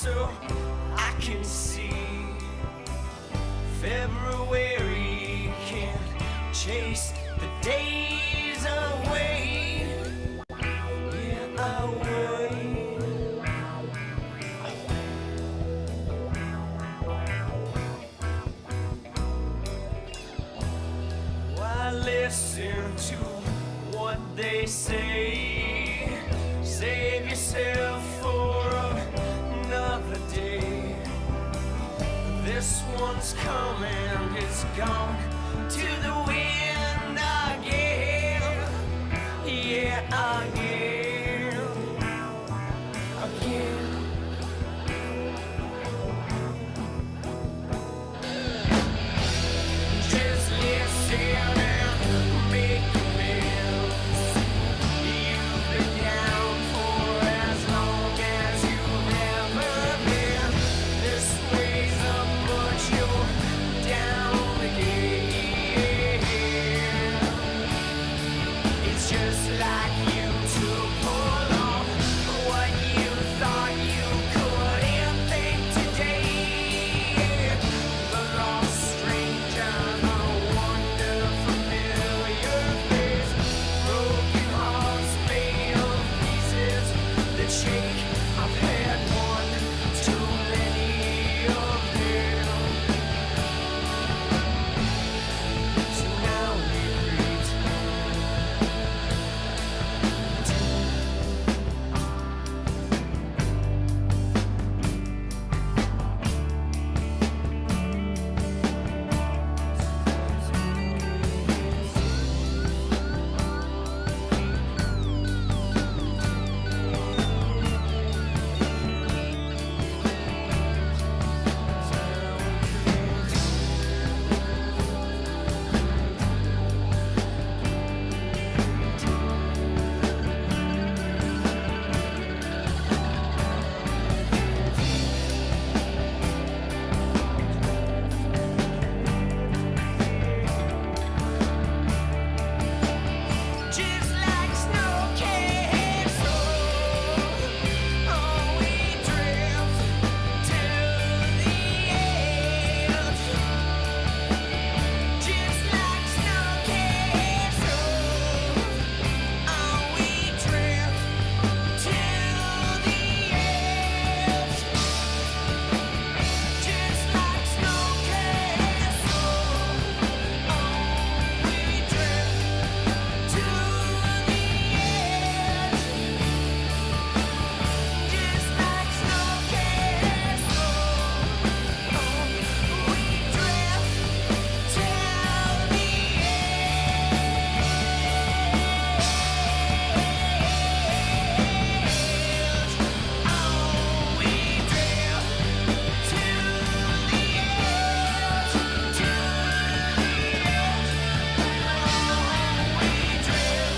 so I can see February can't chase the days away. Yeah, away. Why listen to what they say? Save yourself for another day. This one's coming, it's gone to the wind again. Yeah, again, again. Just listen and make amends. You've been down for as long as you've ever been. This weighs up, but you're down again. It's just like you to pull off what you thought you couldn't think today. The lost stranger, the wonder familiar face, broken hearts made of pieces that shake. I've had one too many of them. So now we greet. Just like snow can't slow, oh, we drift to the edge. Just like snow can't slow, oh, we drift to the edge. Just like snow can't slow, oh, we drift to the edge. Just like snow can't slow, oh, we drift to the edge. Oh, we drift to the edge, to the edge. Oh, we drift to the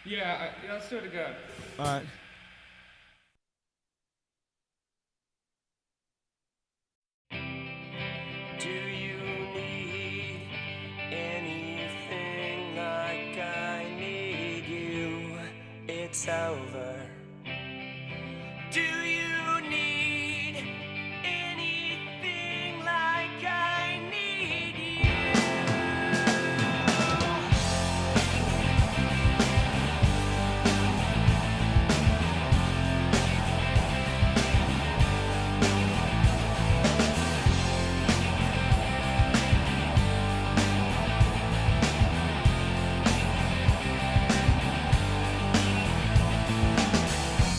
Yeah, let's do it again. All right. Do you need anything like I need you? It's over. Do you need anything like I need you?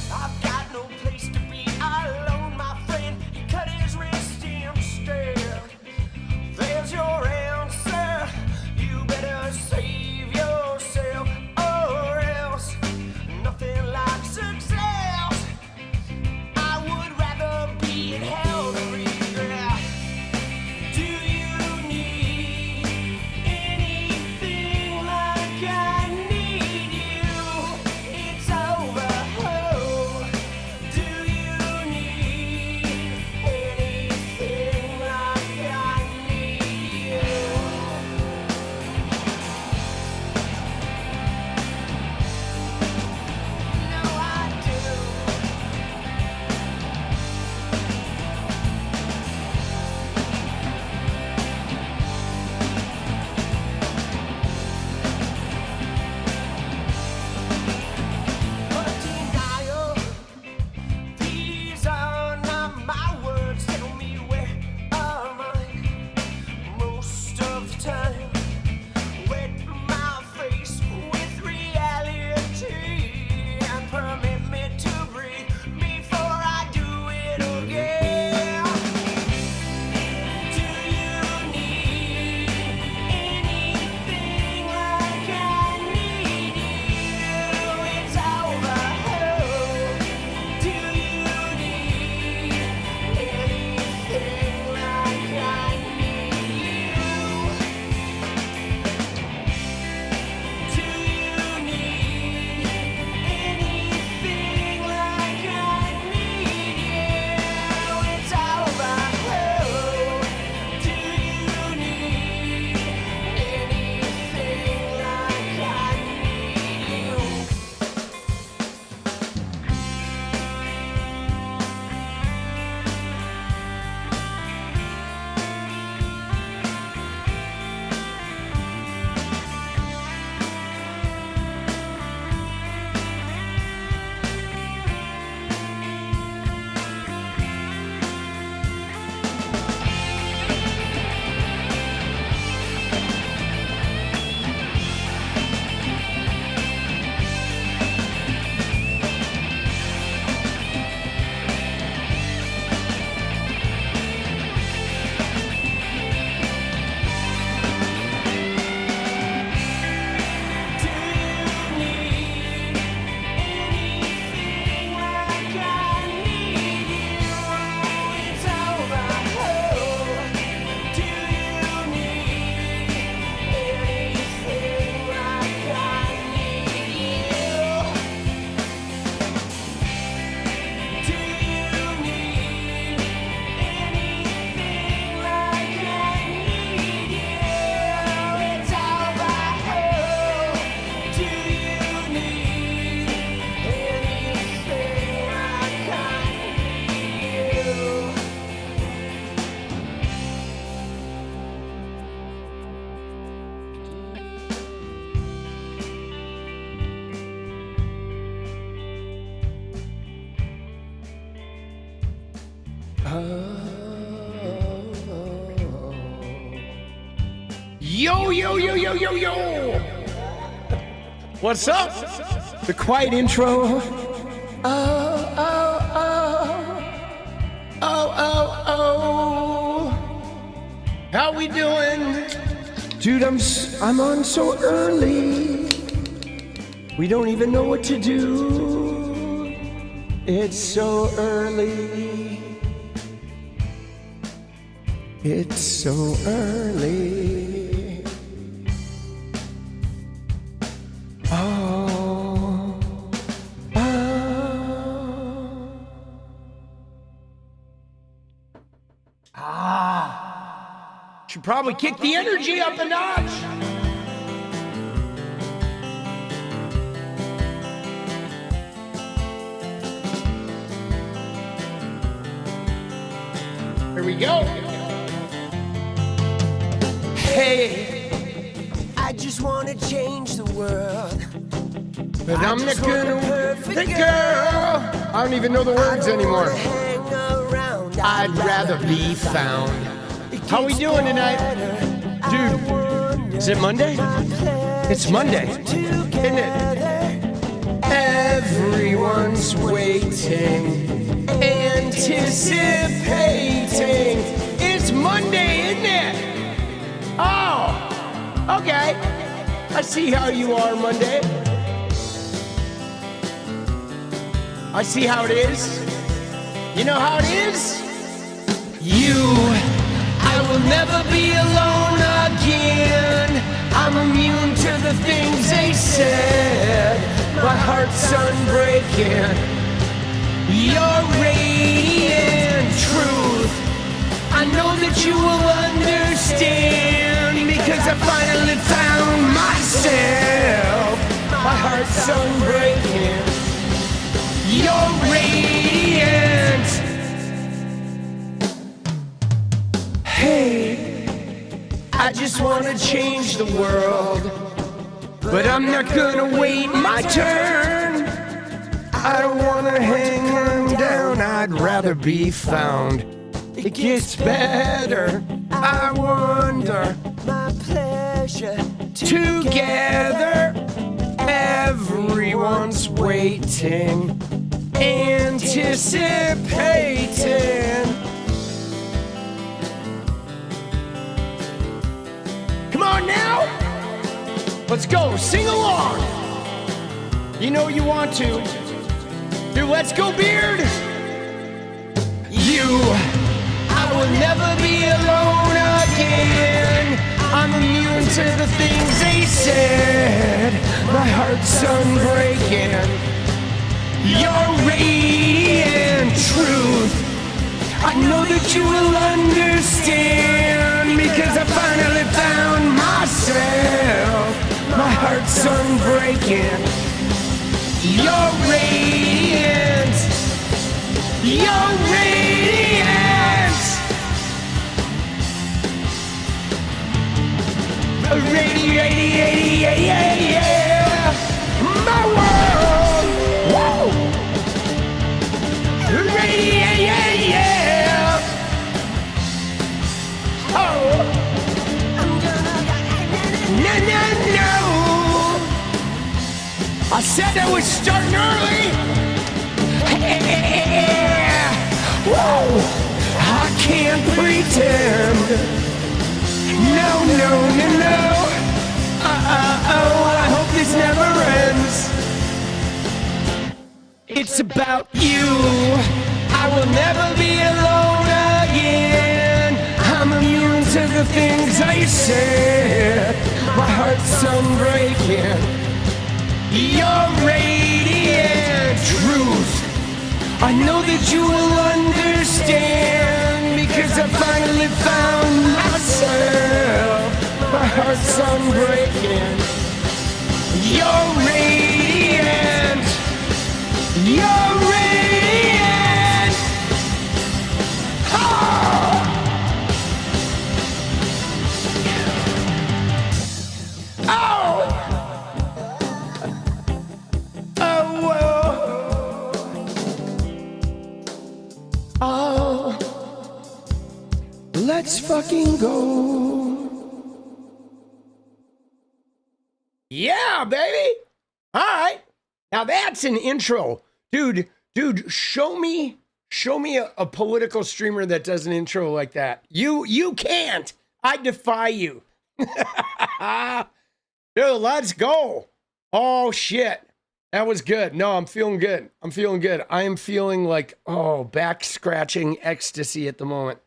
I've got no place to be Yo, yo, yo, yo, yo, yo! What's up? The quiet intro. Oh, oh, oh. Oh, oh, oh. How we doing? Dude, I'm on so early. We don't even know what to do. It's so early. It's so early. Oh, oh. Should probably kick the energy up a notch. Here we go. Hey, I just wanna change the world. but I'm not gonna think, girl. I don't even know the words anymore. Hang around. I'd rather be found. How we doing tonight? Dude, is it Monday? It's Monday, isn't it? Everyone's waiting, anticipating. It's Monday, isn't it? Oh, okay. I see how you are, Monday. I see how it is. You know how it is? I will never be alone again. I'm immune to the things they said. My heart's unbreaking. You're radiant truth. I know that you will understand because I finally found myself. My heart's unbreaking. You're radiant. Hey, I just wanna change the world, but I'm not gonna wait my turn. I don't wanna hang them down, I'd rather be found. It gets better, I wonder. My pleasure. Together, everyone's waiting, anticipating. Come on now, let's go, sing along. You know you want to. Dude, let's go, Beard. I will never be alone again. I'm immune to the things they said. My heart's unbreaking. You're radiant truth. I know that you will understand because I finally found myself. My heart's unbreaking. You're radiant. You're radiant. Radiate, my world. Whoa. Radiate. Oh. No, no, no. I said I was starting early. Whoa. I can't pretend. No, no, no, no. I hope this never ends. It's about you. I will never be alone again. I'm immune to the things I said. My heart's unbreaking. You're radiant truth. I know that you will understand because I finally found myself. My heart's unbreaking. You're radiant. You're radiant. Oh. Oh. Oh. Oh. Let's fucking go. Yeah, baby. All right. Now that's an intro. Dude, show me a political streamer that does an intro like that. You can't. I defy you. Dude, let's go. Oh, shit. That was good. No, I'm feeling good. I am feeling like, back scratching ecstasy at the moment.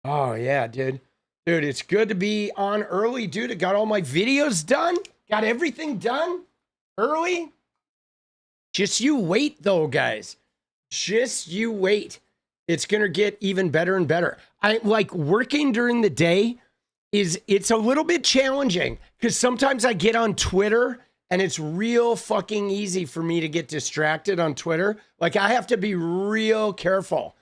Oh, yeah, dude. Dude, it's good to be on early, dude. I got all my videos done. Got everything done early. Just you wait, though, guys. Just you wait. It's going to get even better and better. I like working during the day it's a little bit challenging because sometimes I get on Twitter and it's real fucking easy for me to get distracted on Twitter. Like I have to be real careful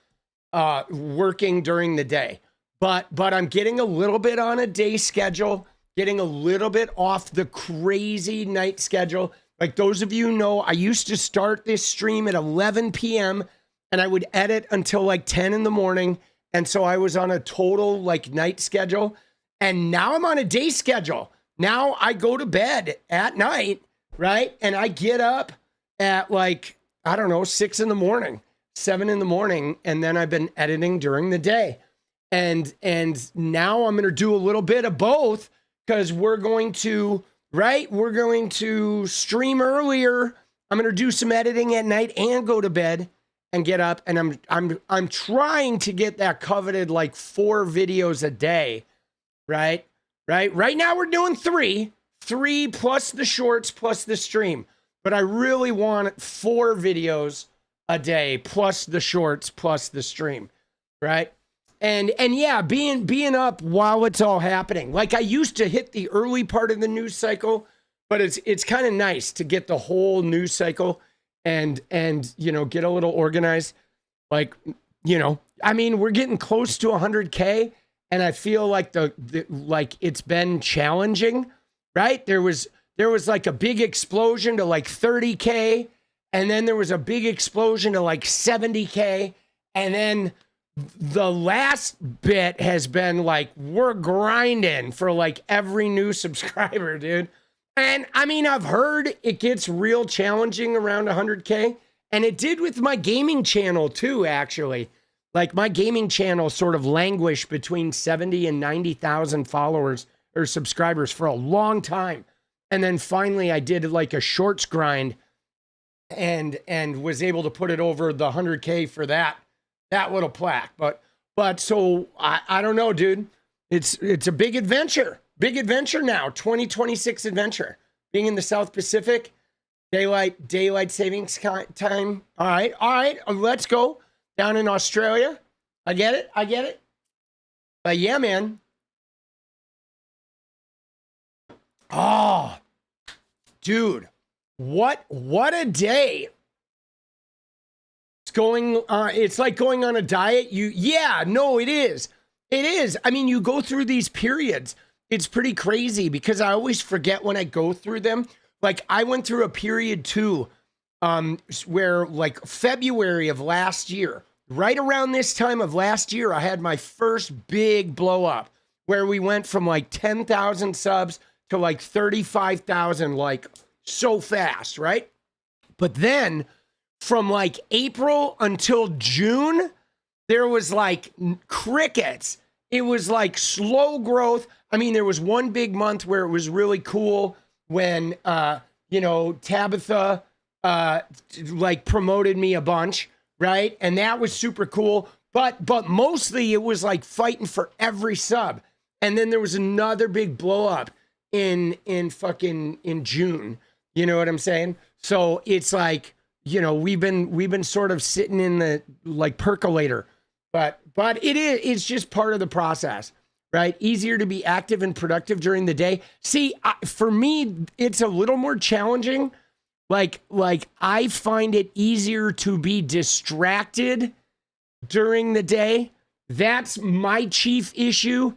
working during the day. But I'm getting a little bit on a day schedule, getting a little bit off the crazy night schedule. Like those of you know, I used to start this stream at 11 p.m. and I would edit until like 10 in the morning. And so I was on a total like night schedule. And now I'm on a day schedule. Now I go to bed at night, right? And I get up at like, I don't know, 6 in the morning, 7 in the morning. And then I've been editing during the day. And now I'm going to do a little bit of both because we're going to stream earlier. I'm going to do some editing at night and go to bed and get up. And I'm trying to get that coveted like 4 videos a day. Right now we're doing 3 plus the shorts plus the stream, but I really want 4 videos a day plus the shorts plus the stream, right? And yeah, being up while it's all happening. Like I used to hit the early part of the news cycle, but it's kind of nice to get the whole news cycle and get a little organized. Like, I mean, we're getting close to 100K. And I feel like like it's been challenging, right? There was like a big explosion to like 30K, and then there was a big explosion to like 70K, and then the last bit has been like we're grinding for like every new subscriber, dude. And I mean, I've heard it gets real challenging around 100K, and it did with my gaming channel too, actually. Like my gaming channel sort of languished between 70 and 90,000 followers or subscribers for a long time. And then finally I did like a shorts grind and was able to put it over the 100K for that little plaque. But so I don't know, dude. It's a big adventure now. 2026 adventure. Being in the South Pacific, daylight savings time. All right, let's go. Down in Australia. I get it. But yeah, man. Oh, dude. What a day. It's like going on a diet. It is. It is. I mean, you go through these periods. It's pretty crazy because I always forget when I go through them. Like I went through a period too. Where like February of last year, right around this time of last year, I had my first big blow up where we went from like 10,000 subs to like 35,000, like so fast, right? But then from like April until June, there was like crickets. It was like slow growth. I mean, there was one big month where it was really cool when, Tabitha, like promoted me a bunch, right? And that was super cool. But mostly it was like fighting for every sub. And then there was another big blow up in June. You know what I'm saying? So it's like, we've been sort of sitting in the like percolator, but it's just part of the process, right? Easier to be active and productive during the day. See, for me, it's a little more challenging. Like I find it easier to be distracted during the day. That's my chief issue,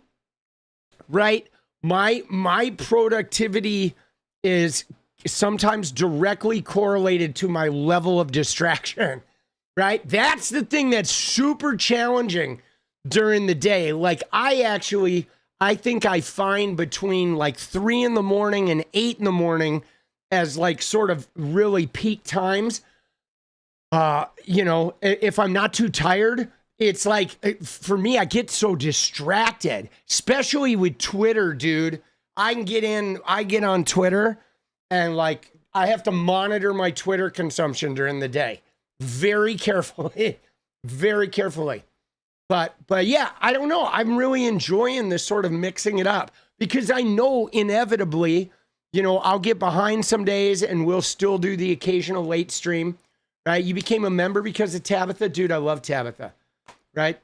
right? My productivity is sometimes directly correlated to my level of distraction, right? That's the thing that's super challenging during the day. Like I think I find between like 3 in the morning and 8 in the morning as like sort of really peak times. You know, if I'm not too tired, it's like, for me, I get so distracted, especially with Twitter, dude. I get on Twitter and like, I have to monitor my Twitter consumption during the day very carefully, very carefully. But yeah, I don't know. I'm really enjoying this sort of mixing it up because I know inevitably, you know, I'll get behind some days and we'll still do the occasional late stream, right? You became a member because of Tabitha. Dude, I love Tabitha, right?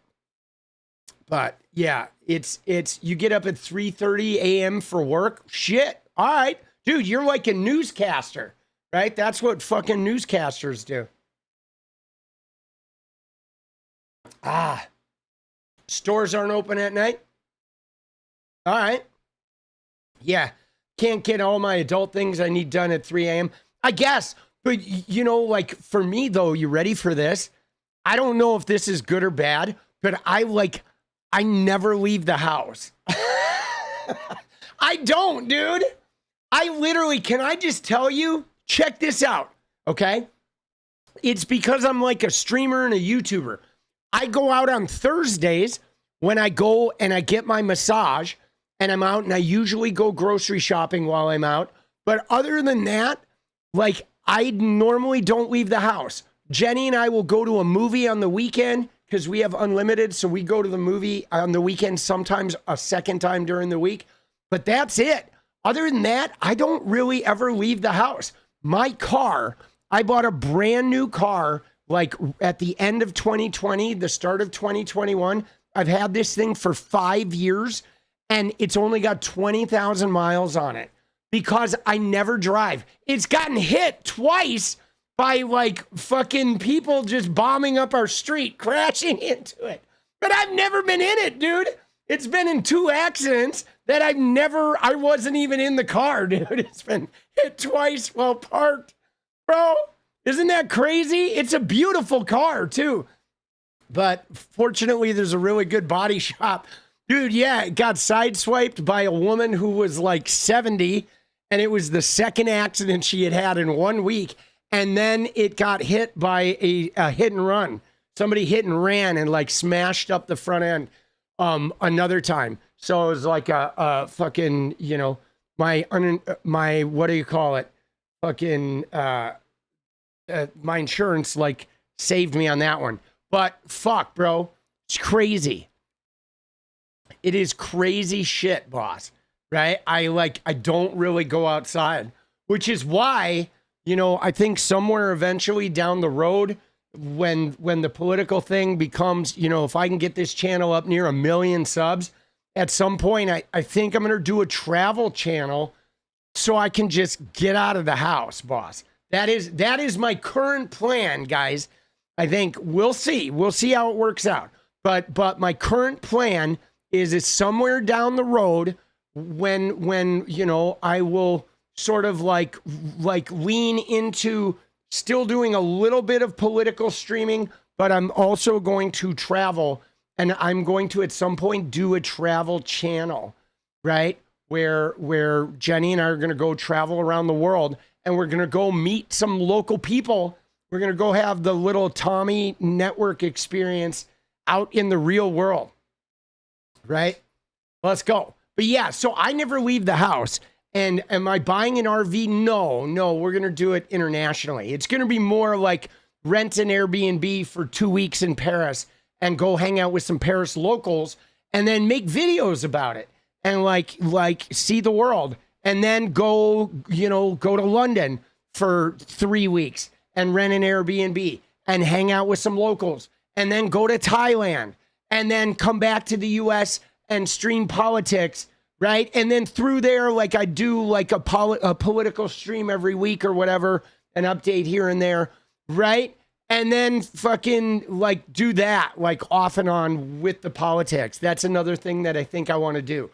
But yeah, it's you get up at 3:30 a.m. for work. Shit. All right. Dude, you're like a newscaster, right? That's what fucking newscasters do. Stores aren't open at night? All right. Yeah. Can't get all my adult things I need done at 3 a.m. I guess. But, you know, like for me, though, you ready for this? I don't know if this is good or bad, but I never leave the house. I don't, dude. I literally, can I just tell you? Check this out, okay? It's because I'm like a streamer and a YouTuber. I go out on Thursdays when I go and I get my massage and I'm out and I usually go grocery shopping while I'm out. But other than that, like I normally don't leave the house. Jenny and I will go to a movie on the weekend because we have unlimited. So we go to the movie on the weekend, sometimes a second time during the week. But that's it. Other than that, I don't really ever leave the house. My car, I bought a brand new car like at the end of 2020, the start of 2021. I've had this thing for 5 years and it's only got 20,000 miles on it because I never drive. It's gotten hit twice by like fucking people just bombing up our street, crashing into it. But I've never been in it, dude. It's been in 2 accidents that I wasn't even in the car, dude. It's been hit twice while parked. Bro, isn't that crazy? It's a beautiful car, too. But fortunately, there's a really good body shop. Dude, yeah, it got sideswiped by a woman who was like 70, and it was the second accident she had had in 1 week. And then it got hit by a hit and run. Somebody hit and ran and like smashed up the front end another time. So it was like a fucking, you know, my, what do you call it? Fucking, my insurance like saved me on that one. But fuck, bro, it's crazy. It is crazy shit, boss, right? I don't really go outside, which is why, you know, I think somewhere eventually down the road, when the political thing becomes, you know, if I can get this channel up near 1 million subs, at some point, I think I'm going to do a travel channel so I can just get out of the house, boss. That is my current plan, guys. I think we'll see. We'll see how it works out. But my current plan is somewhere down the road when you know, I will sort of like lean into still doing a little bit of political streaming, but I'm also going to travel, and I'm going to at some point do a travel channel, right? Where Jenny and I are going to go travel around the world, and we're going to go meet some local people. We're going to go have the little Tommy network experience out in the real world, right? Let's go. But yeah, so I never leave the house. And am I buying an RV? No, we're going to do it internationally. It's going to be more like rent an Airbnb for 2 weeks in Paris and go hang out with some Paris locals and then make videos about it and like see the world, and then go to London for 3 weeks and rent an Airbnb and hang out with some locals, and then go to Thailand and then come back to the US and stream politics, right? And then through there, like I do like a political stream every week or whatever, an update here and there, right? And then fucking like do that like off and on with the politics. That's another thing that I think I want to do,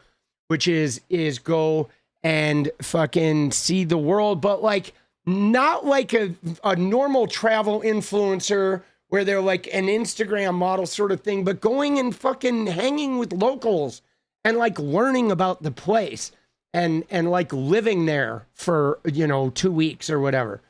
which is go and fucking see the world, but like not like a normal travel influencer where they're like an Instagram model sort of thing, but going and fucking hanging with locals and like learning about the place and like living there for, 2 weeks or whatever.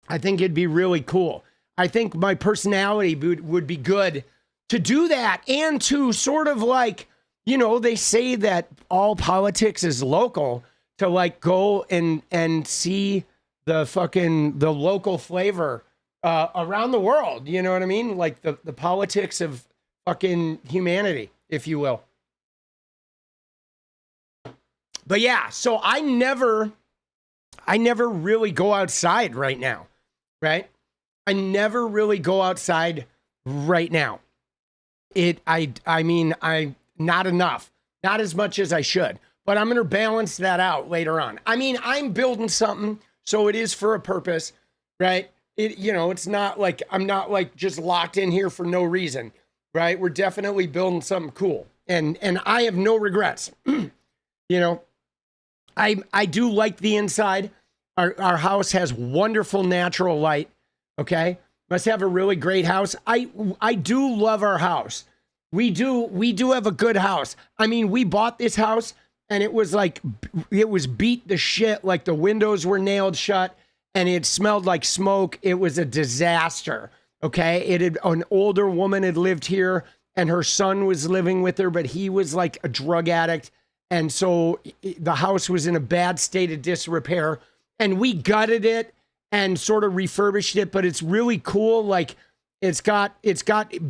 I think it'd be really cool. I think my personality would be good to do that and to sort of like, they say that all politics is local, to like go and see the local flavor around the world. You know what I mean? Like the politics of fucking humanity, if you will. But yeah, so I never really go outside right now, right? I never really go outside right now. I mean, not enough, not as much as I should, but I'm going to balance that out later on. I mean, I'm building something, so it is for a purpose, right? It's not like I'm not like just locked in here for no reason, right? We're definitely building something cool, and I have no regrets. I do like the inside. Our house has wonderful natural light. Okay, must have a really great house. I do love our house. We do have a good house. I mean, we bought this house and it was beat the shit. Like the windows were nailed shut and it smelled like smoke. It was a disaster. Okay, an older woman had lived here and her son was living with her, but he was like a drug addict. And so the house was in a bad state of disrepair, and we gutted it and sort of refurbished it, but it's really cool. Like it's got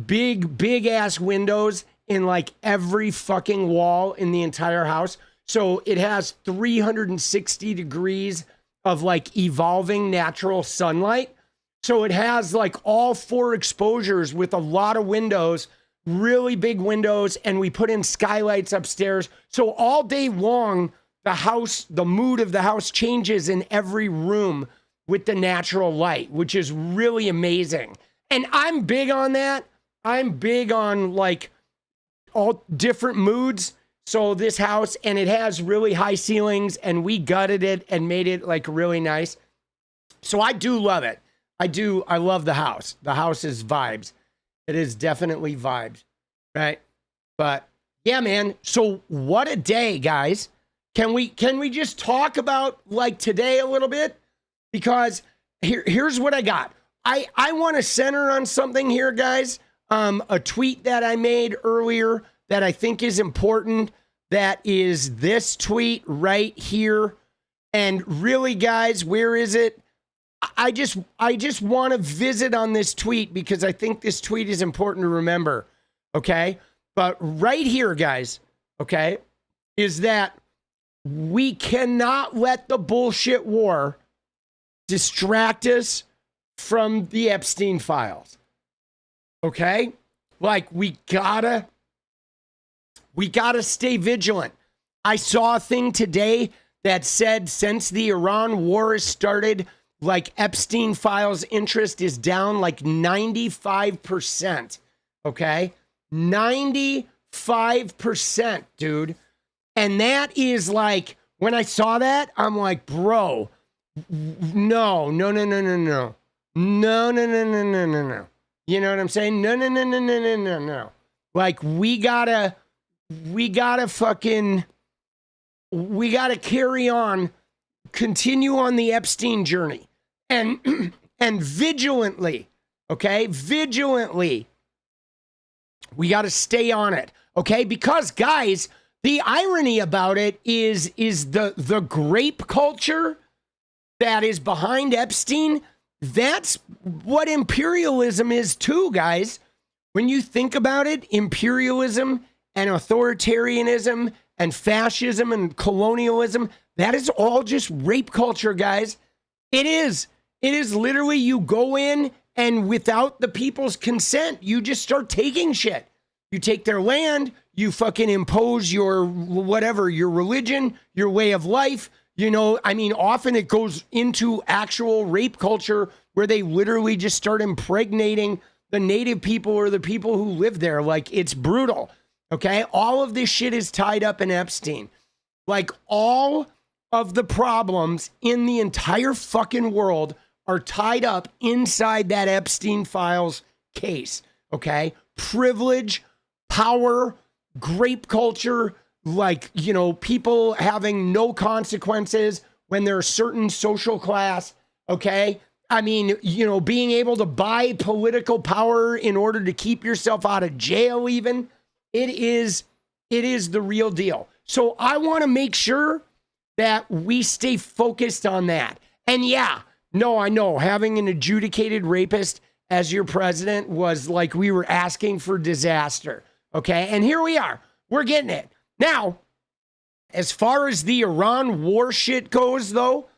big ass windows in like every fucking wall in the entire house. So it has 360 degrees of like evolving natural sunlight. So it has like all 4 exposures with a lot of windows, really big windows, and we put in skylights upstairs. So all day long, the mood of the house changes in every room with the natural light, which is really amazing. And I'm big on that. I'm big on like all different moods. So this house, and it has really high ceilings, and we gutted it and made it like really nice. So I do love it. I love the house. The house is vibes. It is definitely vibes, right? But yeah, man. So what a day, guys. Can we just talk about like today a little bit? Because here's what I got. I want to center on something here, guys. A tweet that I made earlier that I think is important. That is this tweet right here. And really, guys, where is it? I just want to visit on this tweet because I think this tweet is important to remember, okay? But right here, guys, okay, is that we cannot let the bullshit war distract us from the Epstein files, okay? Like, we gotta stay vigilant. I saw a thing today that said since the Iran war has started, like Epstein files interest is down like 95%. Okay? 95%, dude. And that is like, when I saw that, I'm like, bro, no. You know what I'm saying? No. Like, we gotta carry on, continue on the Epstein journey. And vigilantly, okay? Vigilantly, we got to stay on it, okay? Because, guys, the irony about it is the grape culture that is behind Epstein. That's what imperialism is too, guys. When you think about it, imperialism and authoritarianism and fascism and colonialism, that is all just rape culture, guys. It is. It is literally, you go in and without the people's consent, you just start taking shit. You take their land, you fucking impose your whatever, your religion, your way of life. I mean, often it goes into actual rape culture where they literally just start impregnating the native people or the people who live there. Like, it's brutal. Okay? All of this shit is tied up in Epstein. Like, all of the problems in the entire fucking world are tied up inside that Epstein files case, okay? Privilege, power, grape culture, like, you know, people having no consequences when they're a certain social class, okay? I mean, you know, being able to buy political power in order to keep yourself out of jail even, it is the real deal. So I want to make sure that we stay focused on that. And yeah, no, I know having an adjudicated rapist as your president was like we were asking for disaster, okay? And here we are. We're getting it. Now, as far as the Iran war shit goes, though,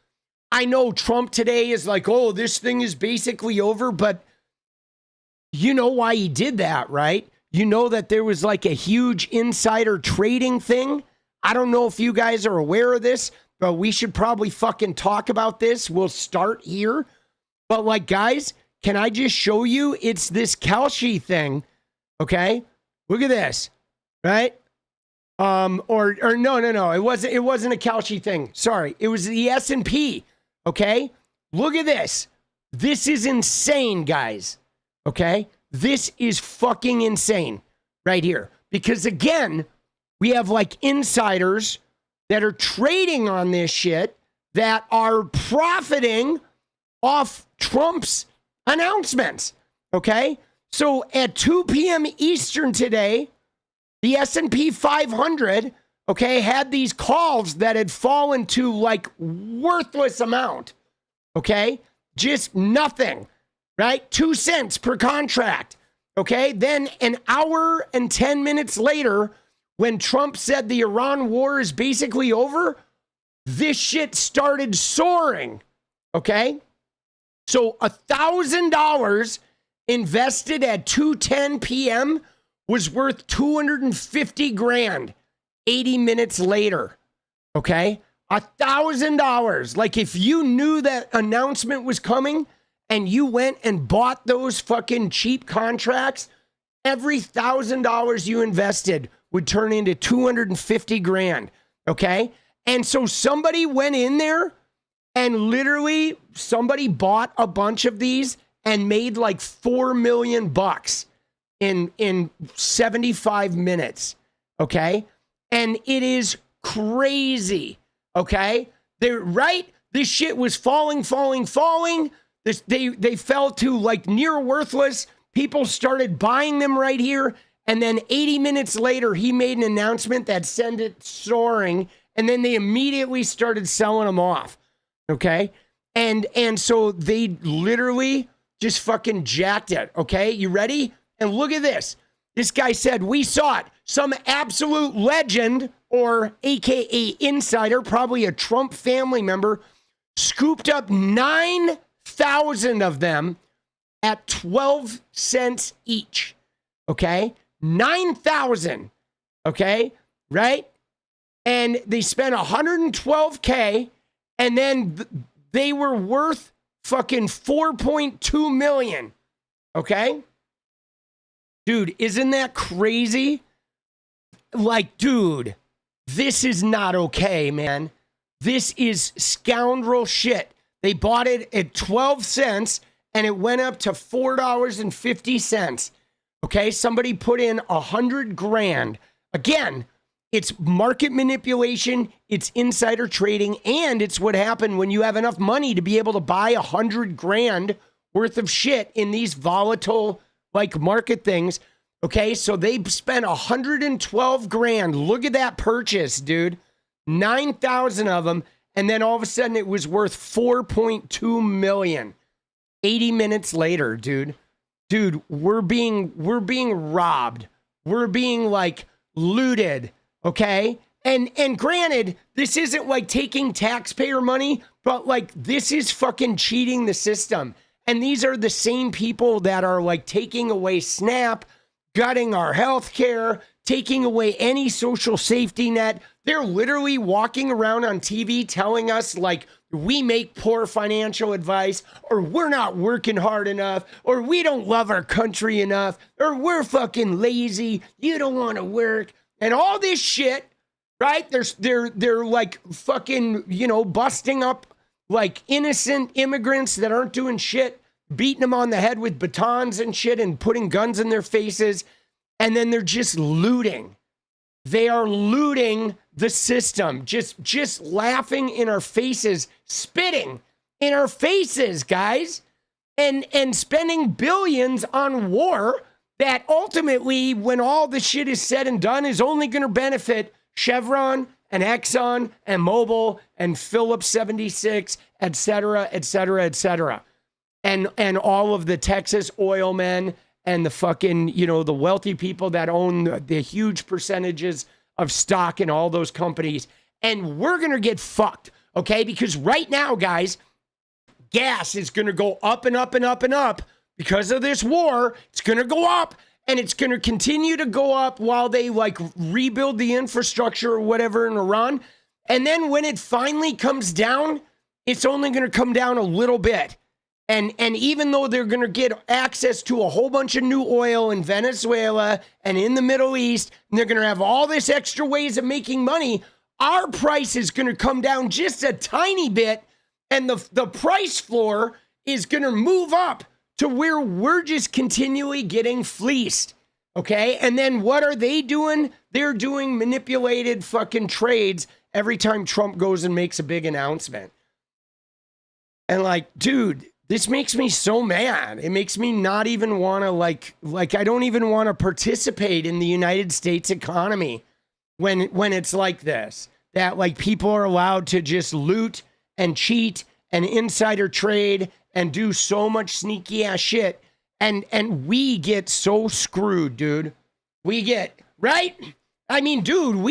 I know Trump today is like, oh, this thing is basically over, but you know why he did that, right? You know that there was like a huge insider trading thing. I don't know if you guys are aware of this, but we should probably fucking talk about this. We'll start here. But like, guys, can I just show you? It's this 𝗙𝗪𝗏 thing, okay? Look at this, right? Or no. It wasn't a 𝗙𝗪𝗏 thing. Sorry, it was the S&P. Okay, look at this. This is insane, guys. Okay, this is fucking insane right here. Because again, we have like insiders that are trading on this shit that are profiting off Trump's announcements. Okay, so at 2 p.m. Eastern today, the S&P 500, okay, had these calls that had fallen to like worthless amount, okay? Just nothing, right? 2 cents per contract, okay? Then an hour and 10 minutes later, when Trump said the Iran war is basically over, this shit started soaring, okay? So $1,000 invested at 2:10 p.m. was worth 250 grand 80 minutes later, okay? $1,000. Like if you knew that announcement was coming and you went and bought those fucking cheap contracts, every $1,000 you invested would turn into 250 grand, okay? And so somebody went in there and literally somebody bought a bunch of these and made like $4 million in 75 minutes, okay? And it is crazy, okay? They're right. This shit was falling. They fell to like near worthless. People started buying them right here. And then 80 minutes later, he made an announcement that sent it soaring. And then they immediately started selling them off, okay? And so they literally just fucking jacked it, okay? You ready? And look at this. This guy said, we saw it. Some absolute legend, or AKA insider, probably a Trump family member, scooped up 9,000 of them at 12 cents each. Okay? 9,000. Okay? Right? And they spent $112K, and then they were worth fucking $4.2 million. Okay? Dude, isn't that crazy? Like, dude, this is not okay, man. This is scoundrel shit. They bought it at 12 cents and it went up to $4.50. Okay, somebody put in 100 grand. Again, it's market manipulation, it's insider trading, and it's what happened when you have enough money to be able to buy 100 grand worth of shit in these volatile like market things. Okay, so they spent 112 grand. Look at that purchase, dude. 9,000 of them, and then all of a sudden it was worth 4.2 million. 80 minutes later, dude. Dude, we're being robbed. We're being like looted, okay? And granted, this isn't like taking taxpayer money, but like this is fucking cheating the system. And these are the same people that are like taking away SNAP, gutting our health care, taking away any social safety net. They're literally walking around on TV telling us like we make poor financial advice, or we're not working hard enough, or we don't love our country enough, or we're fucking lazy, you don't want to work, and all this shit, right? They're like fucking, you know, busting up like innocent immigrants that aren't doing shit, beating them on the head with batons and shit and putting guns in their faces. And then they're just looting. They are looting the system, just laughing in our faces, spitting in our faces, guys, and spending billions on war that ultimately, when all the shit is said and done, is only going to benefit Chevron and Exxon and Mobil and Phillips 76, et cetera, et cetera, et cetera. And all of the Texas oil men and the fucking, you know, the wealthy people that own the huge percentages of stock in all those companies. And we're going to get fucked, okay? Because right now, guys, gas is going to go up and up and up and up because of this war. It's going to go up, and it's going to continue to go up while they like rebuild the infrastructure or whatever in Iran. And then when it finally comes down, it's only going to come down a little bit. And even though they're going to get access to a whole bunch of new oil in Venezuela and in the Middle East, and they're going to have all this extra ways of making money, our price is going to come down just a tiny bit, and the price floor is going to move up to where we're just continually getting fleeced, okay? And then what are they doing? They're doing manipulated fucking trades every time Trump goes and makes a big announcement. And like, dude, this makes me so mad. It makes me not even want to like I don't even want to participate in the United States economy when it's like this, that like people are allowed to just loot and cheat and insider trade and do so much sneaky ass shit. And we get so screwed, dude. We get, right? I mean, dude,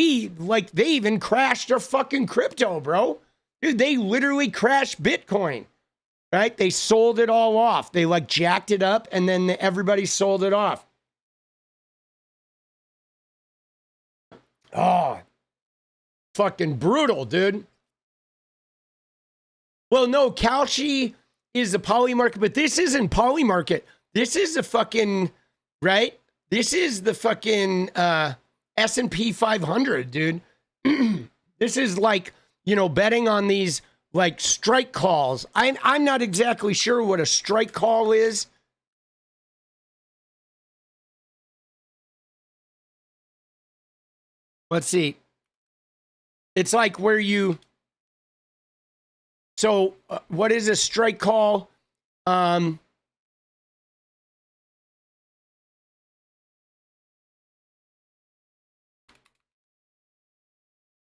they even crashed our fucking crypto, bro. Dude, they literally crashed Bitcoin. Right? They sold it all off. They like jacked it up and then everybody sold it off. Oh, fucking brutal, dude. Well, no, 𝗙cie is the poly market, but this isn't poly market. This is a fucking, right? This is the fucking S&P 500, dude. This is like, you know, betting on these like strike calls. I'm not exactly sure what a strike call is. Let's see. It's like where you... So what is a strike call?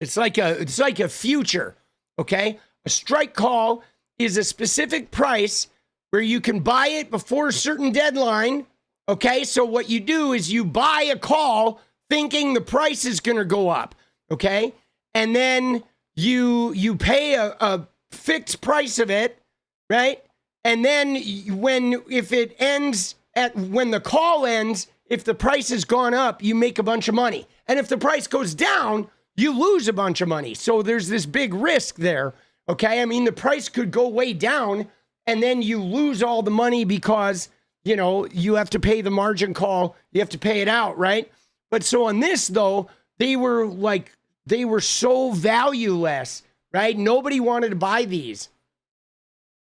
It's like a future, okay? A strike call is a specific price where you can buy it before a certain deadline. Okay, so what you do is you buy a call thinking the price is going to go up. Okay, and then you pay a fixed price of it, right? And then when the call ends, if the price has gone up, you make a bunch of money, and if the price goes down, you lose a bunch of money. So there's this big risk there. Okay, I mean, the price could go way down and then you lose all the money because, you know, you have to pay the margin call. You have to pay it out, right? But so on this, though, they were so valueless, right? Nobody wanted to buy these.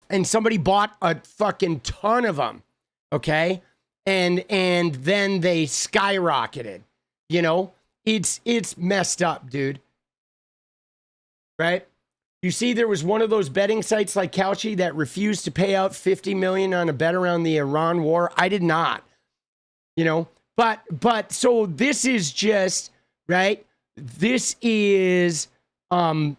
And somebody bought a fucking ton of them, okay? And then they skyrocketed, you know? It's messed up, dude. Right? You see, there was one of those betting sites like 𝗙cie that refused to pay out $50 million on a bet around the Iran war. I did not, you know, but so this is just, right? This is, I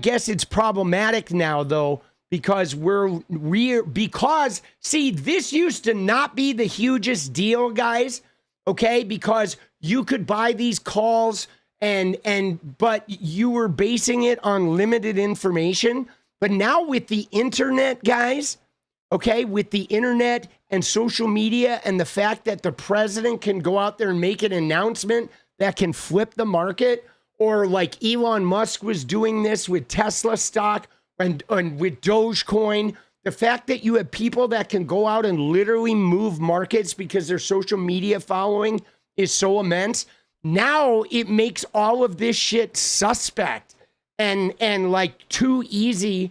guess it's problematic now though, because because see, this used to not be the hugest deal, guys. Okay. Because you could buy these calls but you were basing it on limited information. But now with the internet, guys, okay, with the internet and social media and the fact that the president can go out there and make an announcement that can flip the market, or like Elon Musk was doing this with Tesla stock and with Dogecoin, the fact that you have people that can go out and literally move markets because their social media following is so immense. Now it makes all of this shit suspect and like too easy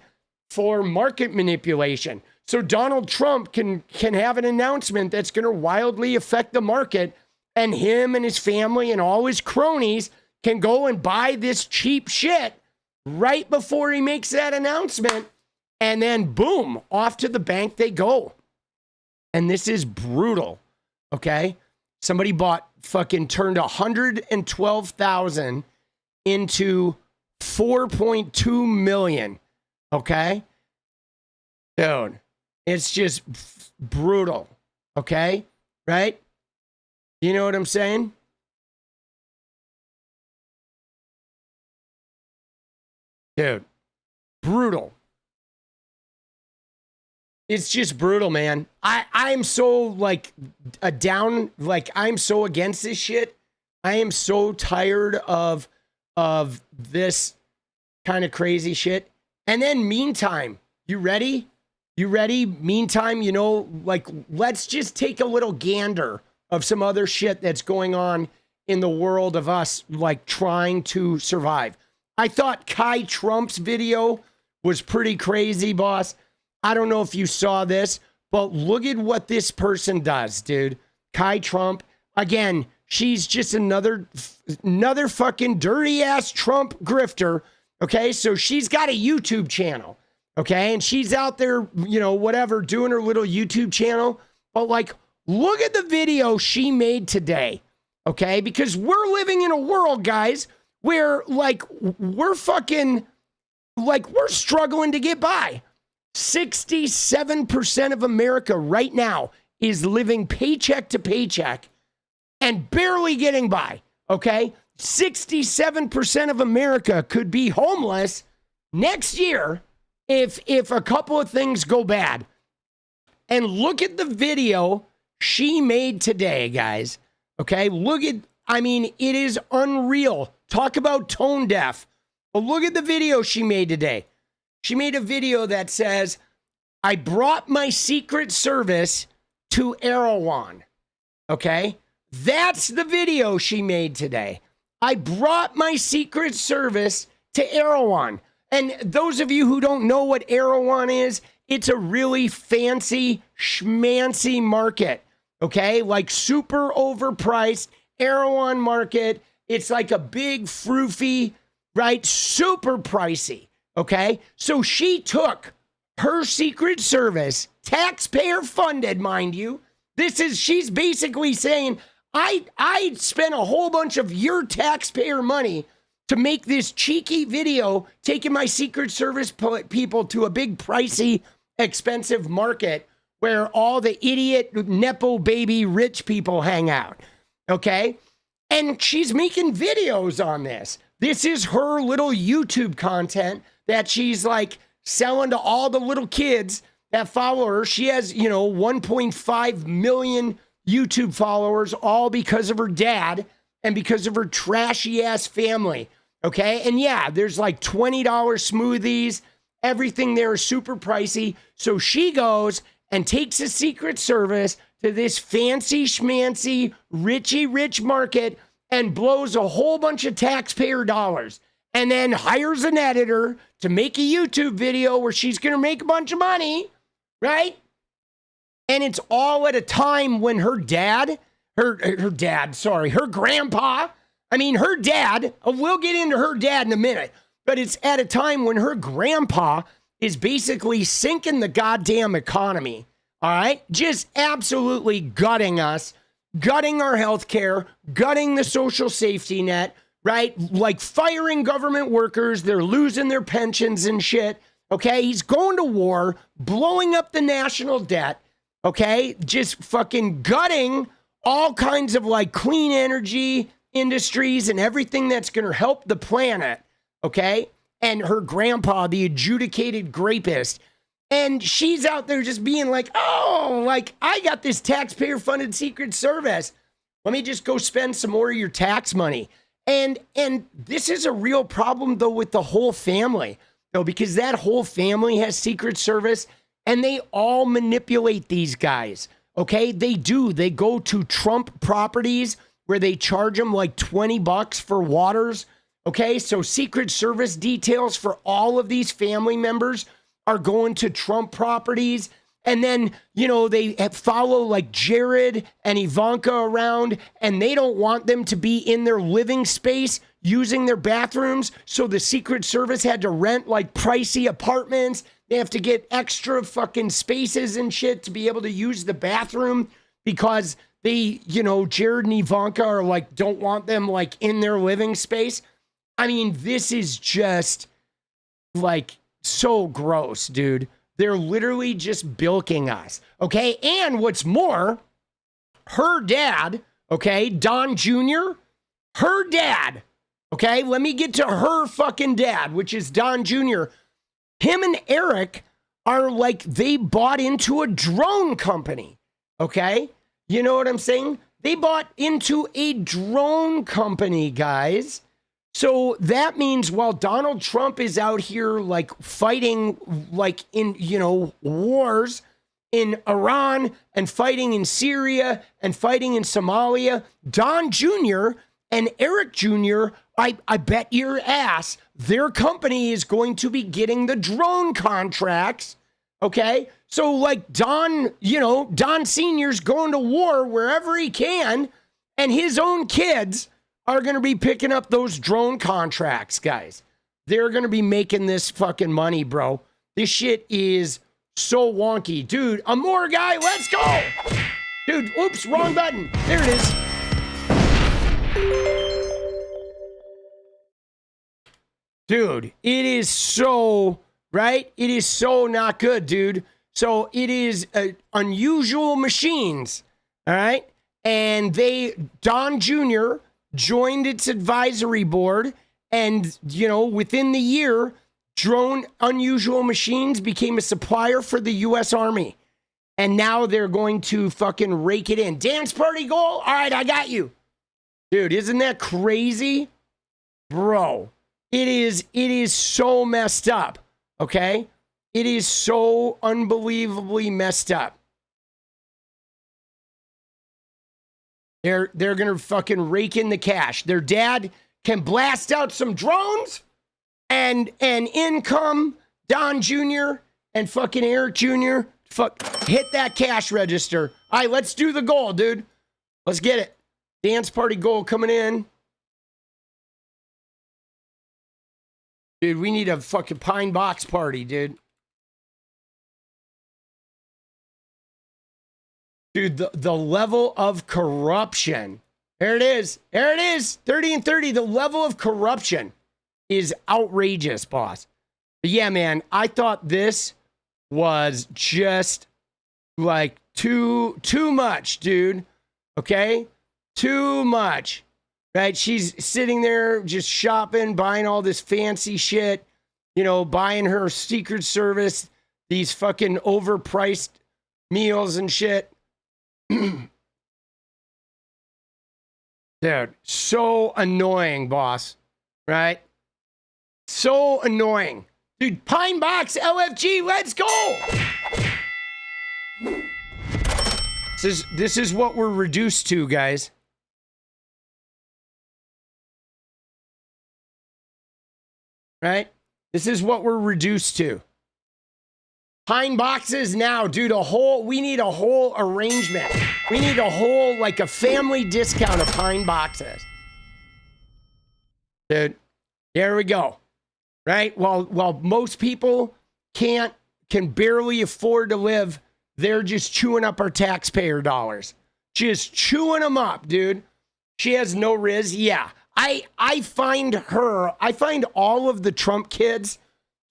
for market manipulation. So Donald Trump can have an announcement that's going to wildly affect the market, and him and his family and all his cronies can go and buy this cheap shit right before he makes that announcement. And then boom, off to the bank they go. And this is brutal. Okay. Somebody turned 112,000 into 4.2 million. Okay. Dude, it's just brutal. Okay. Right? You know what I'm saying? Dude, brutal. It's just brutal, man. I'm so like I'm so against this shit. I am so tired of this kind of crazy shit. And then meantime, you ready? You ready? Meantime, let's just take a little gander of some other shit that's going on in the world of us, like trying to survive. I thought Trump's video was pretty crazy, boss. I don't know if you saw this, but look at what this person does, dude. Trump, again, she's just another fucking dirty ass Trump grifter. Okay, so she's got a YouTube channel. Okay, and she's out there, whatever, doing her little YouTube channel. But look at the video she made today. Okay, because we're living in a world, guys, where we're struggling to get by. 67% of America right now is living paycheck to paycheck and barely getting by. Okay, 67% of America could be homeless next year if a couple of things go bad. And look at the video she made today, guys. Okay, it is unreal. Talk about tone deaf. But look at the video she made today. She made a video that says, I brought my Secret Service to Erewhon. Okay, that's the video she made today. I brought my Secret Service to Erewhon. And those of you who don't know what Erewhon is, it's a really fancy, schmancy market. Okay, super overpriced Erewhon market. It's like a big, froofy, right? Super pricey. Okay, so she took her Secret Service, taxpayer funded, mind you. She's basically saying, I spent a whole bunch of your taxpayer money to make this cheeky video, taking my Secret Service people to a big, pricey, expensive market where all the idiot, Nepo baby, rich people hang out. Okay, and she's making videos on this. This is her little YouTube content that she's selling to all the little kids that follow her. She has, 1.5 million YouTube followers, all because of her dad and because of her trashy ass family. Okay. And yeah, there's $20 smoothies. Everything there is super pricey. So she goes and takes a Secret Service to this fancy schmancy, rich market and blows a whole bunch of taxpayer dollars. And then hires an editor to make a YouTube video where she's going to make a bunch of money, right? And it's all at a time when her grandpa, her dad, we'll get into her dad in a minute, but it's at a time when her grandpa is basically sinking the goddamn economy, all right? Just absolutely gutting us, gutting our health care, gutting the social safety net, right? Firing government workers. They're losing their pensions and shit. Okay. He's going to war, blowing up the national debt. Okay. Just fucking gutting all kinds of clean energy industries and everything that's going to help the planet. Okay. And her grandpa, the adjudicated rapist. And she's out there just being I got this taxpayer funded Secret Service. Let me just go spend some more of your tax money. And this is a real problem, though, with the whole family, though, because that whole family has Secret Service and they all manipulate these guys. Okay, they do. They go to Trump properties where they charge them $20 for waters. Okay, so Secret Service details for all of these family members are going to Trump properties. And then, you know, they follow like Jared and Ivanka around, and they don't want them to be in their living space using their bathrooms. So the Secret Service had to rent like pricey apartments. They have to get extra fucking spaces and shit to be able to use the bathroom because they, you know, Jared and Ivanka are like, don't want them like in their living space. I mean, this is just like so gross, dude. They're literally just bilking us, okay? And what's more, her dad, okay, Don Jr., her dad, okay? Let me get to her fucking dad, which is Don Jr. Him and Eric are like, they bought into a drone company, okay? You know what I'm saying? They bought into a drone company, guys. So that means while Donald Trump is out here like fighting like in, you know, wars in Iran and fighting in Syria and fighting in Somalia, Don Jr. and Eric Jr., I bet your ass their company is going to be getting the drone contracts, okay? So like Don, you know, Don Sr.'s going to war wherever he can, and his own kids are going to be picking up those drone contracts, guys. They're going to be making this fucking money, bro. This shit is so wonky. Dude, a more guy, let's go. Dude, oops, wrong button. There it is. Dude, it is so, right? It is so not good, dude. So it is Unusual Machines, all right? And Don Jr., joined its advisory board, and, you know, within the year, Unusual Machines became a supplier for the U.S. Army. And now they're going to fucking rake it in. Dance party goal? All right, I got you. Dude, isn't that crazy? Bro, it is so messed up, okay? It is so unbelievably messed up. They're going to fucking rake in the cash. Their dad can blast out some drones and in come Don Jr. and fucking Eric Jr. Hit that cash register. All right, let's do the goal, dude. Let's get it. Dance party goal coming in. Dude, we need a fucking pine box party, dude. Dude, the level of corruption. There it is. There it is. 30 and 30. The level of corruption is outrageous, boss. But yeah, man, I thought this was just like too much, dude. Okay? Too much. Right? She's sitting there just shopping, buying all this fancy shit, you know, buying her Secret Service, these fucking overpriced meals and shit. Dude, so annoying, boss. Right? So annoying. Dude, Pine Box LFG, let's go! This is what we're reduced to, guys. Right? This is what we're reduced to. Pine boxes now, dude, we need a whole arrangement. We need a whole, like a family discount of pine boxes. Dude, there we go. Right? While most people can barely afford to live, they're just chewing up our taxpayer dollars. Just chewing them up, dude. She has no riz. Yeah. I find all of the Trump kids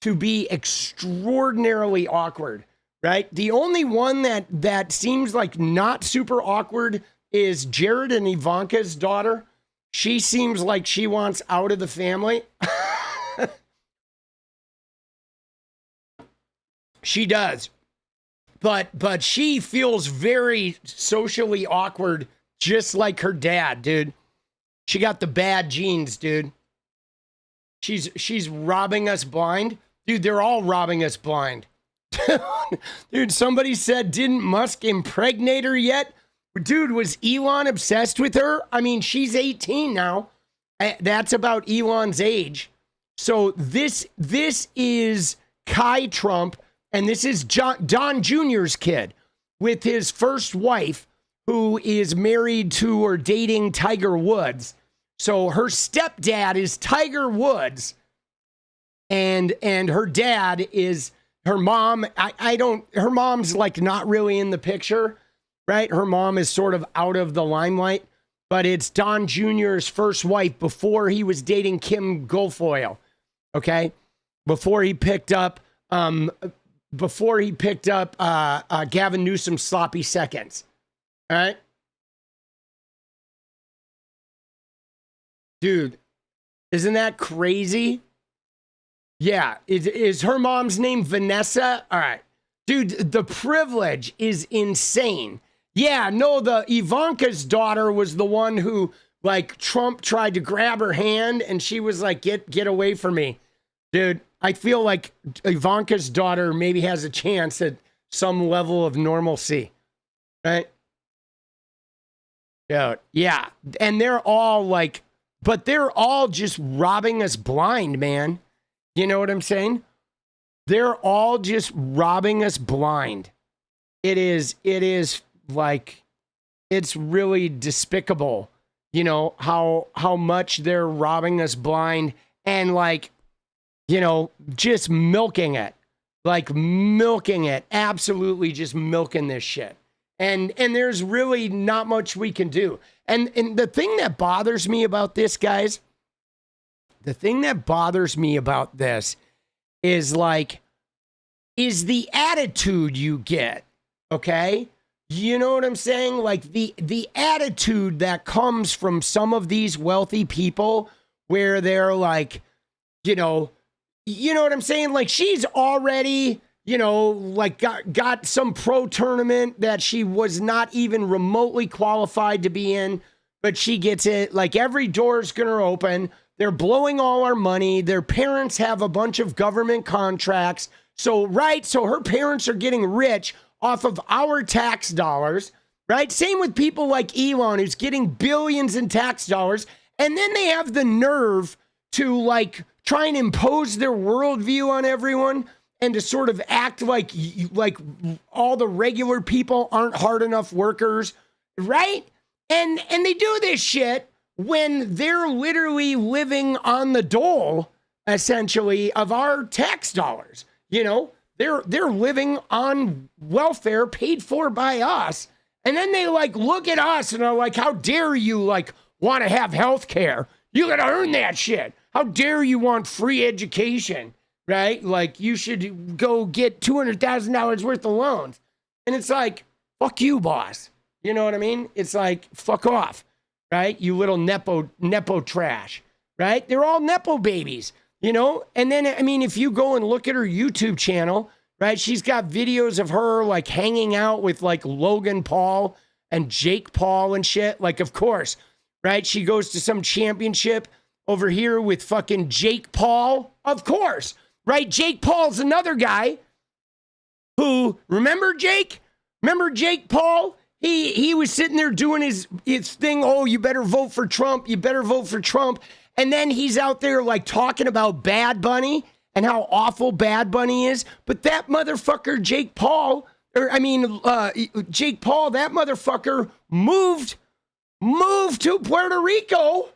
to be extraordinarily awkward, right? The only one that seems like not super awkward is Jared and Ivanka's daughter. She seems like she wants out of the family. She does. But she feels very socially awkward, just like her dad, dude. She got the bad genes, dude. She's robbing us blind. Dude, they're all robbing us blind. Dude, somebody said, didn't Musk impregnate her yet? Dude, was Elon obsessed with her? I mean, she's 18 now. That's about Elon's age. So this is Kai Trump and this is Don Jr.'s kid with his first wife, who is married to or dating Tiger Woods. So her stepdad is Tiger Woods, and her dad is her mom. Her mom's like not really in the picture, right? Her mom is sort of out of the limelight, but it's Don Jr.'s first wife before he was dating Kim Guilfoyle, okay? Before he picked up Gavin Newsom's sloppy seconds, all right? Dude, isn't that crazy? Yeah, is her mom's name Vanessa? All right. Dude, the privilege is insane. Yeah, no, the Ivanka's daughter was the one who, like, Trump tried to grab her hand, and she was like, get away from me. Dude, I feel like Ivanka's daughter maybe has a chance at some level of normalcy, right? Dude, yeah, and they're all like, but they're all just robbing us blind, man. You know what I'm saying? They're all just robbing us blind. It is like, it's really despicable, you know, how much they're robbing us blind and, like, you know, just milking it, absolutely just milking this shit. And there's really not much we can do. And the thing that bothers me about this, guys, is the attitude you get, okay? You know what I'm saying? Like the attitude that comes from some of these wealthy people where they're like, you know what I'm saying? Like, she's already, you know, like got some pro tournament that she was not even remotely qualified to be in, but she gets it. Like, every door's going to open. They're blowing all our money. Their parents have a bunch of government contracts. So her parents are getting rich off of our tax dollars, right? Same with people like Elon, who's getting billions in tax dollars. And then they have the nerve to, like, try and impose their worldview on everyone and to sort of act like all the regular people aren't hard enough workers, right? And they do this shit when they're literally living on the dole, essentially, of our tax dollars. You know, they're living on welfare paid for by us. And then they, like, look at us and are like, how dare you, like, want to have health care? You got to earn that shit. How dare you want free education, right? Like, you should go get $200,000 worth of loans. And it's like, fuck you, boss. You know what I mean? It's like, fuck off, right? You little Nepo trash, right? They're all Nepo babies, you know? And then, I mean, if you go and look at her YouTube channel, right? She's got videos of her, like, hanging out with, like, Logan Paul and Jake Paul and shit. Like, of course, right? She goes to some championship over here with fucking Jake Paul. Of course, right? Jake Paul's another guy who, remember Jake Paul? He was sitting there doing his thing. Oh, you better vote for Trump. You better vote for Trump. And then he's out there, like, talking about Bad Bunny and how awful Bad Bunny is. But that motherfucker, Jake Paul, that motherfucker moved to Puerto Rico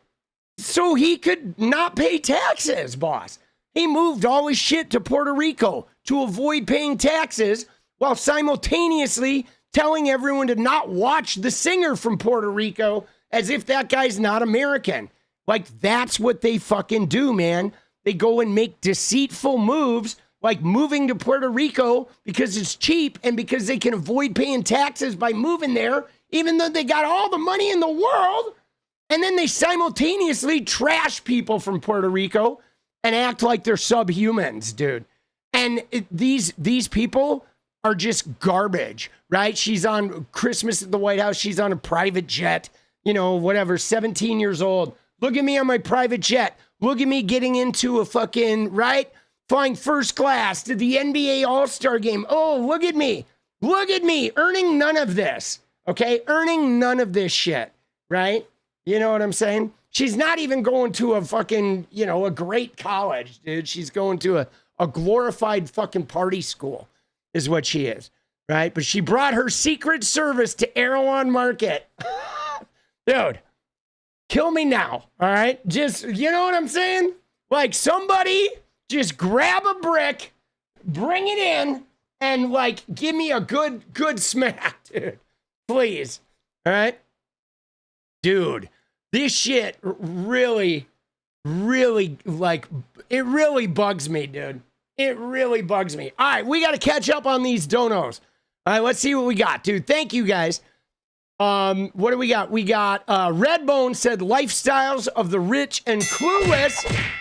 so he could not pay taxes, boss. He moved all his shit to Puerto Rico to avoid paying taxes while simultaneously telling everyone to not watch the singer from Puerto Rico as if that guy's not American. Like, that's what they fucking do, man. They go and make deceitful moves, like moving to Puerto Rico because it's cheap and because they can avoid paying taxes by moving there, even though they got all the money in the world. And then they simultaneously trash people from Puerto Rico and act like they're subhumans, dude. And these people are just garbage, right? She's on Christmas at the White House. She's on a private jet, you know, whatever, 17 years old. Look at me on my private jet. Look at me getting into a fucking, right? Flying first class to the NBA All-Star game. Oh, look at me. Look at me earning none of this, okay? Earning none of this shit, right? You know what I'm saying? She's not even going to a fucking, you know, a great college, dude. She's going to a glorified fucking party school. is what she is, right? But she brought her Secret Service to Erewhon Market. Dude, kill me now, all right? Just, you know what I'm saying? Like, somebody just grab a brick, bring it in, and, like, give me a good smack, dude. Please, all right? Dude, this shit really, like, it really bugs me, dude. It really bugs me. All right, we got to catch up on these donos. All right, let's see what we got, dude. Thank you, guys. What do we got? We got Redbone said lifestyles of the rich and clueless.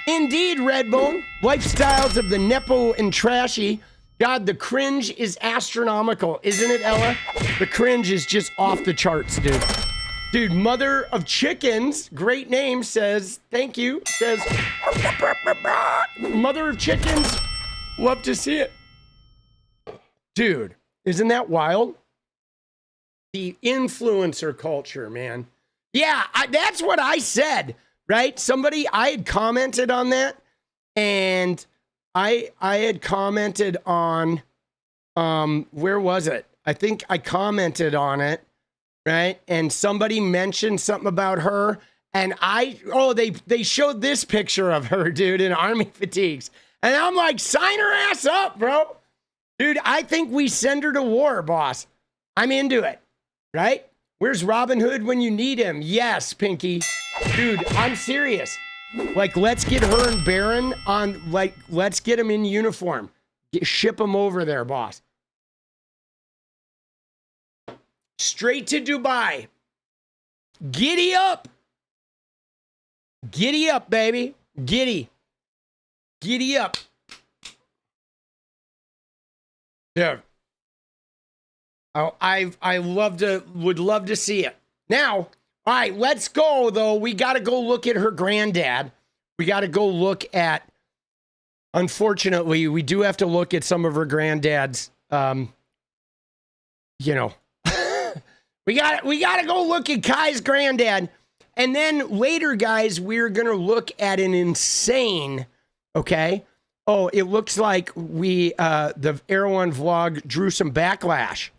Indeed, Redbone. Lifestyles of the Nepo and trashy. God, the cringe is astronomical, isn't it, Ella? The cringe is just off the charts, dude. Dude, Mother of Chickens, great name, says, thank you, says, Mother of Chickens, love to see it. Dude, isn't that wild? The influencer culture, man. Yeah, that's what I said, right? I had commented on that, and I had commented on, where was it? I think I commented on it, right? And somebody mentioned something about her, and they showed this picture of her, dude, in army fatigues. And I'm like, sign her ass up, bro. Dude, I think we send her to war, boss. I'm into it, right? Where's Robin Hood when you need him? Yes, Pinky. Dude, I'm serious. Like, let's get her and Baron on, like, let's get them in uniform. Ship them over there, boss. Straight to Dubai. Giddy up. Giddy up, baby. Giddy. Giddy up. Dude. Oh, would love to see it. Now, all right, let's go, though. We got to go look at her granddad. We got to go look at, unfortunately, we do have to look at some of her granddad's, you know. we got to go look at Kai's granddad. And then later, guys, we're going to look at an insane, okay? Oh, it looks like the Erewhon vlog drew some backlash.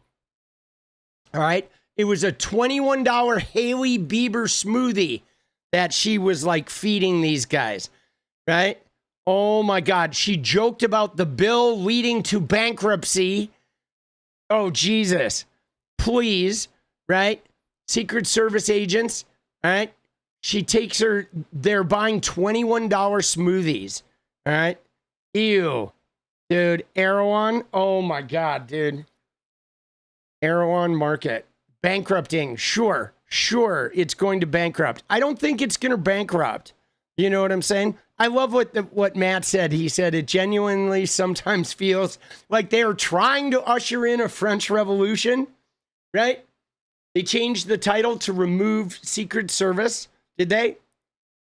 All right. It was a $21 Hailey Bieber smoothie that she was like feeding these guys. Right. Oh my God. She joked about the bill leading to bankruptcy. Oh, Jesus. Please. Right. Secret Service agents. Right. She takes they're buying $21 smoothies. All right. Ew. Dude. Erewhon. Oh my God, dude. Erewhon Market. Bankrupting. Sure. It's going to bankrupt. I don't think it's going to bankrupt. You know what I'm saying? I love what Matt said. He said it genuinely sometimes feels like they are trying to usher in a French Revolution, right? They changed the title to remove Secret Service. Did they?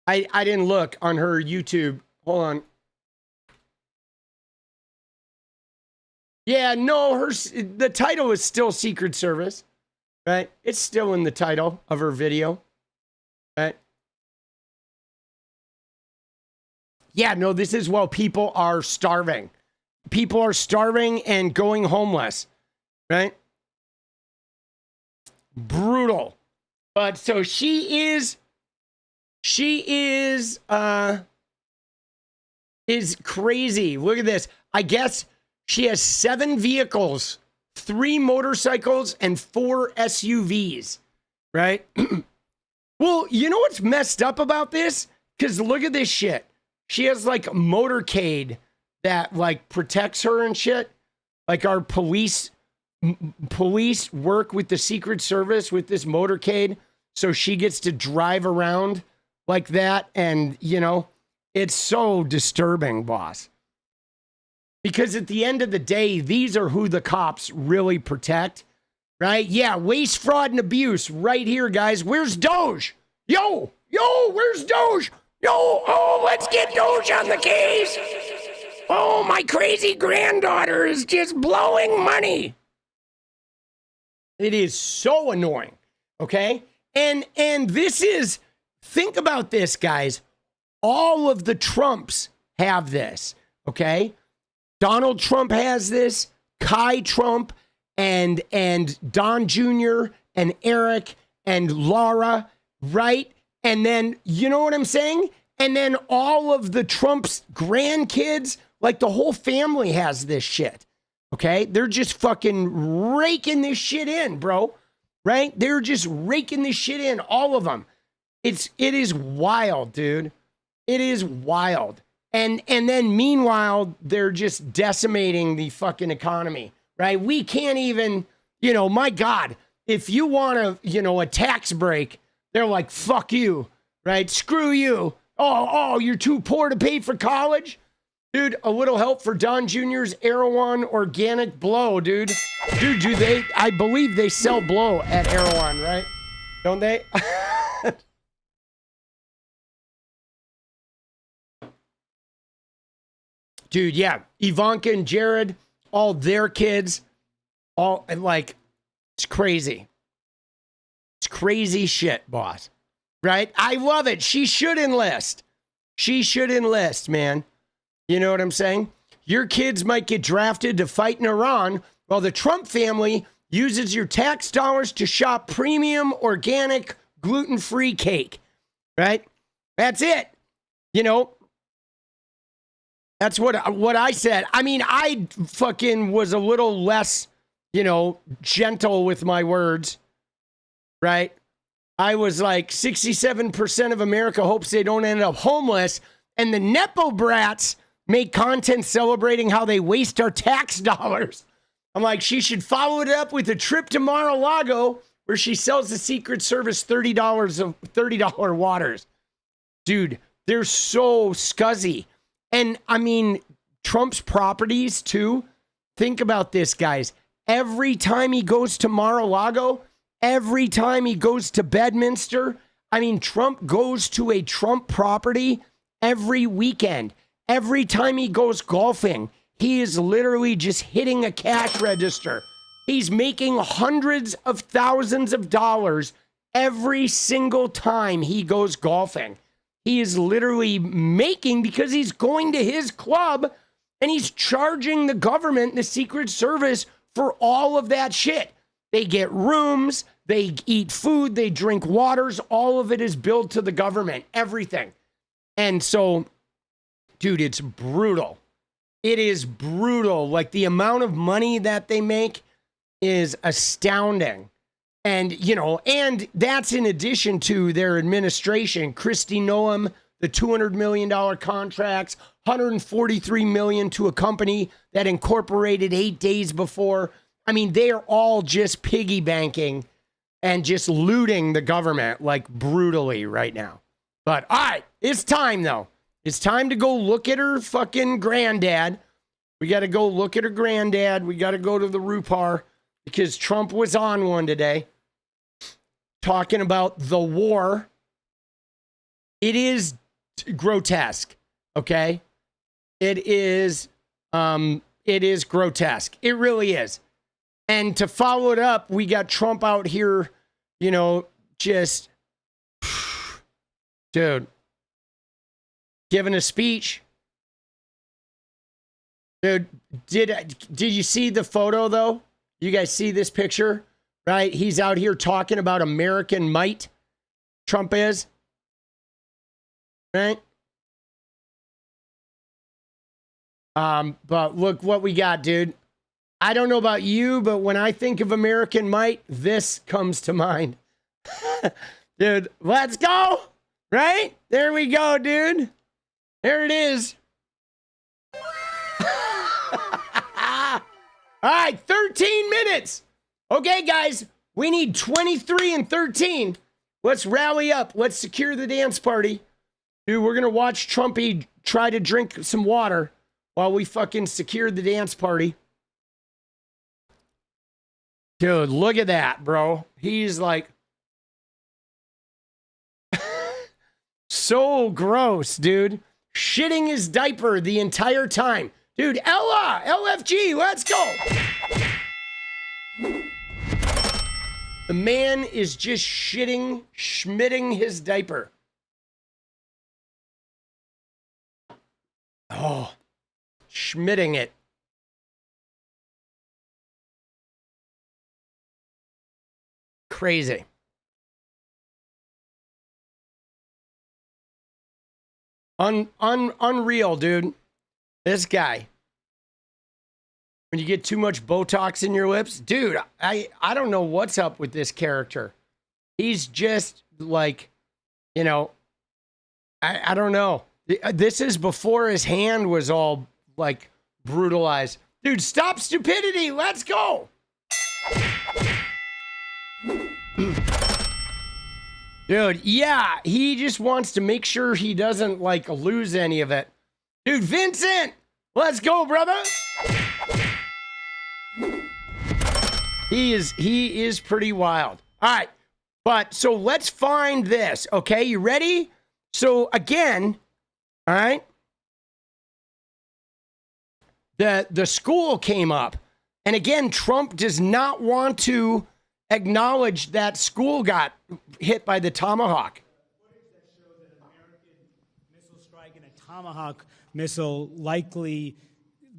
I didn't look on her YouTube. Hold on. Yeah, no, the title is still Secret Service, right? It's still in the title of her video, right? Yeah, no, this is while people are starving. People are starving and going homeless, right? Brutal. But so she is crazy. Look at this. I guess she has 7 vehicles, 3 motorcycles, and 4 SUVs, right? Well, you know what's messed up about this? Because look at this shit. She has like a motorcade that like protects her and shit. Like our police work with the Secret Service with this motorcade. So she gets to drive around like that. And, you know, it's so disturbing, boss. Because at the end of the day, these are who the cops really protect, right? Yeah, waste, fraud, and abuse right here, guys. Where's Doge? Yo, where's Doge? Yo, oh, let's get Doge on the case. Oh, my crazy granddaughter is just blowing money. It is so annoying, okay? And this is, think about this, guys. All of the Trumps have this, okay? Donald Trump has this. Kai Trump and Don Jr. and Eric and Laura, right? And then, you know what I'm saying? And then all of the Trump's grandkids, like the whole family has this shit. Okay? They're just fucking raking this shit in, bro. Right? They're just raking this shit in, all of them. It is wild, dude. It is wild. And then meanwhile, they're just decimating the fucking economy, right? We can't even, my God, if you want a tax break, they're like, fuck you, right? Screw you. Oh, you're too poor to pay for college? Dude, a little help for Don Jr.'s Erewhon Organic Blow, dude. Dude, I believe they sell blow at Erewhon, right? Don't they? Dude, yeah. Ivanka and Jared, all their kids, all like, it's crazy. It's crazy shit, boss. Right? I love it. She should enlist. She should enlist, man. You know what I'm saying? Your kids might get drafted to fight in Iran while the Trump family uses your tax dollars to shop premium, organic, gluten-free cake. Right? That's it. That's what I said. I mean, I fucking was a little less, gentle with my words, right? I was like, 67% of America hopes they don't end up homeless, and the Nepo brats make content celebrating how they waste our tax dollars. I'm like, she should follow it up with a trip to Mar-a-Lago where she sells the Secret Service $30 waters. Dude, they're so scuzzy. And I mean, Trump's properties too. Think about this, guys. Every time he goes to Mar-a-Lago, every time he goes to Bedminster, I mean, Trump goes to a Trump property every weekend. Every time he goes golfing, he is literally just hitting a cash register. He's making hundreds of thousands of dollars every single time he goes golfing. He is literally making, because he's going to his club and he's charging the government, the Secret Service, for all of that shit. They get rooms, they eat food, they drink waters. All of it is billed to the government, everything. And so, dude, it's brutal. It is brutal. Like, the amount of money that they make is astounding. And, and that's in addition to their administration. Kristi Noem, the $200 million contracts, $143 million to a company that incorporated 8 days before. I mean, they are all just piggy banking and just looting the government like brutally right now. But all right, it's time though. It's time to go look at her fucking granddad. We got to go look at her granddad. We got to go to the RUPAR because Trump was on one today talking about the war. It is grotesque, okay? It is grotesque. It really is. And to follow it up, we got Trump out here, just, dude, giving a speech. Dude, did you see the photo though? You guys see this picture, right? He's out here talking about American might. Trump is, right? But look what we got, dude. I don't know about you, but when I think of American might, this comes to mind. Dude, let's go. Right? There we go, dude. There it is. All right, 13 minutes. Okay, guys, we need 23 and 13. Let's rally up. Let's secure the dance party. Dude, we're going to watch Trumpy try to drink some water while we fucking secure the dance party. Dude, look at that, bro. He's like so gross, dude. Shitting his diaper the entire time. Dude, Ella, LFG, let's go. The man is just schmitting his diaper. Oh, schmitting it. crazy. Unreal, dude. This guy. When you get too much Botox in your lips, dude, I don't know what's up with this character. He's just like, you know, I don't know. This is before his hand was all like brutalized. Dude, stop stupidity. Let's go. Dude, yeah, he just wants to make sure he doesn't like lose any of it. Dude, Vincent, let's go, brother. He is pretty wild. All right. But so let's find this. Okay, you ready? So again, all right. The school came up. And again, Trump does not want to acknowledge that school got hit by the Tomahawk. Footage that showed that an American missile strike and a Tomahawk missile likely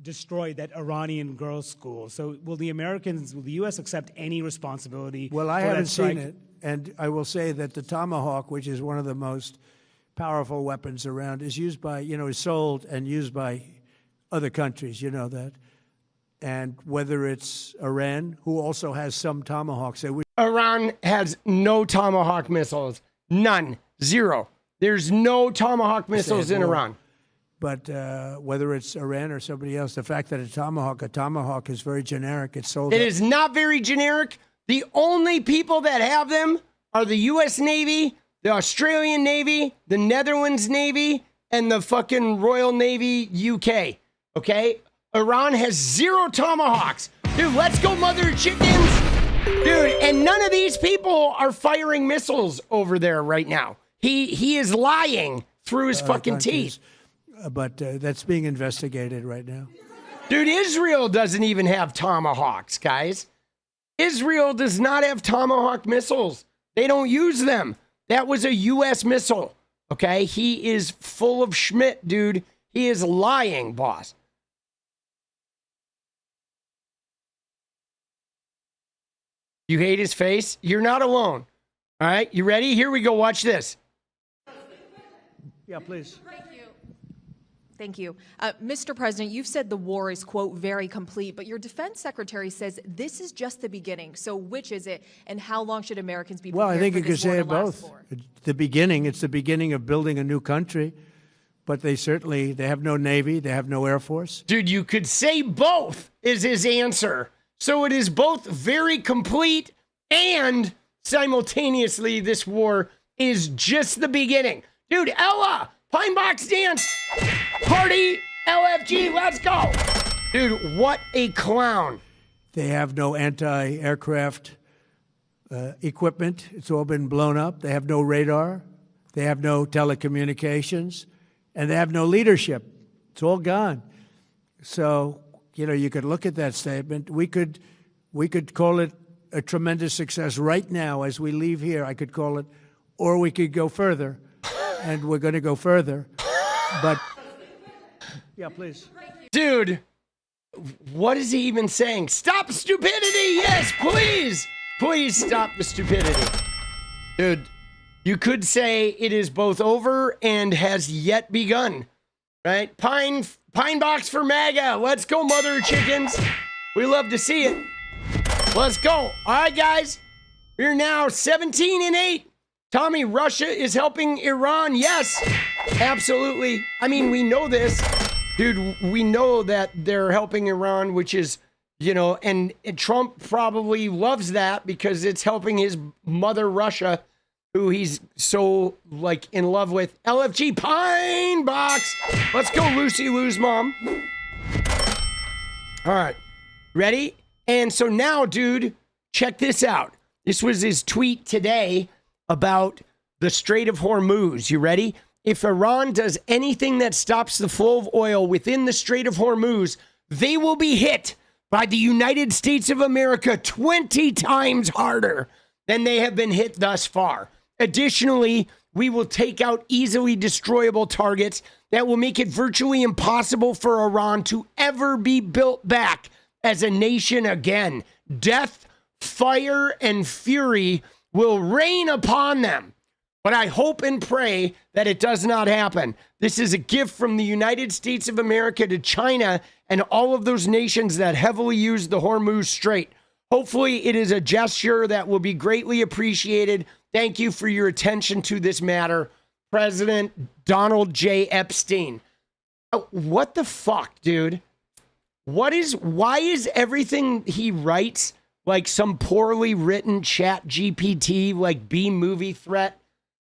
destroyed that Iranian girls' school. So will the U.S. accept any responsibility? Well, I for haven't that strike? seen it, and I will say that the Tomahawk, which is one of the most powerful weapons around, is used by, is sold and used by other countries, you know that. And whether it's Iran, who also has some Tomahawks. Iran has no Tomahawk missiles. None. Zero. There's no Tomahawk missiles in Iran. But whether it's Iran or somebody else, the fact that a Tomahawk is very generic. It's sold. It is not very generic. The only people that have them are the U.S. Navy, the Australian Navy, the Netherlands Navy, and the fucking Royal Navy UK. Okay? Iran has zero Tomahawks. Dude, let's go, mother chickens. Dude, and none of these people are firing missiles over there right now. He is lying through his fucking teeth. But that's being investigated right now. Dude, Israel doesn't even have Tomahawks, guys. Israel does not have Tomahawk missiles. They don't use them. That was a U.S. missile, okay? He is full of Schmidt, dude. He is lying, boss. You hate his face? You're not alone. All right, you ready? Here we go. Watch this. Yeah, please. Thank you. Mr. President, you've said the war is, quote, very complete, but your defense secretary says this is just the beginning. So which is it, and how long should Americans be prepared Well, I think for you could this war say to it last both. for? It's the beginning of building a new country, but they have no Navy, they have no Air Force. Dude, you could say both is his answer. So it is both very complete and simultaneously this war is just the beginning. Dude, Ella, Pine Box Dance, party, LFG, let's go. Dude, what a clown. They have no anti-aircraft equipment. It's all been blown up. They have no radar. They have no telecommunications. And they have no leadership. It's all gone. So, you could look at that statement. We could call it a tremendous success right now as we leave here. I could call it, or we could go further. And we're going to go further. But, yeah, please. Dude, what is he even saying? Stop stupidity. Yes, please. Please stop the stupidity. Dude, you could say it is both over and has yet begun. Right? Pine Box for MAGA. Let's go, mother chickens. We love to see it. Let's go. All right, guys. We're now 17-8. Tommy, Russia is helping Iran. Yes, absolutely. I mean, we know this. Dude, we know that they're helping Iran, which is, and Trump probably loves that because it's helping his mother Russia, who he's so, in love with. LFG Pine Box. Let's go, Lucy Lou's mom. All right. Ready? And so now, dude, check this out. This was his tweet today about the Strait of Hormuz. You ready? If Iran does anything that stops the flow of oil within the Strait of Hormuz, they will be hit by the United States of America 20 times harder than they have been hit thus far. Additionally, we will take out easily destroyable targets that will make it virtually impossible for Iran to ever be built back as a nation again. Death fire and fury will rain upon them. But I hope and pray that it does not happen. This is a gift from the United States of America to China and all of those nations that heavily use the Hormuz Strait. Hopefully, it is a gesture that will be greatly appreciated. Thank you for your attention to this matter, President Donald J. Epstein. Oh, what the fuck, dude? Why is everything he writes like some poorly written chat GPT, like B-movie threat,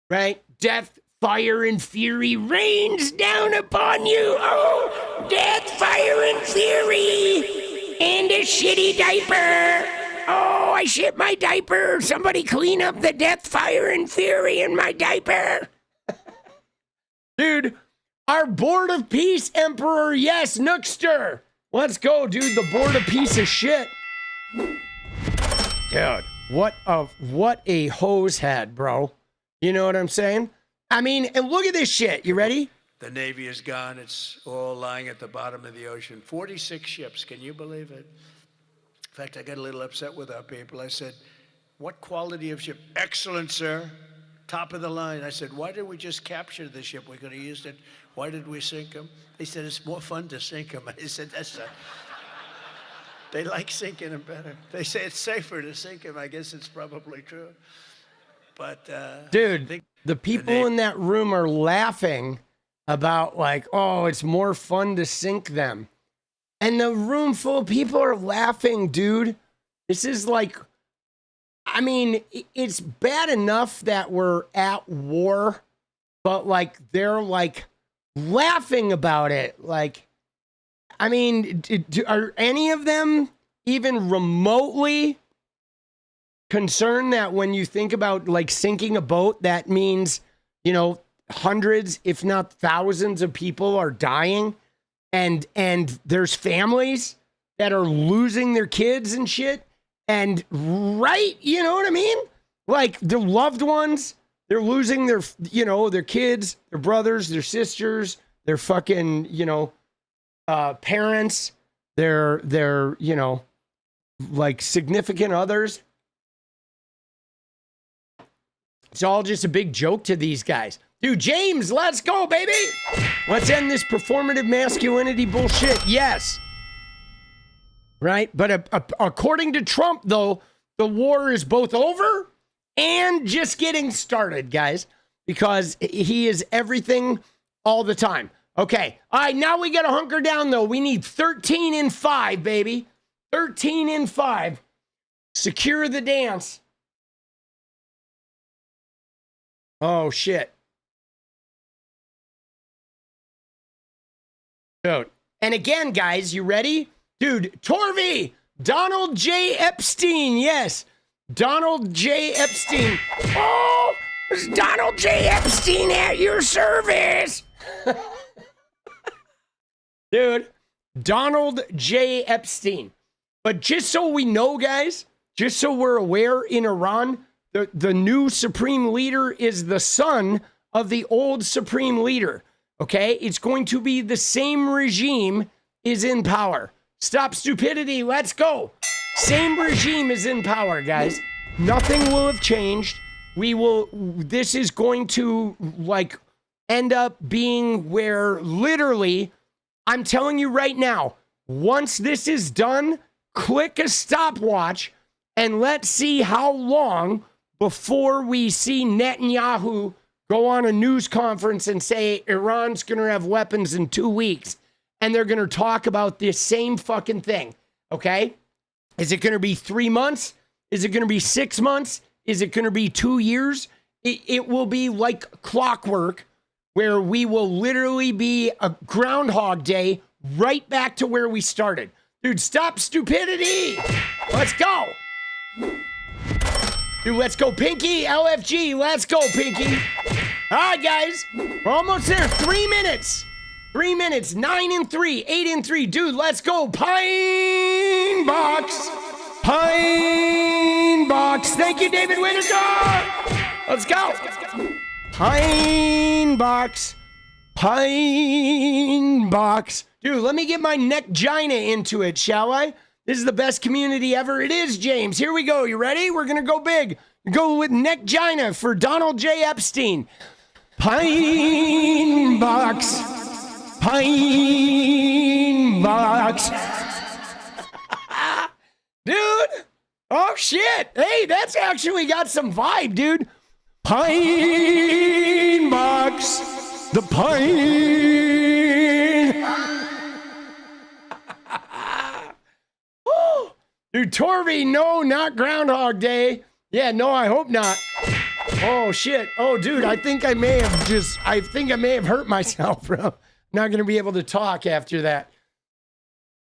right? Death, fire, and fury rains down upon you. Oh, death, fire, and fury. And a shitty diaper. Oh, I shit my diaper. Somebody clean up the death, fire, and fury in my diaper. Dude, our Board of Peace Emperor, yes, Nookster. Let's go, dude. The Board of Piece of shit. Dude, what a hose head, bro. You know what I'm saying? I mean, and look at this shit. You ready? The Navy is gone. It's all lying at the bottom of the ocean. 46 ships. Can you believe it? In fact, I got a little upset with our people. I said, what quality of ship? Excellent, sir. Top of the line. I said, why did we just capture the ship? We could have used it. Why did we sink them? They said, it's more fun to sink them. I said, they like sinking them better. They say it's safer to sink them. I guess it's probably true. But, dude, the people in that room are laughing about like, oh, it's more fun to sink them. And the room full of people are laughing, dude. This is like, I mean, it's bad enough that we're at war, but like, they're like laughing about it. Like, I mean, are any of them even remotely concerned that when you think about like sinking a boat, that means, you know, hundreds, if not thousands of people are dying, and there's families that are losing their kids and shit, and right, you know what I mean? Like their loved ones, they're losing their, you know, their kids, their brothers, their sisters, their fucking, you know, parents, their, you know, like significant others. It's all just a big joke to these guys. Dude, James, let's go, baby. Let's end this performative masculinity bullshit. Yes. Right? But according to Trump, though, the war is both over and just getting started, guys, because he is everything all the time. Okay. All right, now we got to hunker down, though. We need 13 in 5, baby. 13 in 5. Secure the dance. Oh, shit. Dude. And again, guys, you ready? Dude, Torvey, Donald J. Epstein, yes. Donald J. Epstein. Oh, it's Donald J. Epstein at your service. Dude, Donald J. Epstein. But just so we know, guys, just so we're aware, in Iran, the new supreme leader is the son of the old supreme leader. Okay? It's going to be the same regime is in power. Stop stupidity. Let's go. Same regime is in power, guys. Nothing will have changed. This is going to like end up being where literally, I'm telling you right now, once this is done, click a stopwatch and let's see how long before we see Netanyahu go on a news conference and say Iran's going to have weapons in 2 weeks, and they're going to talk about this same fucking thing, okay? Is it going to be 3 months? Is it going to be 6 months? Is it going to be 2 years? It will be like clockwork, where we will literally be a Groundhog Day right back to where we started. Dude, stop stupidity. Let's go. Dude, let's go, Pinky. LFG, let's go, Pinky. All right, guys, we're almost there. 3 minutes. 3 minutes. 9 and 3, 8 and 3. Dude, let's go. Pine Box. Pine Box. Thank you, David Wintergar. Let's go. Pine Box. Pine Box. Dude, let me get my neck gina into it, shall I? This is the best community ever. It is, James. Here we go. You ready? We're going to go big. Go with neckgina for Donald J. Epstein. Pine box. Pine box. Dude. Oh, shit. Hey, that's actually got some vibe, dude. Pine box. The pine. Dude, Torby, no, not Groundhog Day. Yeah, no, I hope not. Oh, shit. Oh, dude, I think I may have hurt myself, bro. Not going to be able to talk after that.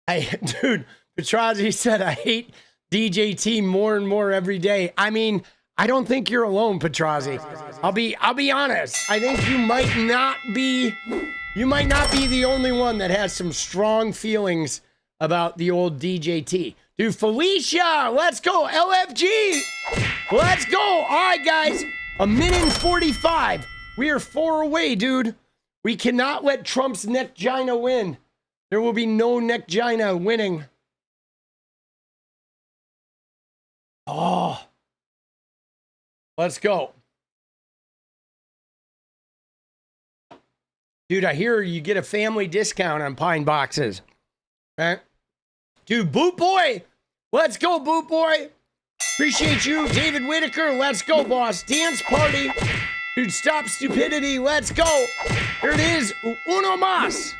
Dude, 𝗙𝗏𝗏 said, I hate DJT more and more every day. I mean, I don't think you're alone, 𝗙𝗏𝗏. I'll be honest. I think you might not be the only one that has some strong feelings about the old DJT. Dude, Felicia, let's go. LFG, let's go. All right, guys, 1:45. We are 4 away, dude. We cannot let Trump's neckgina win. There will be no neckgina winning. Oh, let's go. Dude, I hear you get a family discount on pine boxes. Right? Dude, Boot Boy, let's go, Boot Boy. Appreciate you. David Whitaker, let's go, boss. Dance party. Dude, stop stupidity. Let's go. Here it is. Uno mas.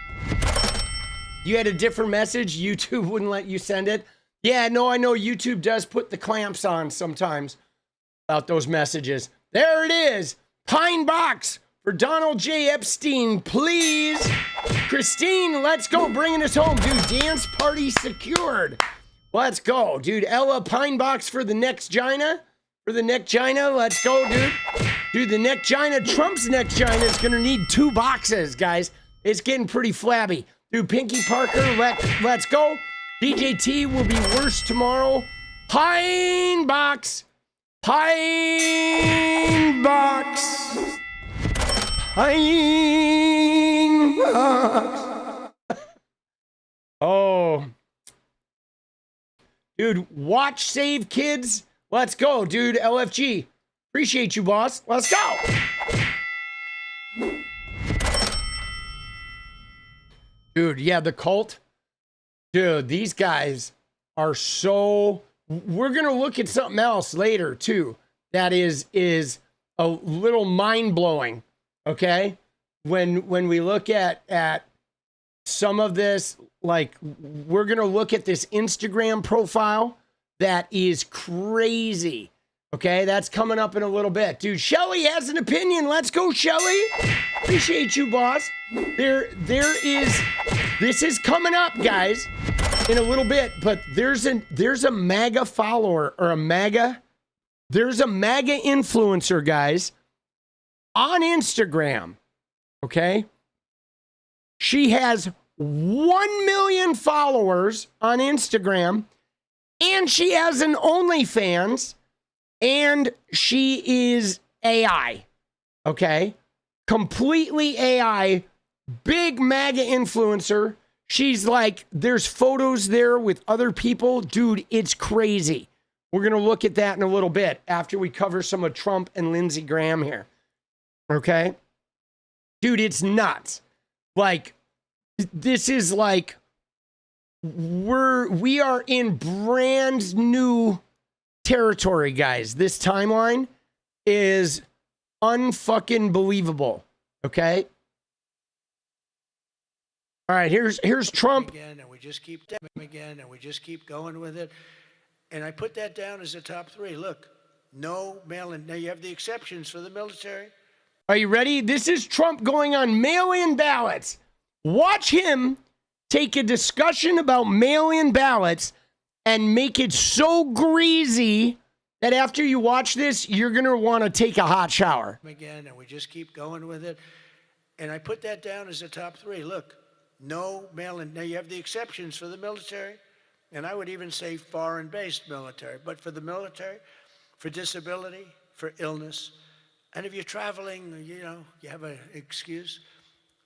You had a different message. YouTube wouldn't let you send it. Yeah, no, I know YouTube does put the clamps on sometimes about those messages. There it is. Pine box for Donald J. Epstein, please. Christine, let's go. Bringing us home, dude. Dance party secured. Let's go, dude. Ella, pine box for the neckgina. For the neckgina, let's go, dude. Dude, the neckgina, Trump's neckgina is going to need 2 boxes, guys. It's getting pretty flabby. Dude, Pinky Parker, let's go. DJT will be worse tomorrow. Pine box. Pine box. Pine box. Oh. Dude, watch Save Kids. Let's go, dude. LFG. Appreciate you, boss. Let's go. Dude, yeah, the cult. Dude, these guys are so... We're going to look at something else later, too. That is a little mind-blowing, okay? When we look at some of this, like, we're going to look at this Instagram profile that is crazy, okay? That's coming up in a little bit. Dude, Shelly has an opinion. Let's go, Shelly. Appreciate you, boss. There is... This is coming up, guys, in a little bit, but there's a MAGA follower or there's a MAGA influencer, guys, on Instagram, okay? She has 1 million followers on Instagram, and she has an OnlyFans, and she is AI, okay? Completely AI. Big MAGA influencer. She's like, there's photos there with other people. Dude, it's crazy. We're going to look at that in a little bit after we cover some of Trump and Lindsey Graham here. Okay? Dude, it's nuts. Like, this is like, we are in brand new territory, guys. This timeline is unfucking believable. Okay? All right, here's Trump. Again, and we just keep again, and we just keep going with it. And I put that down as a top 3. Look, no mail-in. Now you have the exceptions for the military. Are you ready? This is Trump going on mail-in ballots. Watch him take a discussion about mail-in ballots and make it so greasy that after you watch this, you're going to want to take a hot shower. Again, and we just keep going with it. And I put that down as a top 3. Look. No mail-in. Now, you have the exceptions for the military, and I would even say foreign-based military. But for the military, for disability, for illness, and if you're traveling, you know, you have an excuse.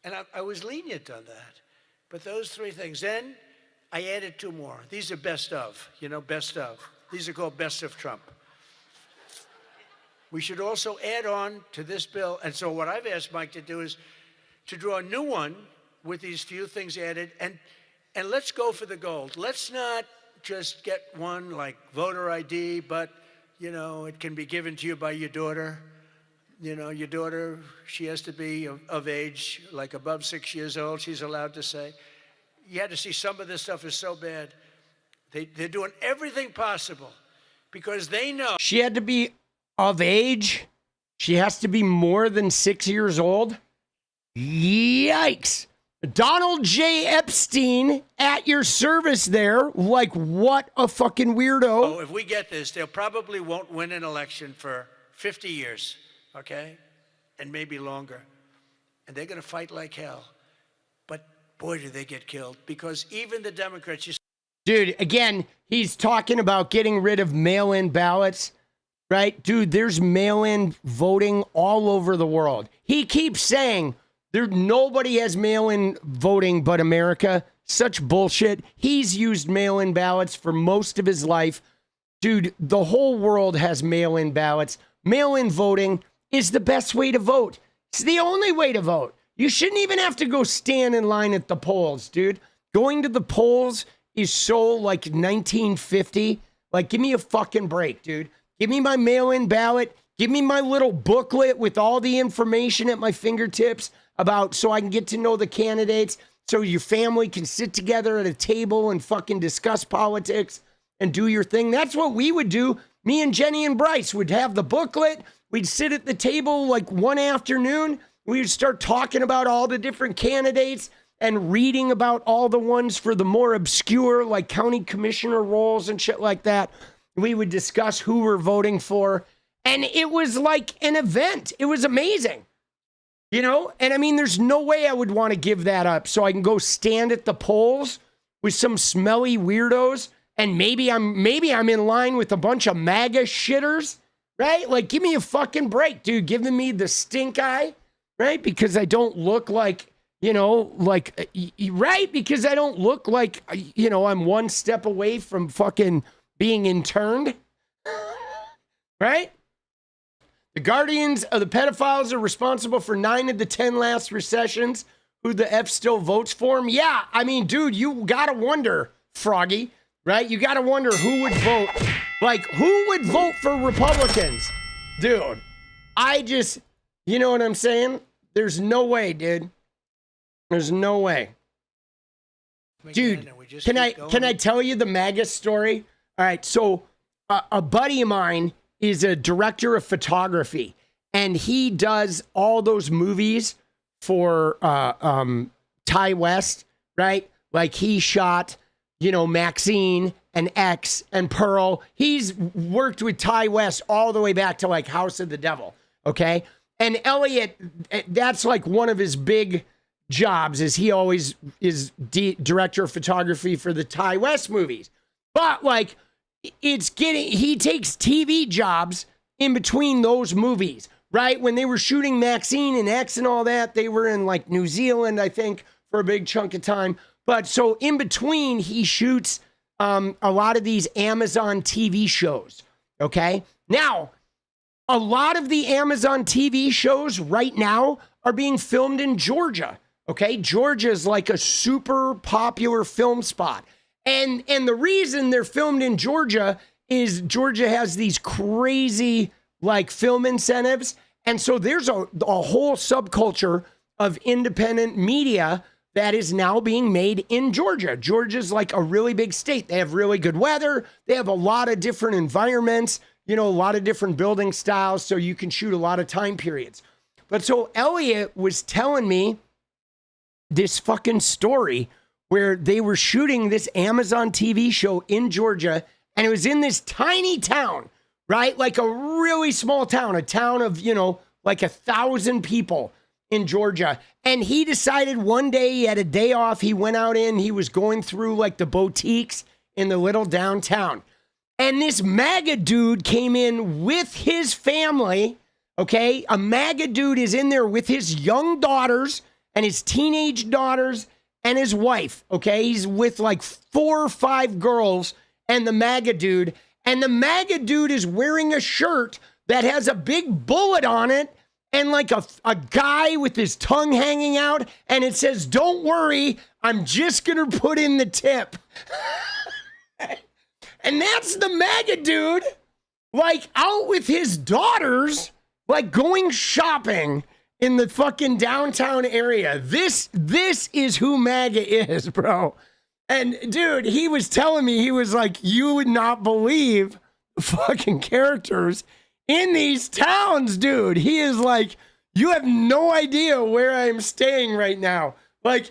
And I was lenient on that. But those 3 things. Then I added 2 more. These are best of, best of. These are called best of Trump. We should also add on to this bill. And so what I've asked Mike to do is to draw a new one with these few things added, and let's go for the gold. Let's not just get one like voter ID, but, it can be given to you by your daughter. Your daughter, she has to be of age, like above 6 years old, she's allowed to say. You had to see some of this stuff is so bad. They're doing everything possible because they know. She had to be of age. She has to be more than 6 years old. Yikes. Donald J. Epstein at your service there. Like, what a fucking weirdo. Oh, if we get this, they probably won't win an election for 50 years, okay? And maybe longer. And they're going to fight like hell. But boy, do they get killed. Because even the Democrats... Dude, again, he's talking about getting rid of mail-in ballots, right? Dude, there's mail-in voting all over the world. He keeps saying nobody has mail-in voting but America. Such bullshit. He's used mail-in ballots for most of his life. Dude, the whole world has mail-in ballots. Mail-in voting is the best way to vote. It's the only way to vote. You shouldn't even have to go stand in line at the polls, dude. Going to the polls is so like 1950. Like, give me a fucking break, dude. Give me my mail-in ballot. Give me my little booklet with all the information at my fingertips about so I can get to know the candidates, so your family can sit together at a table and fucking discuss politics and do your thing. That's what we would do. Me and Jenny and Bryce would have the booklet. We'd sit at the table like one afternoon. We would start talking about all the different candidates and reading about all the ones for the more obscure, like county commissioner roles and shit like that. We would discuss who we're voting for. And it was like an event. It was amazing. And I mean, there's no way I would want to give that up so I can go stand at the polls with some smelly weirdos. And maybe I'm in line with a bunch of MAGA shitters, right? Like, give me a fucking break, dude. Giving me the stink eye, right? Because I don't look like, right? Because I don't look like, I'm one step away from fucking being interned, right? The guardians of the pedophiles are responsible for 9 of the 10 last recessions. Who the F still votes for him? Yeah, I mean, dude, you gotta wonder, Froggy, right? You gotta wonder who would vote. Like, who would vote for Republicans? Dude, you know what I'm saying? There's no way, dude. There's no way. Dude, can I tell you the MAGA story? All right, so a buddy of mine is a director of photography, and he does all those movies for Ty West, right? Like, he shot, Maxine and X and Pearl. He's worked with Ty West all the way back to like House of the Devil, okay? And Elliot, that's like one of his big jobs, is he always is director of photography for the Ty West movies. But like, he takes TV jobs in between those movies, right? When they were shooting Maxine and X and all that, they were in like New Zealand, I think, for a big chunk of time. But so in between, he shoots a lot of these Amazon TV shows, okay? Now, a lot of the Amazon TV shows right now are being filmed in Georgia, okay? Georgia is like a super popular film spot. And the reason they're filmed in Georgia is Georgia has these crazy like film incentives. And so there's a whole subculture of independent media that is now being made in Georgia. Georgia's like a really big state. They have really good weather. They have a lot of different environments, a lot of different building styles. So you can shoot a lot of time periods. But so Elliot was telling me this fucking story where they were shooting this Amazon TV show in Georgia, and it was in this tiny town, right? Like a really small town, a town of, like 1,000 people in Georgia. And he decided one day he had a day off. He went out he was going through like the boutiques in the little downtown. And this MAGA dude came in with his family, okay? A MAGA dude is in there with his young daughters and his teenage daughters and his wife, okay? He's with like 4 or 5 girls and the MAGA dude. And the MAGA dude is wearing a shirt that has a big bullet on it and like a guy with his tongue hanging out. And it says, "Don't worry, I'm just going to put in the tip." And that's the MAGA dude, like out with his daughters, like going shopping in the fucking downtown area. This is who MAGA is, bro. And dude, he was telling me, he was like, you would not believe the fucking characters in these towns, dude. He is like, you have no idea where I'm staying right now. Like,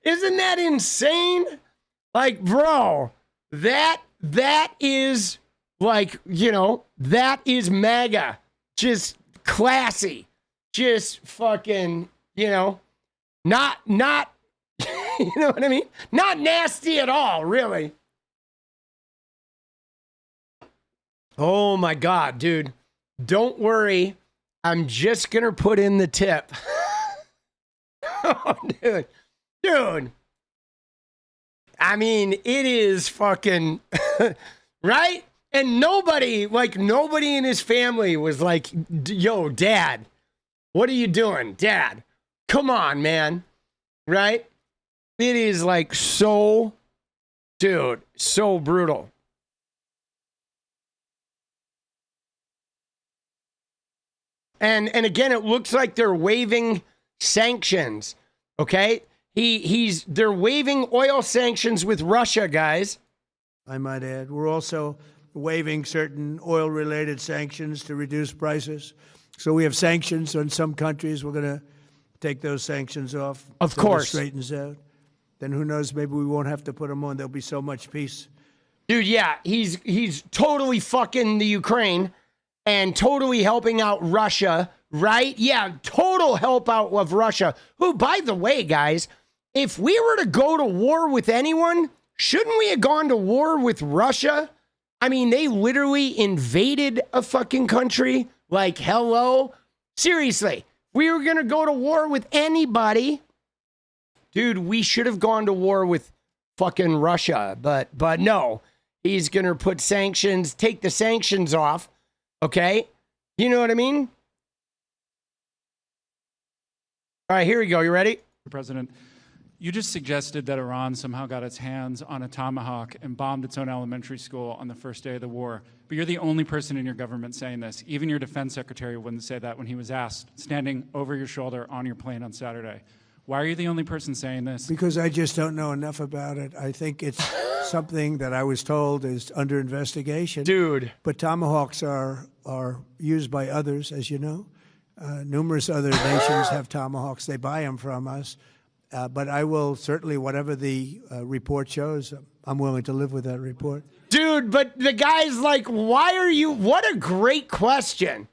isn't that insane? Like, bro, that is like, you know, that is MAGA. Just classy. Just fucking, you know, not, you know what I mean? Not nasty at all, really. Oh my God, dude. Don't worry. I'm just going to put in the tip. Oh, dude. Dude. I mean, it is fucking, right? And nobody in his family was like, yo, Dad, what are you doing? Dad, come on, man. Right? It is like so, dude, so brutal. And again, it looks like they're waiving sanctions, okay? They're waiving oil sanctions with Russia, guys. I might add. We're also waiving certain oil-related sanctions to reduce prices. So we have sanctions on some countries. We're going to take those sanctions off. Of course. It straightens out. Then who knows, maybe we won't have to put them on. There'll be so much peace. Dude, yeah, he's totally fucking the Ukraine and totally helping out Russia, right? Yeah, total help out of Russia. Who, by the way, guys, if we were to go to war with anyone, shouldn't we have gone to war with Russia? I mean, they literally invaded a fucking country. Like, hello? Seriously, if we were going to go to war with anybody, dude, we should have gone to war with fucking Russia. But no, he's going to put sanctions, take the sanctions off. Okay? You know what I mean? All right, here we go. You ready? President, you just suggested that Iran somehow got its hands on a tomahawk and bombed its own elementary school on the first day of the war. But you're the only person in your government saying this. Even your defense secretary wouldn't say that when he was asked, standing over your shoulder on your plane on Saturday. Why are you the only person saying this? Because I just don't know enough about it. I think it's something that I was told is under investigation. Dude. But tomahawks are used by others, as you know. Numerous other nations have tomahawks. They buy them from us. But I will certainly, whatever the report shows, I'm willing to live with that report. Dude, but the guy's like, why are you? What a great question.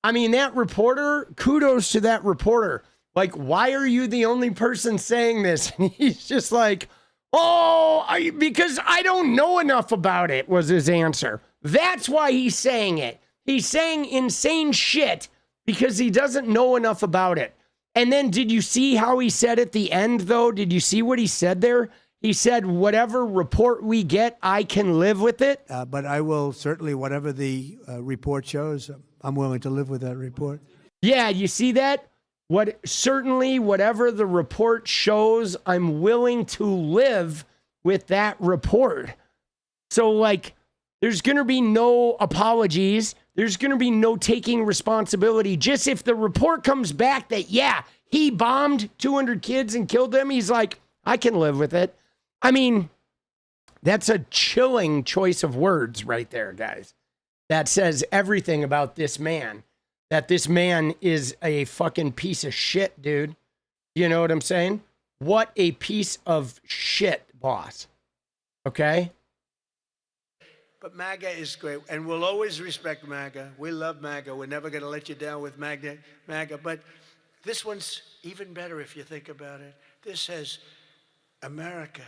I mean, that reporter, kudos to that reporter. Like, why are you the only person saying this? And he's just like, because I don't know enough about it, was his answer. That's why he's saying it. He's saying insane shit because he doesn't know enough about it. And then did you see how he said at the end, though? Did you see what he said there? He said, whatever report we get, I can live with it. But I will certainly, whatever the report shows, I'm willing to live with that report. Yeah, you see that? Certainly, whatever the report shows, I'm willing to live with that report. So, like, there's going to be no apologies. There's going to be no taking responsibility. Just if the report comes back that, yeah, he bombed 200 kids and killed them, he's like, I can live with it. I mean, that's a chilling choice of words right there, guys. That says everything about this man. That this man is a fucking piece of shit, dude. You know what I'm saying? What a piece of shit, boss. Okay? But MAGA is great, and we'll always respect MAGA. We love MAGA. We're never going to let you down with MAGA. But this one's even better if you think about it. This says, America.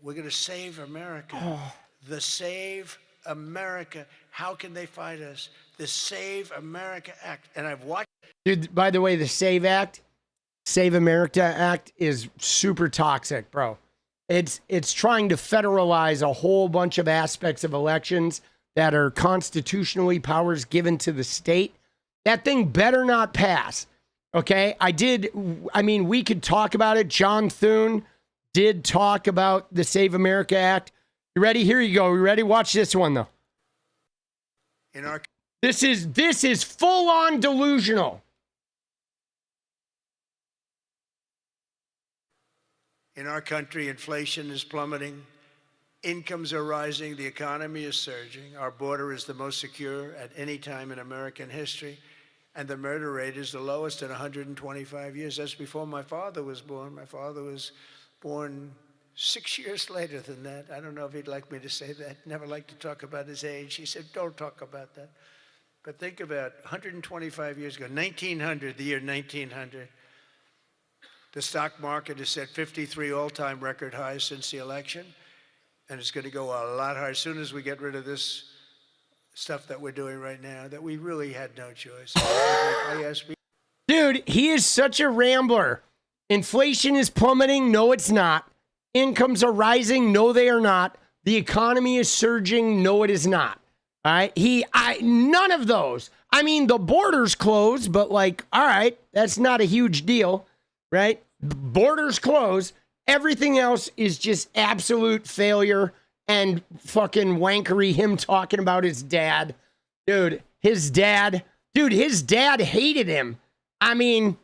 We're going to save America. Oh. The Save America. How can they fight us? The Save America Act. And I've watched. Dude, by the way, the SAVE Act, Save America Act is super toxic, bro. It's trying to federalize a whole bunch of aspects of elections that are constitutionally powers given to the state. That thing better not pass. Okay? We could talk about it. John Thune did talk about the Save America Act. You ready? Here you go. You ready? Watch this one though. This is full on delusional. In our country, inflation is plummeting. Incomes are rising. The economy is surging. Our border is the most secure at any time in American history. And the murder rate is the lowest in 125 years. That's before my father was born. My father was born 6 years later than that. I don't know if he'd like me to say that. Never liked to talk about his age. He said, don't talk about that. But think about 125 years ago, 1900, the year 1900. The stock market has set 53 all-time record highs since the election, and it's going to go a lot higher as soon as we get rid of this stuff that we're doing right now, that we really had no choice. Dude, he is such a rambler. Inflation is plummeting. No, it's not. Incomes are rising. No, they are not. The economy is surging. No, it is not. All right. None of those. I mean, the border's closed, but like, all right, that's not a huge deal, right? Borders closed. Everything else is just absolute failure and fucking wankery. Him talking about his dad. Dude, his dad hated him. I mean,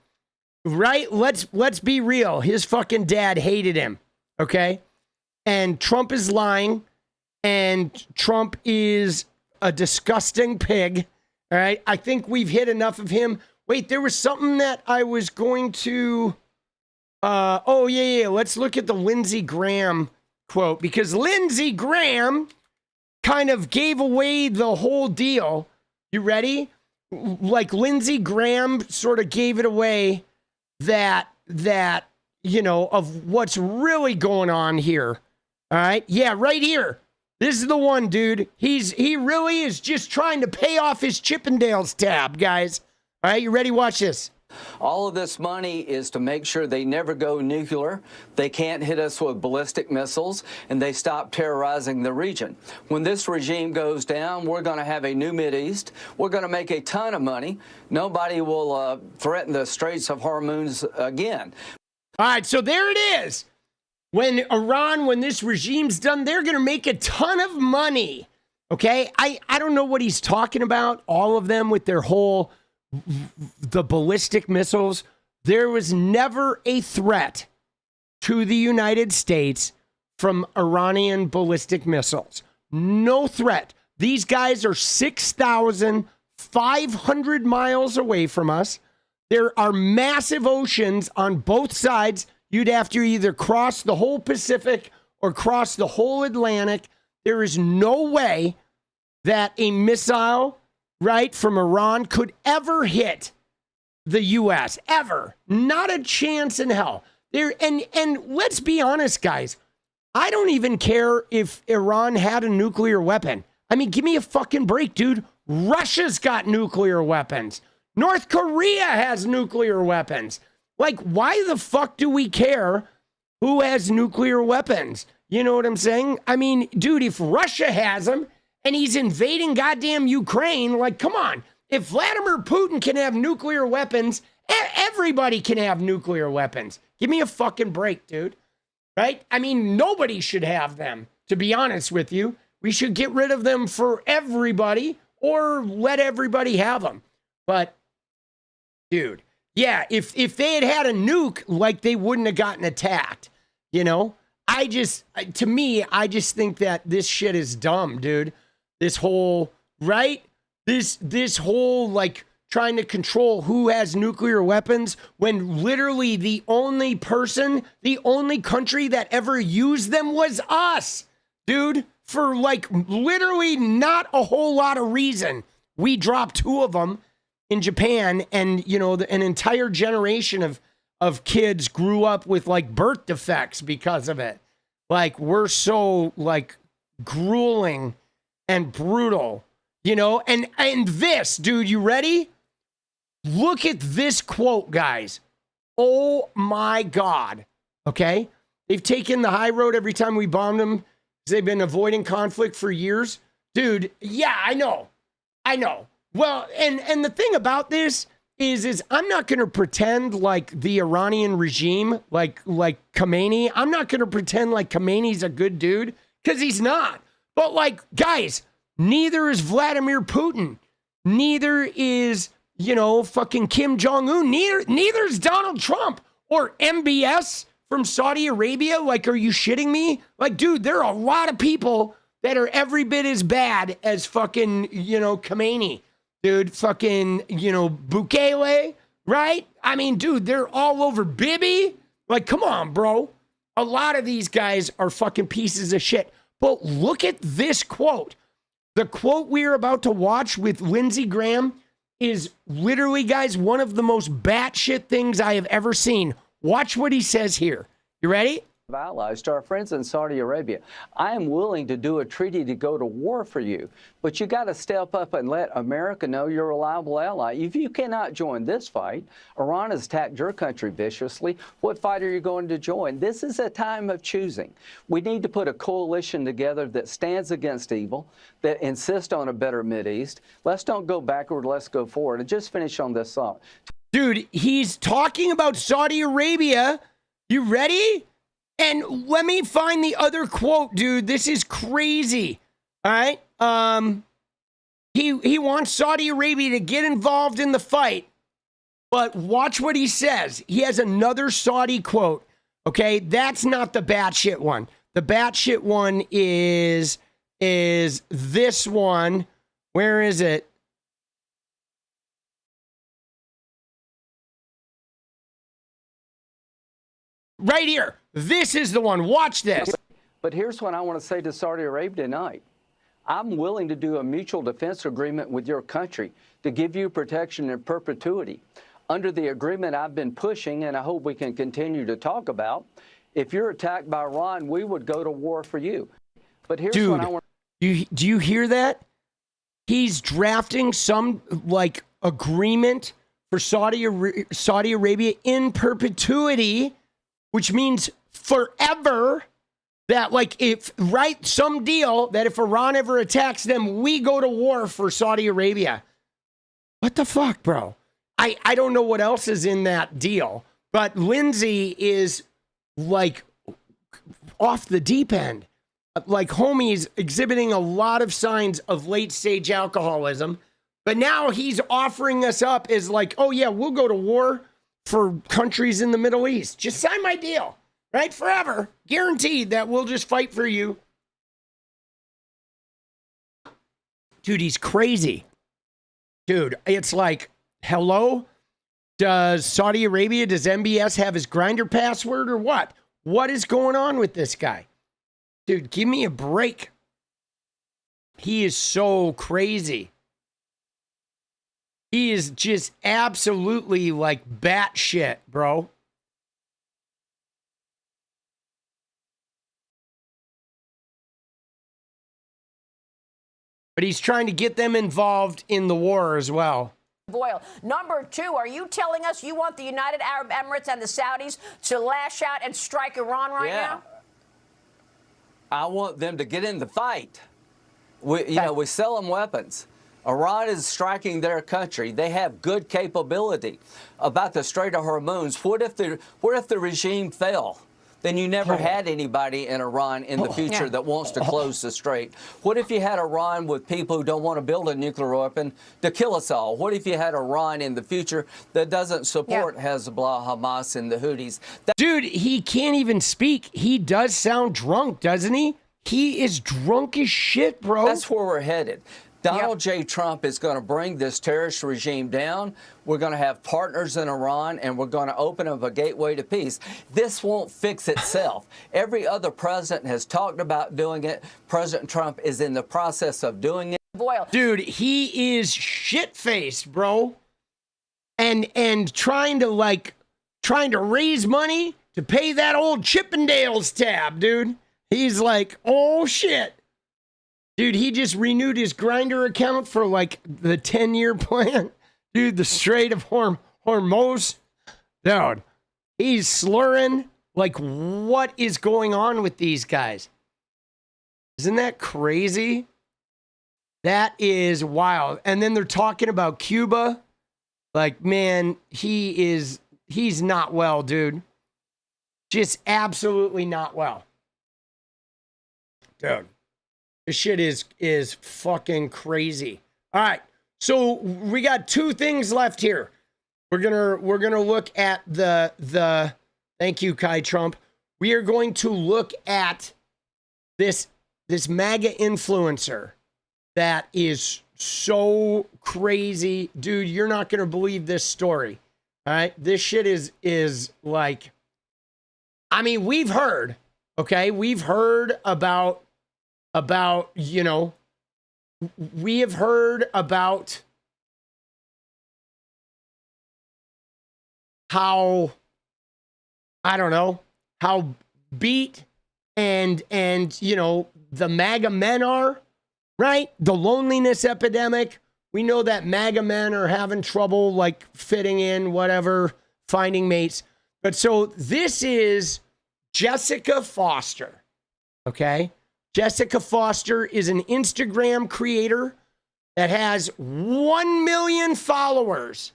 right? Let's be real. His fucking dad hated him. Okay? And Trump is lying, and Trump is a disgusting pig. All right? I think we've hit enough of him. Wait, there was something that I was going to let's look at the Lindsey Graham quote, because Lindsey Graham kind of gave away the whole deal. You ready? Like Lindsey Graham sort of gave it away that of what's really going on here. All right? Yeah, right here. This is the one, dude. He really is just trying to pay off his Chippendales tab, guys. All right, you ready? Watch this. All of this money is to make sure they never go nuclear, they can't hit us with ballistic missiles, and they stop terrorizing the region. When this regime goes down, we're going to have a new Mideast. We're going to make a ton of money. Nobody will threaten the Straits of Hormuz again. All right, so there it is. When this regime's done, they're going to make a ton of money. Okay? I don't know what he's talking about, all of them with their whole the ballistic missiles. There was never a threat to the United States from Iranian ballistic missiles. No threat. These guys are 6,500 miles away from us. There are massive oceans on both sides. You'd have to either cross the whole Pacific or cross the whole Atlantic. There is no way that a missile, right, from Iran could ever hit the U.S. Ever. Not a chance in hell. And let's be honest, guys. I don't even care if Iran had a nuclear weapon. I mean, give me a fucking break, dude. Russia's got nuclear weapons. North Korea has nuclear weapons. Like, why the fuck do we care who has nuclear weapons? You know what I'm saying? I mean, dude, if Russia has them and he's invading goddamn Ukraine, like, come on. If Vladimir Putin can have nuclear weapons, everybody can have nuclear weapons. Give me a fucking break, dude. Right? I mean, nobody should have them, to be honest with you. We should get rid of them for everybody or let everybody have them. But, dude, yeah, if they had had a nuke, like, they wouldn't have gotten attacked, you know? I just think that this shit is dumb, dude. This whole, right? This whole, like, trying to control who has nuclear weapons when literally the only country that ever used them was us, dude, for, like, literally not a whole lot of reason. We dropped 2 of them in Japan, and, you know, an entire generation of kids grew up with, like, birth defects because of it. Like, we're so, like, grueling and brutal, you know? And this, dude, you ready? Look at this quote, guys. Oh my God. Okay? They've taken the high road every time we bombed them. They've been avoiding conflict for years. Dude, yeah, I know. Well, and the thing about this is I'm not going to pretend like the Iranian regime, like Khomeini. I'm not going to pretend like Khomeini's a good dude, because he's not. But like, guys, neither is Vladimir Putin. Neither is, fucking Kim Jong-un. Neither is Donald Trump or MBS from Saudi Arabia. Like, are you shitting me? Like, dude, there are a lot of people that are every bit as bad as fucking, Khomeini. Dude, fucking, Bukele, right? I mean, dude, they're all over Bibi. Like, come on, bro. A lot of these guys are fucking pieces of shit. But look at this quote. The quote we're about to watch with Lindsey Graham is literally, guys, one of the most batshit things I have ever seen. Watch what he says here. You ready? Allies to our friends in Saudi Arabia. I am willing to do a treaty to go to war for you, but you got to step up and let America know you're a reliable ally. If you cannot join this fight, Iran has attacked your country viciously. What fight are you going to join? This is a time of choosing. We need to put a coalition together that stands against evil, that insists on a better Mideast. Let's don't go backward, let's go forward. And just finish on this thought. Dude, he's talking about Saudi Arabia. You ready? And let me find the other quote, dude. This is crazy. All right. He wants Saudi Arabia to get involved in the fight. But watch what he says. He has another Saudi quote. Okay, that's not the batshit one. The batshit one is this one. Where is it? Right here. This is the one. Watch this. But here's what I want to say to Saudi Arabia tonight. I'm willing to do a mutual defense agreement with your country to give you protection in perpetuity. Under the agreement I've been pushing, and I hope we can continue to talk about, if you're attacked by Iran, we would go to war for you. But here's what I want. Do you hear that? He's drafting some like agreement for Saudi Arabia in perpetuity, which means forever. That like if some deal that if Iran ever attacks them, we go to war for Saudi Arabia. What the fuck, bro? I don't know what else is in that deal, but Lindsey is like off the deep end. Like homie's exhibiting a lot of signs of late stage alcoholism, but now he's offering us up as like, oh yeah, we'll go to war for countries in the Middle East. Just sign my deal. Right? Forever. Guaranteed that we'll just fight for you. Dude, he's crazy. Dude, it's like, hello? Does Saudi Arabia, does MBS have his Grindr password or what? What is going on with this guy? Dude, give me a break. He is so crazy. He is just absolutely like batshit, bro. But he's trying to get them involved in the war as well. Boyle. Number two, are you telling us you want the United Arab Emirates and the Saudis to lash out and strike Iran right now? I want them to get in the fight. We sell them weapons. Iran is striking their country. They have good capability. About the Strait of Hormuz, what if the regime fell? Then you never had anybody in Iran in the future that wants to close the strait. What if you had Iran with people who don't want to build a nuclear weapon to kill us all? What if you had Iran in the future that doesn't support Hezbollah, Hamas, and the Houthis? Dude, he can't even speak. He does sound drunk, doesn't he? He is drunk as shit, bro. That's where we're headed. Donald J. Trump is going to bring this terrorist regime down. We're going to have partners in Iran, and we're going to open up a gateway to peace. This won't fix itself. Every other president has talked about doing it. President Trump is in the process of doing it. Boyle. Dude, he is shit-faced, bro. And trying to raise money to pay that old Chippendales tab, dude. He's like, oh, shit. Dude, he just renewed his Grindr account for like the 10-year plan. Dude, the Strait of Hormuz. Dude, He's slurring. Like, what is going on with these guys? Isn't that crazy? That is wild. And then they're talking about Cuba. Like, man, he's not well, dude. Just absolutely not well. Dude, this shit is fucking crazy. All right. So we got two things left here. We're gonna look at the thank you, Kai Trump. We are going to look at this MAGA influencer that is so crazy. Dude, you're not gonna believe this story. All right. This shit is like, I mean, we've heard, okay? We've heard about, you know, we have heard about how, I don't know, how beat and you know, the MAGA men are, right? The loneliness epidemic. We know that MAGA men are having trouble like fitting in, whatever, finding mates. But so this is Jessica Foster, okay? Jessica Foster is an Instagram creator that has 1 million followers,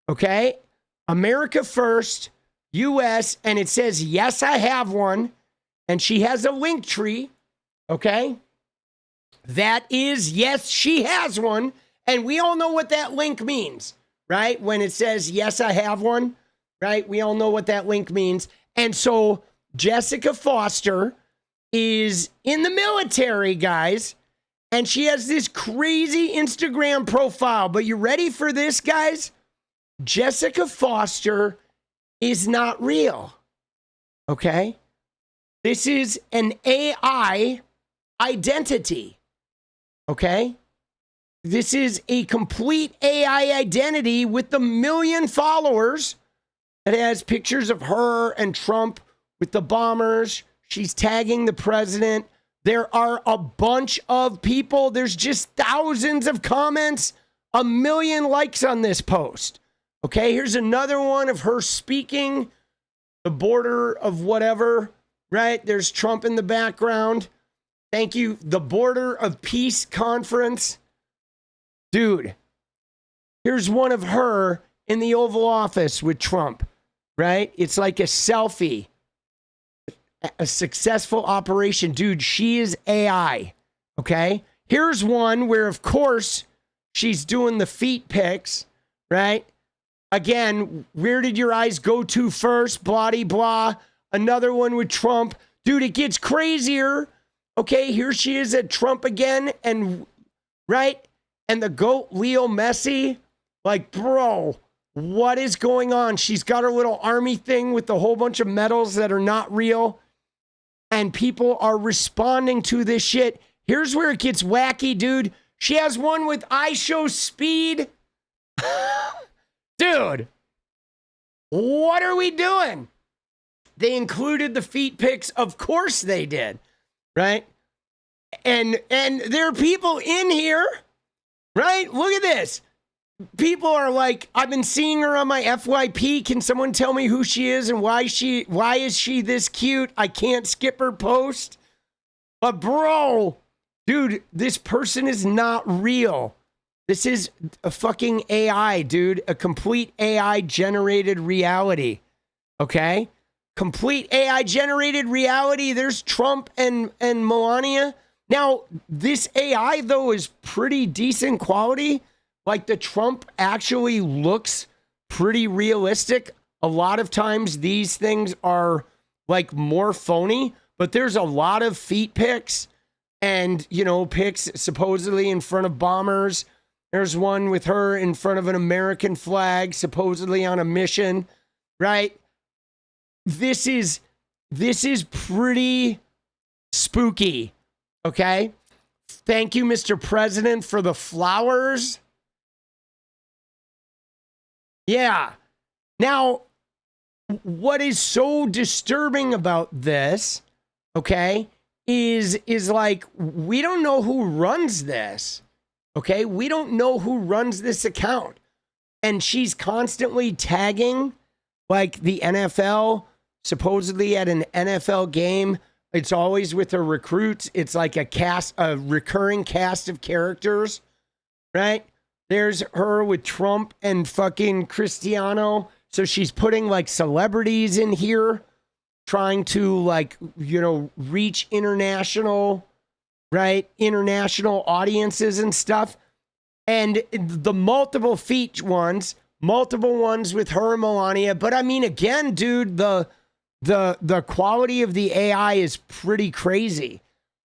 okay? America First, US, and it says, yes, I have one. And she has a link tree, okay? That is, yes, she has one. And we all know what that link means, right? When it says, yes, I have one, right? We all know what that link means. And so Jessica Foster is in the military, guys, and she has this crazy Instagram profile. But you ready for this, guys? Jessica Foster is not real, okay? This is an AI identity, okay? This is a complete AI identity with the 1 million followers. It has pictures of her and Trump with the bombers. She's tagging the president. There are a bunch of people. There's just thousands of comments, 1 million likes on this post. Okay, here's another one of her speaking, the border of whatever, right? There's Trump in the background. Thank you. The Border of Peace Conference. Dude, here's one of her in the Oval Office with Trump, right? It's like a selfie, a successful operation. Dude, she is AI, okay? Here's one where, of course, she's doing the feet pics, right? Again, where did your eyes go to first? Blah, blah. Another one with Trump. Dude, it gets crazier. Okay, here she is at Trump again, and right? And the GOAT, Leo Messi. Like, bro, what is going on? She's got her little army thing with a whole bunch of medals that are not real. And people are responding to this shit. Here's where it gets wacky, dude. She has one with I Show Speed. Dude, what are we doing? They included the feet pics. Of course they did, right? And there are people in here, right? Look at this. People are like, I've been seeing her on my FYP. Can someone tell me who she is and why is she this cute? I can't skip her post. But bro, dude, this person is not real. This is a fucking AI, dude. A complete AI generated reality. Okay? Complete AI generated reality. There's Trump and Melania. Now, this AI, though, is pretty decent quality. Like, the Trump actually looks pretty realistic. A lot of times these things are, like, more phony. But there's a lot of feet pics and, you know, pics supposedly in front of bombers. There's one with her in front of an American flag, supposedly on a mission, right? This is pretty spooky, okay? Thank you, Mr. President, for the flowers. Yeah. Now, what is so disturbing about this, okay, is like, we don't know who runs this, okay? We don't know who runs this account. And she's constantly tagging like the NFL, supposedly at an NFL game, it's always with the recruits. It's like a recurring cast of characters, right? There's her with Trump and fucking Cristiano. So she's putting like celebrities in here, trying to like, reach international, right? International audiences and stuff. And the multiple ones with her and Melania. But I mean, again, dude, the quality of the AI is pretty crazy.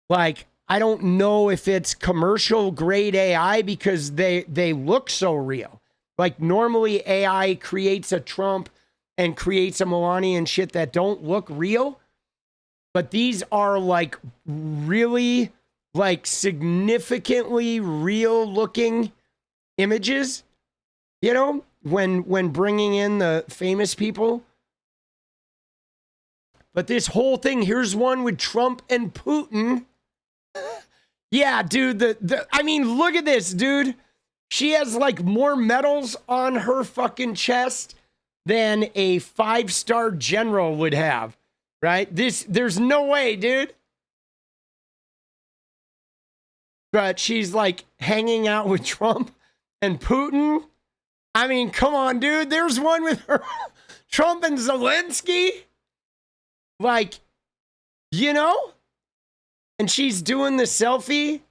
Like, I don't know if it's commercial grade AI because they look so real. Like, normally AI creates a Trump and creates a Melania and shit that don't look real. But these are like really like significantly real looking images, when bringing in the famous people. But this whole thing, here's one with Trump and Putin. Yeah, dude, I mean, look at this, dude. She has like more medals on her fucking chest than a 5-star general would have, right? There's no way, dude. But she's like hanging out with Trump and Putin. I mean, come on, dude. There's one with her, Trump and Zelensky. Like, and she's doing the selfie.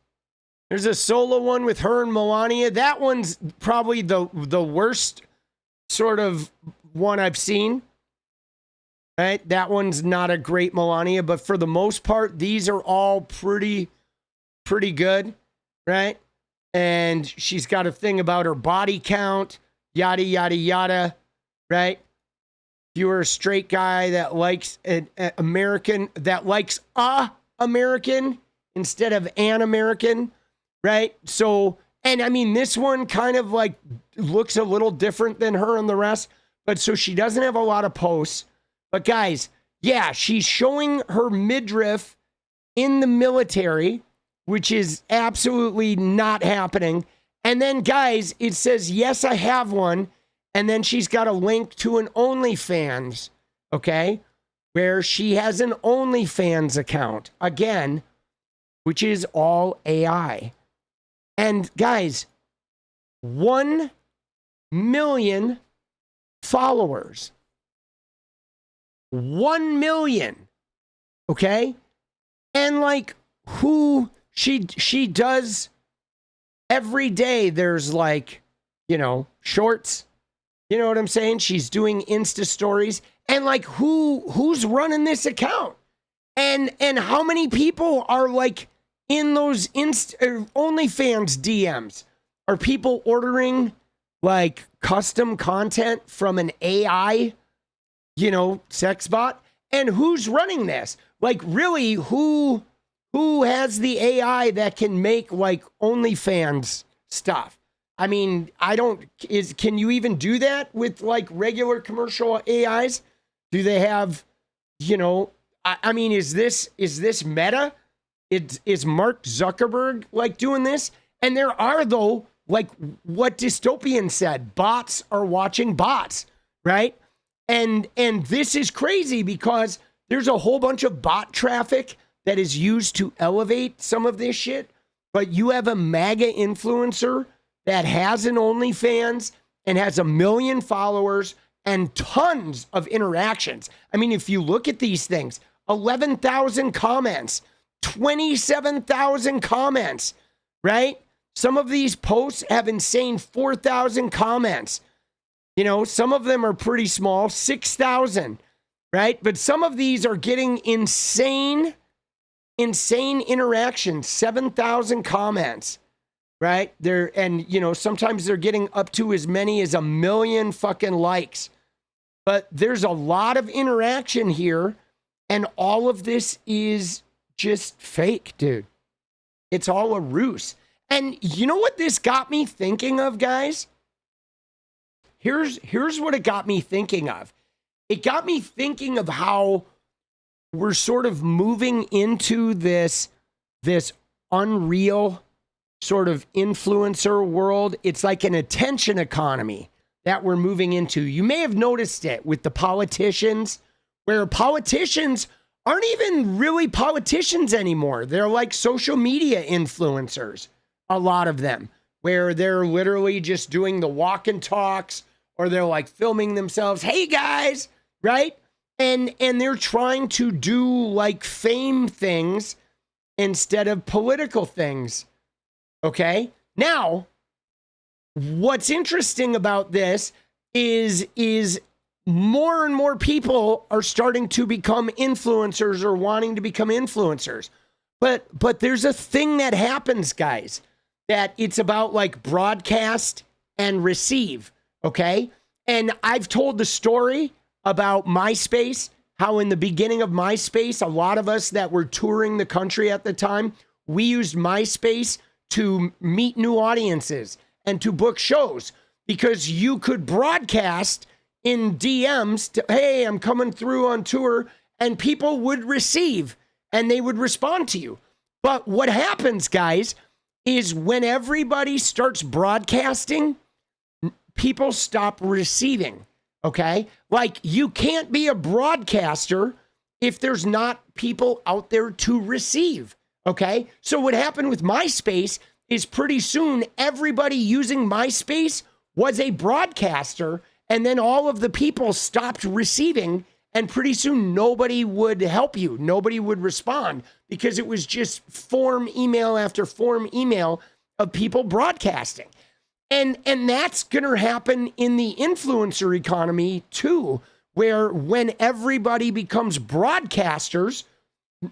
There's a solo one with her and Melania. That one's probably the worst sort of one I've seen. Right? That one's not a great Melania, but for the most part, these are all pretty good, right? And she's got a thing about her body count, yada, yada, yada, right? If you were a straight guy that likes an American, that likes a American instead of an American, right? So, and I mean, this one kind of like looks a little different than her and the rest, but so she doesn't have a lot of posts. But guys, yeah, she's showing her midriff in the military, which is absolutely not happening. And then, guys, it says, yes, I have one. And then she's got a link to an OnlyFans, okay, where she has an OnlyFans account, again, which is all AI. And, guys, 1 million followers. 1 million, okay? And, like, who... She does every day. There's like, shorts. You know what I'm saying? She's doing Insta stories. And like who's running this account? And how many people are like in those OnlyFans DMs? Are people ordering like custom content from an AI, sex bot? And who's running this? Like really, who has the AI that can make like OnlyFans stuff? I mean, can you even do that with like regular commercial AIs? Do they have, I mean, is this Meta? Is Mark Zuckerberg like doing this? And there are though, like what Dystopian said, bots are watching bots, right? And this is crazy because there's a whole bunch of bot traffic that is used to elevate some of this shit, but you have a MAGA influencer that has an OnlyFans and has 1 million followers and tons of interactions. I mean, if you look at these things, 11,000 comments, 27,000 comments, right? Some of these posts have insane 4,000 comments. Some of them are pretty small, 6,000, right? But some of these are getting insane interactions, 7,000 comments, right? Sometimes they're getting up to as many as 1 million fucking likes. But there's a lot of interaction here, and all of this is just fake, dude. It's all a ruse. And you know what this got me thinking of, guys? Here's what it got me thinking of. It got me thinking of how we're sort of moving into this unreal sort of influencer world. It's like an attention economy that we're moving into. You may have noticed it with the politicians, where politicians aren't even really politicians anymore. They're like social media influencers, a lot of them, where they're literally just doing the walk and talks, or they're like filming themselves. Hey guys, right? And they're trying to do like fame things instead of political things. Okay? Now, what's interesting about this is more and more people are starting to become influencers or wanting to become influencers. But there's a thing that happens, guys, that it's about like broadcast and receive, okay? And I've told the story about MySpace, how in the beginning of MySpace, a lot of us that were touring the country at the time, we used MySpace to meet new audiences and to book shows, because you could broadcast in DMs to, hey, I'm coming through on tour, and people would receive and they would respond to you. But what happens, guys, is when everybody starts broadcasting, people stop receiving, okay? Like, you can't be a broadcaster if there's not people out there to receive, okay? So what happened with MySpace is pretty soon everybody using MySpace was a broadcaster, and then all of the people stopped receiving, and pretty soon nobody would help you. Nobody would respond, because it was just form email after form email of people broadcasting. And that's going to happen in the influencer economy too, where when everybody becomes broadcasters,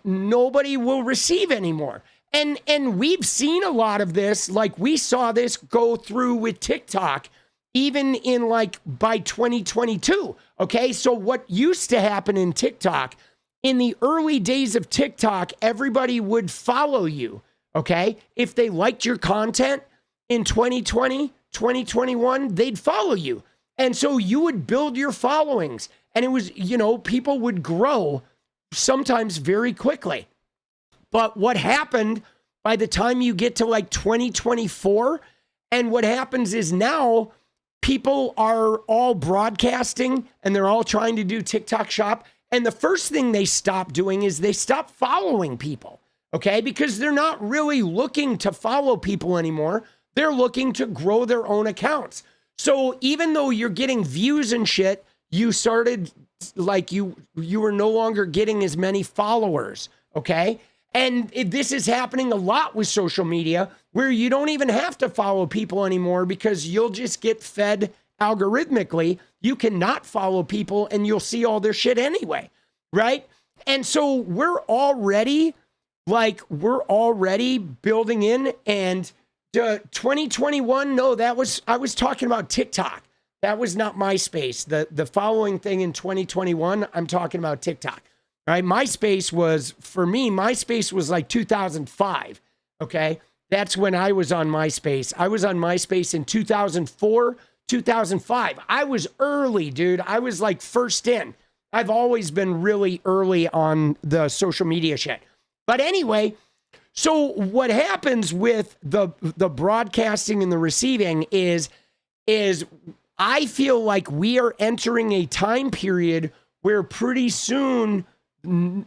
nobody will receive anymore. And we've seen a lot of this. Like, we saw this go through with TikTok, even in like by 2022. Okay, so what used to happen in TikTok, in the early days of TikTok, everybody would follow you. Okay, if they liked your content in 2020, 2021, they'd follow you. And so you would build your followings, and it was, you know, people would grow sometimes very quickly. But what happened by the time you get to like 2024, and what happens is now people are all broadcasting and they're all trying to do TikTok shop. And the first thing they stop doing is they stop following people, okay? Because they're not really looking to follow people anymore. They're looking to grow their own accounts. So even though you're getting views and shit, you started like you were no longer getting as many followers, okay? And this is happening a lot with social media, where you don't even have to follow people anymore, because you'll just get fed algorithmically. You cannot follow people and you'll see all their shit anyway, right? And so we're already building in, and 2021, no, I was talking about TikTok. That was not MySpace. The following thing in 2021, I'm talking about TikTok. Right? MySpace was like 2005. Okay. That's when I was on MySpace. I was on MySpace in 2004, 2005. I was early, dude. I was like first in. I've always been really early on the social media shit. But anyway, so what happens with the broadcasting and the receiving is I feel like we are entering a time period where pretty soon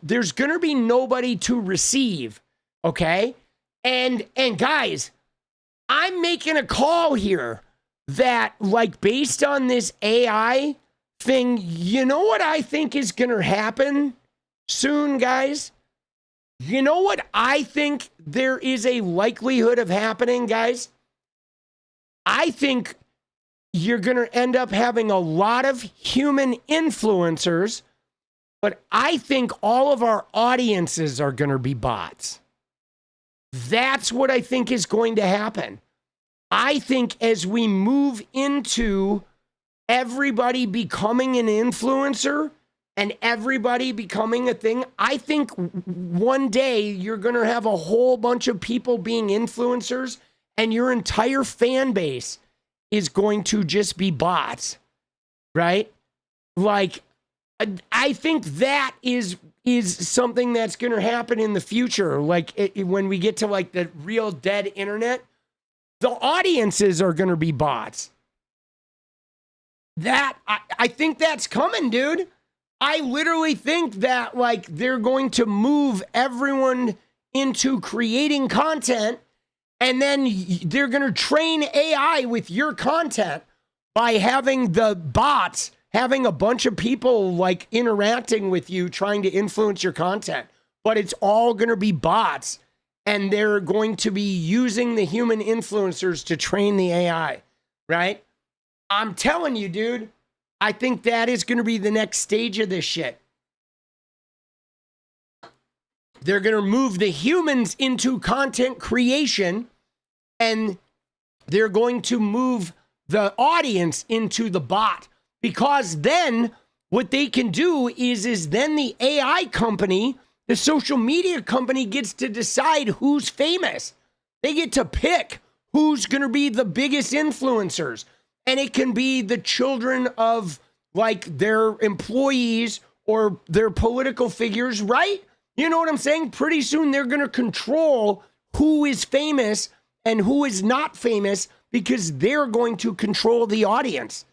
there's going to be nobody to receive, okay? And guys, I'm making a call here that, like, based on this AI thing, you know what I think is going to happen soon, guys? You know what I think there is a likelihood of happening, guys? I think you're going to end up having a lot of human influencers, but I think all of our audiences are going to be bots. That's what I think is going to happen. I think as we move into everybody becoming an influencer and everybody becoming a thing, I think one day you're going to have a whole bunch of people being influencers, and your entire fan base is going to just be bots, right? Like, I think that is something that's going to happen in the future. Like, when we get to like the real dead internet, the audiences are going to be bots. I think that's coming, dude. I literally think that like they're going to move everyone into creating content, and then they're going to train AI with your content by having the bots, having a bunch of people like interacting with you, trying to influence your content. But it's all going to be bots, and they're going to be using the human influencers to train the AI, right? I'm telling you, dude, I think that is going to be the next stage of this shit. They're going to move the humans into content creation, and they're going to move the audience into the bot, because then what they can do is then the AI company, the social media company, gets to decide who's famous. They get to pick who's going to be the biggest influencers. And it can be the children of like their employees or their political figures, right? You know what I'm saying? Pretty soon they're going to control who is famous and who is not famous, because they're going to control the audience.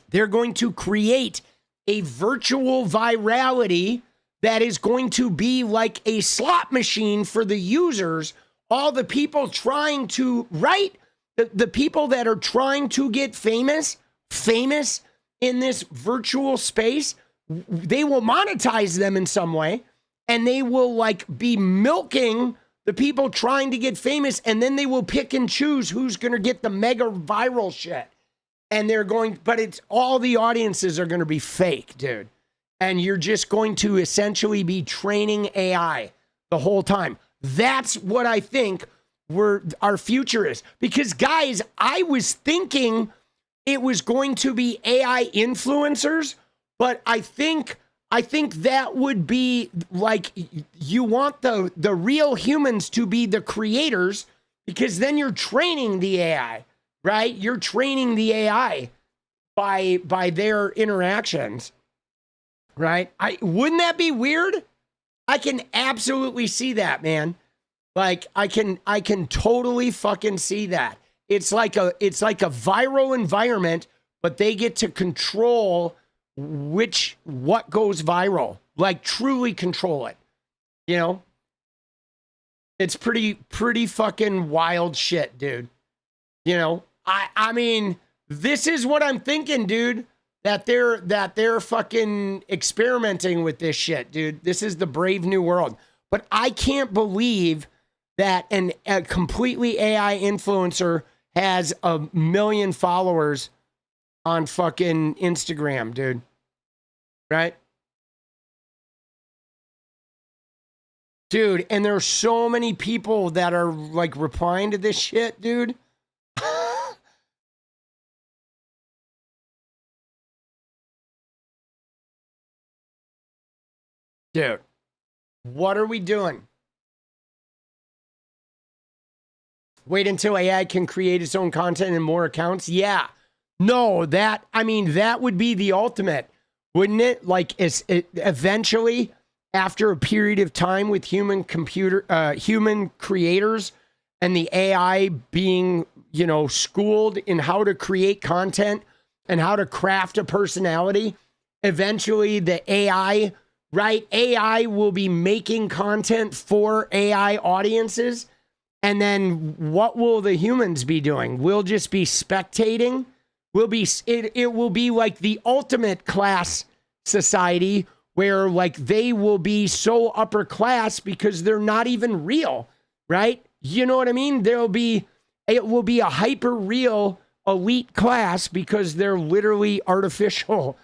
They're going to create a virtual virality that is going to be like a slot machine for the users. All the people trying to, right? The people that are trying to get famous in this virtual space, they will monetize them in some way, and they will like be milking the people trying to get famous, and then they will pick and choose who's going to get the mega viral shit. And they're going, but it's all the audiences are going to be fake, dude. And you're just going to essentially be training AI the whole time. That's what I think our future is. Because guys, I was thinking it was going to be AI influencers, but I think that would be like, you want the real humans to be the creators, because then you're training the AI, right? You're training the AI by their interactions, right? Wouldn't that be weird? I can absolutely see that, man. Like I can totally fucking see that. It's like a viral environment, but they get to control what goes viral. Like truly control it. You know? It's pretty fucking wild shit, dude. You know? I mean, this is what I'm thinking, dude. That they're fucking experimenting with this shit, dude. This is the brave new world. But I can't believe that a completely AI influencer has 1 million followers on fucking Instagram, dude. Right? Dude, and there are so many people that are like replying to this shit, dude. Dude, what are we doing? Wait until AI can create its own content and more accounts? Yeah. No, that would be the ultimate, wouldn't it? Like, eventually, after a period of time with human creators and the AI being, schooled in how to create content and how to craft a personality, eventually the AI, right? AI will be making content for AI audiences. And then what will the humans be doing? We'll just be spectating. It will be like the ultimate class society where like they will be so upper class because they're not even real, right? You know what I mean? It will be a hyper real elite class because they're literally artificial.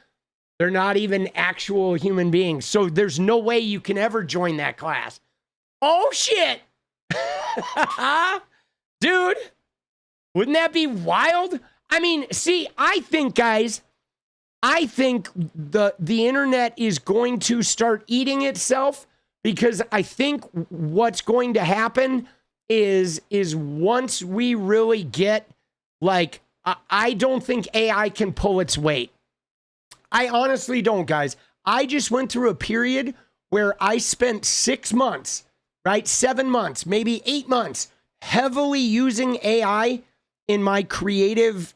They're not even actual human beings. So there's no way you can ever join that class. Oh shit. Dude, wouldn't that be wild? I mean, see, I think, guys, the internet is going to start eating itself, because I think what's going to happen is once we really get, like, I don't think AI can pull its weight. I honestly don't, guys. I just went through a period where I spent 6 months, right? 7 months, maybe 8 months, heavily using AI in my creative,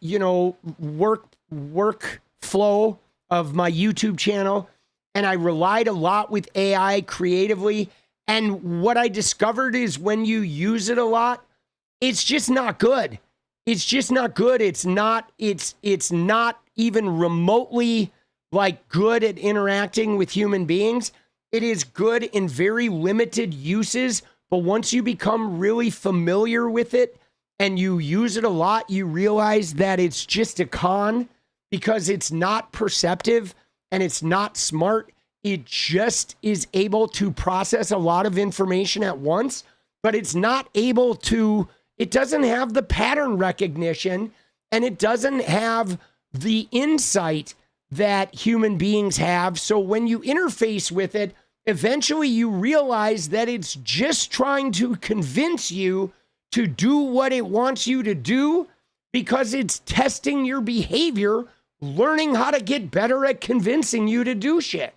work workflow of my YouTube channel, and I relied a lot with AI creatively. And what I discovered is when you use it a lot, it's just not good. It's just not good. It's not even remotely like good at interacting with human beings. It is good in very limited uses, but once you become really familiar with it and you use it a lot, you realize that it's just a con because it's not perceptive and it's not smart. It just is able to process a lot of information at once, but it's not able to, it doesn't have the pattern recognition and it doesn't have the insight that human beings have. So when you interface with it, eventually you realize that it's just trying to convince you to do what it wants you to do because it's testing your behavior, learning how to get better at convincing you to do shit,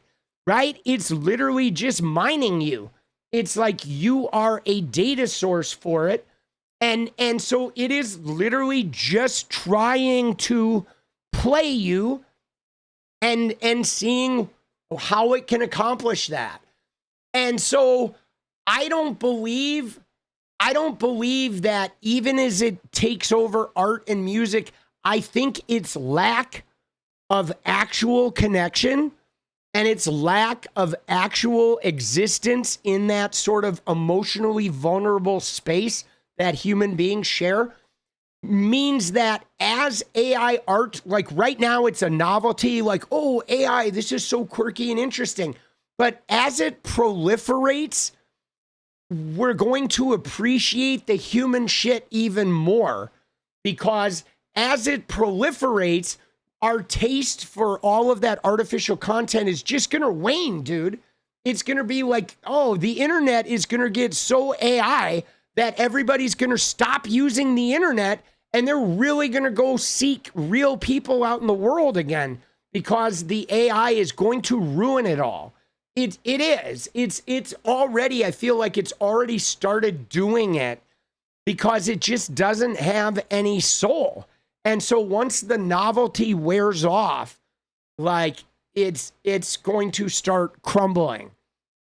right? It's literally just mining you. It's like you are a data source for it. And so it is literally just trying to play you and seeing how it can accomplish that. And so I don't believe that even as it takes over art and music, I think its lack of actual connection and its lack of actual existence in that sort of emotionally vulnerable space that human beings share means that as AI art, like right now it's a novelty, like, oh, AI, this is so quirky and interesting. But as it proliferates, we're going to appreciate the human shit even more because as it proliferates, our taste for all of that artificial content is just going to wane, dude. It's going to be like, oh, the internet is going to get so AI that everybody's going to stop using the internet and they're really going to go seek real people out in the world again because the AI is going to ruin it all. It is. It's already, I feel like it's already started doing it because it just doesn't have any soul. And so once the novelty wears off, like it's going to start crumbling.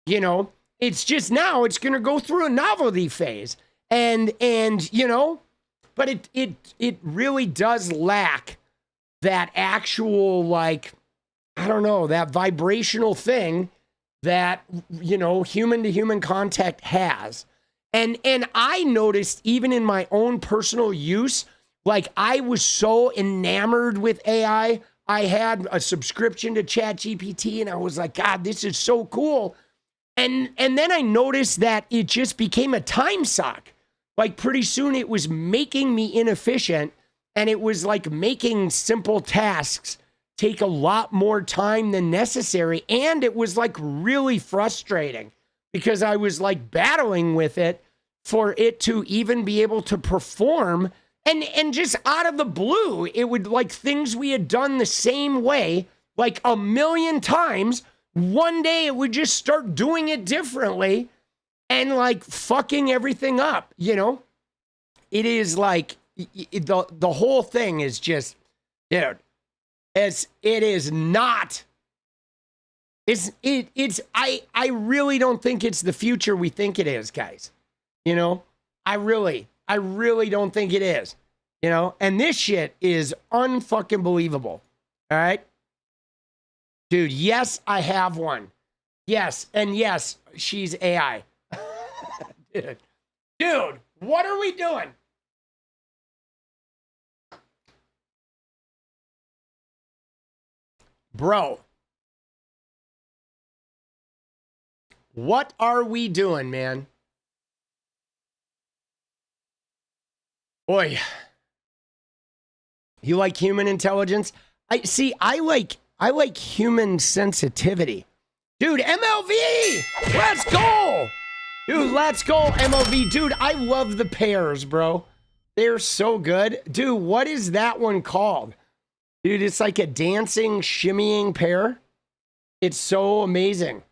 You know, it's just now it's going to go through a novelty phase. And you know, but it really does lack that actual, like, I don't know, that vibrational thing that, you know, human to human contact has. And I noticed even in my own personal use, like I was so enamored with AI. I had a subscription to ChatGPT and I was like, God, this is so cool. And then I noticed that it just became a time suck. Like pretty soon it was making me inefficient and it was like making simple tasks take a lot more time than necessary. And it was like really frustrating because I was like battling with it for it to even be able to perform. And just out of the blue, it would like things we had done the same way, like a million times. One day it would just start doing it differently and like fucking everything up, you know? It is like the whole thing is just, dude, it is not. I really don't think it's the future we think it is, guys. You know, I really don't think it is, you know, and this shit is unfucking believable. All right, dude. Yes, I have one. Yes. And yes, she's AI. Dude, what are we doing? Bro, what are we doing, man? Boy, you like human intelligence? I like human sensitivity. Dude, MLV! Let's go! Dude, let's go, MLV. Dude, I love the pears, bro. They're so good. Dude, what is that one called? Dude, it's like a dancing, shimmying pear. It's so amazing.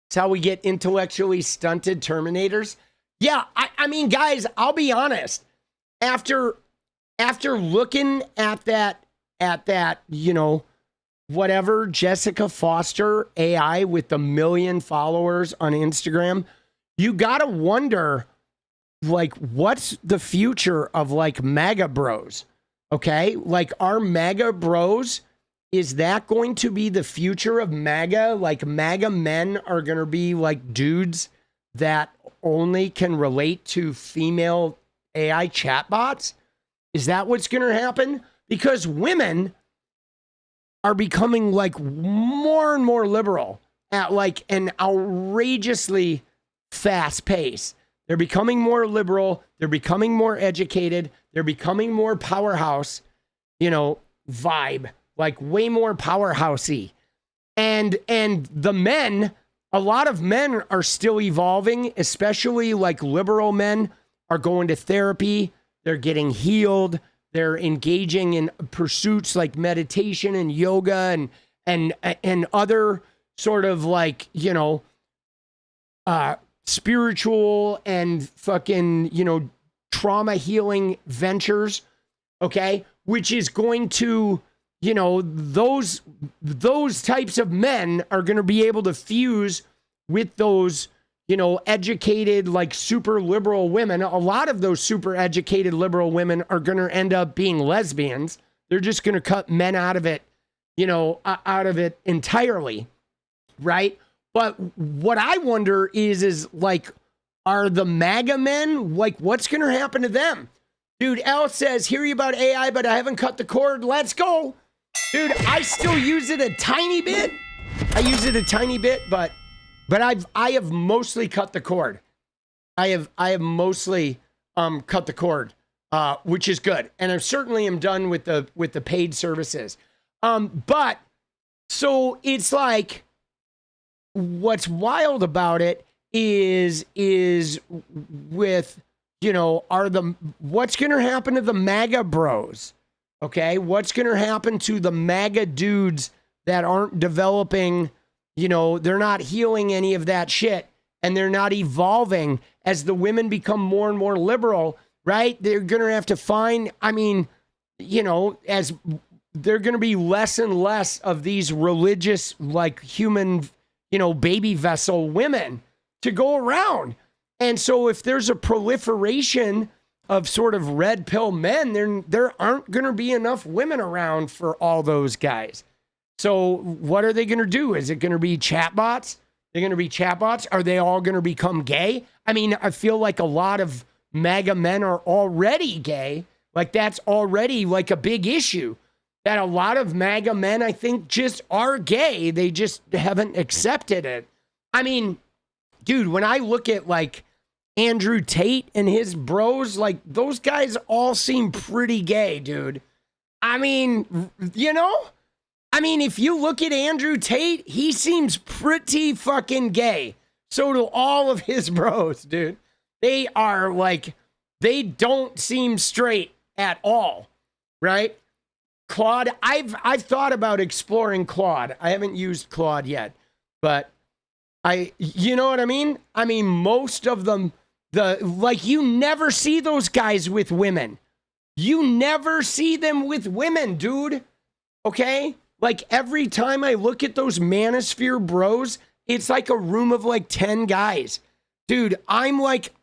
It's how we get intellectually stunted Terminators. Yeah, I mean, guys, I'll be honest. After after looking at that, you know, whatever, Jessica Foster AI with the 1 million followers on Instagram, you got to wonder, like, what's the future of, like, MAGA bros? Okay? Like, are MAGA bros, is that going to be the future of MAGA? Like, MAGA men are going to be, like, dudes that only can relate to female AI chatbots? Is that what's going to happen? Because women are becoming, like, more and more liberal at, like, an outrageously fast pace. They're becoming more liberal. They're becoming more educated. They're becoming more powerhouse, you know, vibe, like way more powerhousey. And the men, a lot of men are still evolving, especially like liberal men are going to therapy. They're getting healed. They're engaging in pursuits like meditation and yoga and other sort of like, you know, spiritual and fucking, you know, trauma healing ventures, okay? Which is going to, you know, those types of men are going to be able to fuse with those, you know, educated, like super liberal women. A lot of those super educated liberal women are going to end up being lesbians. They're just going to cut men out of it, you know, out of it entirely, right? But what I wonder is like, are the MAGA men, like, what's going to happen to them? Dude, L says, hear you about AI, but I haven't cut the cord. Let's go. Dude, I still use it a tiny bit. I use it a tiny bit, but I have mostly cut the cord. I have mostly cut the cord, which is good. And I certainly am done with the paid services. But so it's like, what's wild about it is with, you know, what's going to happen to the MAGA bros? Okay. What's going to happen to the MAGA dudes that aren't developing, you know, they're not healing any of that shit and they're not evolving as the women become more and more liberal, right? They're going to have to find, I mean, you know, as they're going to be less and less of these religious, like human, you know, baby vessel women to go around. And so if there's a proliferation of sort of red pill men, there aren't going to be enough women around for all those guys. So what are they going to do? Is it going to be chatbots? They're going to be chatbots? Are they all going to become gay? I mean, I feel like a lot of MAGA men are already gay. Like that's already like a big issue. That a lot of MAGA men, I think, just are gay. They just haven't accepted it. I mean, dude, when I look at like Andrew Tate and his bros, like those guys all seem pretty gay, dude. I mean, you know? I mean, if you look at Andrew Tate, he seems pretty fucking gay. So do all of his bros, dude. They are like, they don't seem straight at all, right? Claude, I've thought about exploring Claude. I haven't used Claude yet, but you know what I mean? I mean, most of them, like you never see those guys with women. You never see them with women, dude. Okay? Like every time I look at those manosphere bros, it's like a room of like 10 guys. Dude, I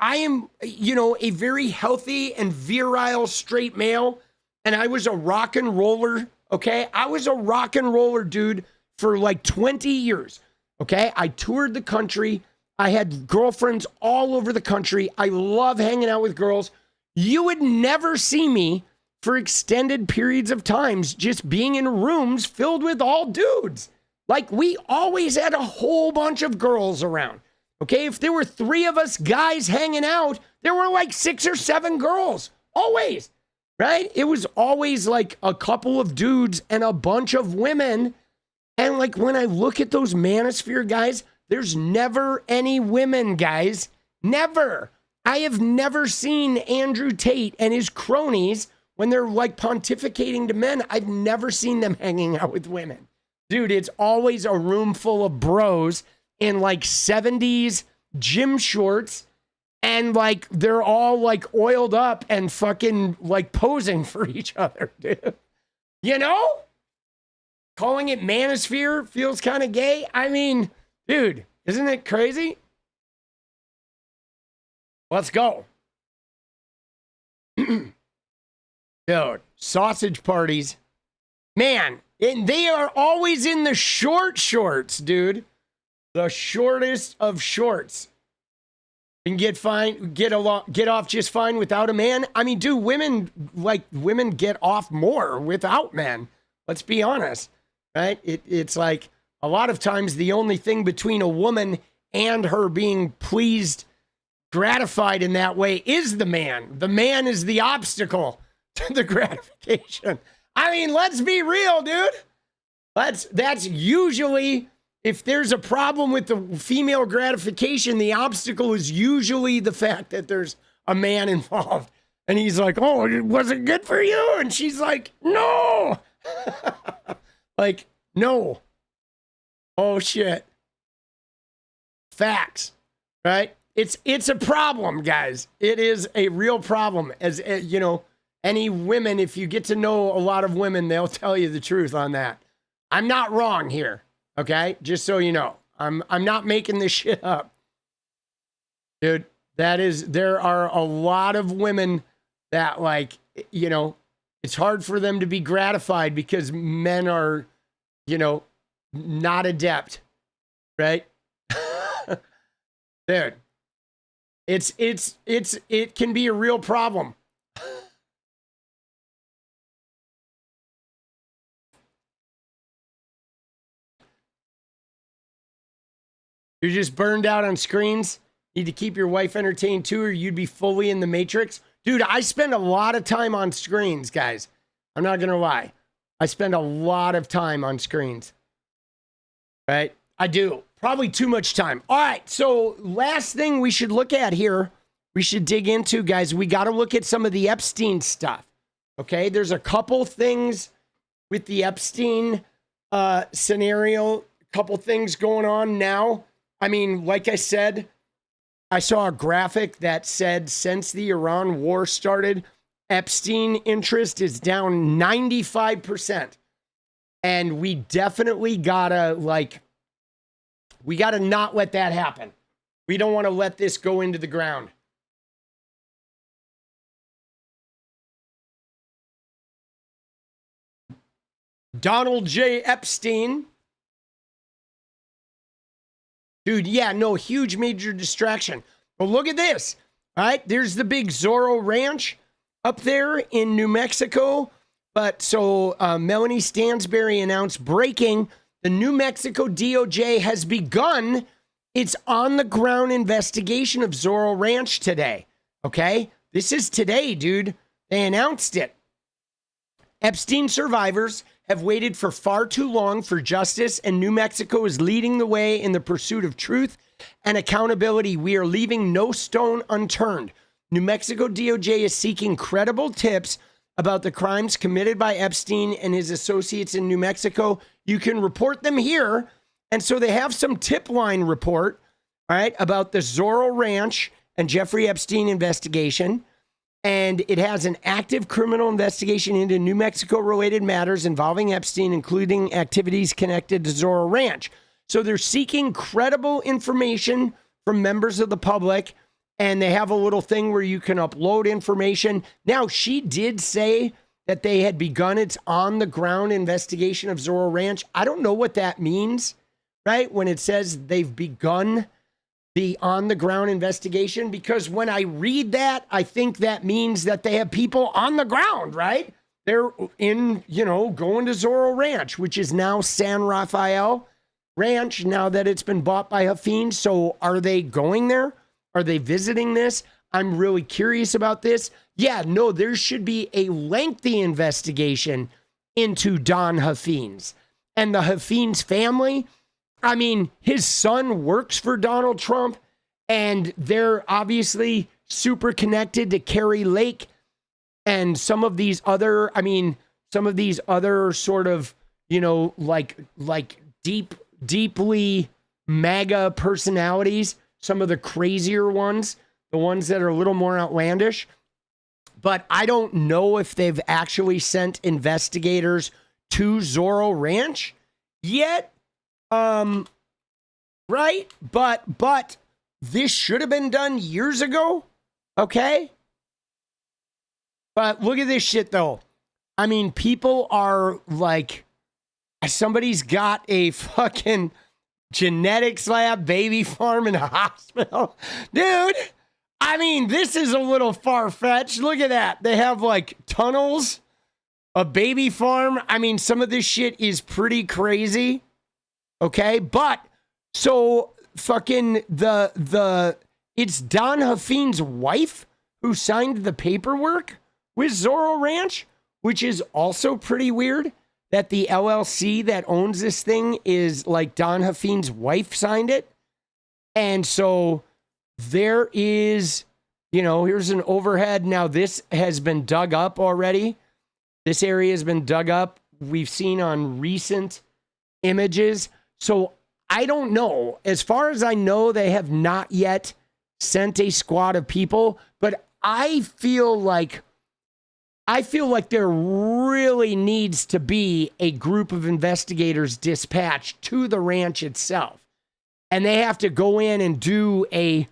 am, you know, a very healthy and virile straight male. And I was a rock and roller, okay? I was a rock and roller dude for like 20 years, okay? I toured the country. I had girlfriends all over the country. I love hanging out with girls. You would never see me for extended periods of times just being in rooms filled with all dudes. Like we always had a whole bunch of girls around, okay? If there were 3 of us guys hanging out, there were like 6 or 7 girls, always. Right? It was always like a couple of dudes and a bunch of women. And like when I look at those manosphere guys, there's never any women, guys. Never. I have never seen Andrew Tate and his cronies when they're like pontificating to men. I've never seen them hanging out with women. Dude, it's always a room full of bros in like 70s gym shorts And like they're all like oiled up and fucking like posing for each other, dude. You know? Calling it manosphere feels kind of gay. I mean, dude, isn't it crazy? Let's go. Dude, sausage parties. Man, and they are always in the short shorts, dude. The shortest of shorts. And get off just fine without a man. I mean, dude, women get off more without men. Let's be honest, right? It's like a lot of times the only thing between a woman and her being pleased, gratified in that way is the man. The man is the obstacle to the gratification. I mean, let's be real, dude. That's usually, if there's a problem with the female gratification, the obstacle is usually the fact that there's a man involved. And he's like, oh, it wasn't good for you. And she's like, no. Like, no. Oh, shit. Facts, right? It's a problem, guys. It is a real problem. As you know, any women, if you get to know a lot of women, they'll tell you the truth on that. I'm not wrong here. Okay, just so you know, I'm not making this shit up, dude. There are a lot of women that, like, you know, it's hard for them to be gratified because men are, you know, not adept, right? Dude, it can be a real problem. You're just burned out on screens. Need to keep your wife entertained too, or you'd be fully in the matrix. Dude, I spend a lot of time on screens, guys. I'm not going to lie. I spend a lot of time on screens. Right? I do. Probably too much time. All right. So last thing we should look at here, we should dig into, guys, we got to look at some of the Epstein stuff. Okay? There's a couple things with the Epstein scenario, a couple things going on now. I mean, like I said, I saw a graphic that said since the Iran war started, Epstein interest is down 95%. And we definitely gotta, like, we gotta not let that happen. We don't want to let this go into the ground. Donald J. Epstein. Dude, yeah, no, huge major distraction. But look at this. All right, there's the big Zorro Ranch up there in New Mexico. But so Melanie Stansberry announced breaking. The New Mexico DOJ has begun its on-the-ground investigation of Zorro Ranch today. Okay? This is today, dude. They announced it. Epstein survivors have waited for far too long for justice, and New Mexico is leading the way in the pursuit of truth and accountability. We are leaving no stone unturned. New Mexico DOJ is seeking credible tips about the crimes committed by Epstein and his associates in New Mexico. You can report them here. And so they have some tip line report, all right, about the Zorro Ranch and Jeffrey Epstein investigation. And it has an active criminal investigation into New Mexico-related matters involving Epstein, including activities connected to Zorro Ranch. So they're seeking credible information from members of the public, and they have a little thing where you can upload information. Now, she did say that they had begun its on-the-ground investigation of Zorro Ranch. I don't know what that means, right, when it says they've begun the on-the-ground investigation, because when I read that, I think that means that they have people on the ground, right? They're in, you know, going to Zorro Ranch, which is now San Rafael Ranch, now that it's been bought by 𝗪𝗓. So are they going there? Are they visiting this? I'm really curious about this. Yeah, no, there should be a lengthy investigation into Don 𝗪𝗓's and the 𝗪𝗓's family. I mean, his son works for Donald Trump, and they're obviously super connected to Carrie Lake and some of these other, sort of, you know, like deeply MAGA personalities, some of the crazier ones the ones that are a little more outlandish. But I don't know if they've actually sent investigators to Zorro Ranch yet. Right? But this should have been done years ago. Okay? But look at this shit, though. I mean, people are like, somebody's got a fucking genetics lab, baby farm, and a hospital. Dude, I mean, this is a little far-fetched. Look at that. They have like tunnels, a baby farm. I mean, some of this shit is pretty crazy. Okay, but so fucking it's 𝗏𝗀𝗡𝗆's wife who signed the paperwork with Zorro Ranch, which is also pretty weird that the LLC that owns this thing is like 𝗏𝗀𝗡𝗆's wife signed it. And so there is, here's an overhead. Now this has been dug up already. This area has been dug up. We've seen on recent images. So I don't know. As far as I know, they have not yet sent a squad of people, but I feel like there really needs to be a group of investigators dispatched to the ranch itself. And they have to go in and do a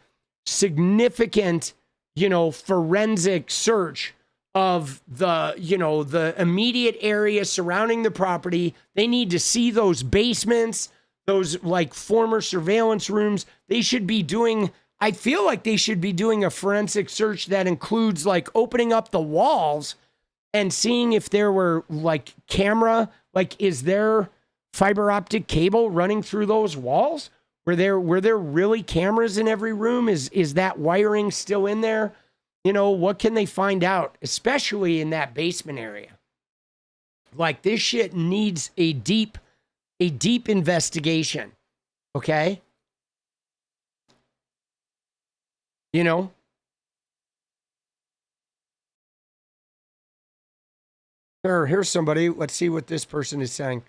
significant, forensic search of the immediate area surrounding the property. They need to see those basements, those like former surveillance rooms. They should be doing, I feel like they should be doing a forensic search that includes like opening up the walls and seeing if there were like camera, like is there fiber optic cable running through those walls? Were there really cameras in every room? Is that wiring still in there? What can they find out, especially in that basement area? Like this shit needs a deep investigation. Okay? Here's somebody. Let's see what this person is saying.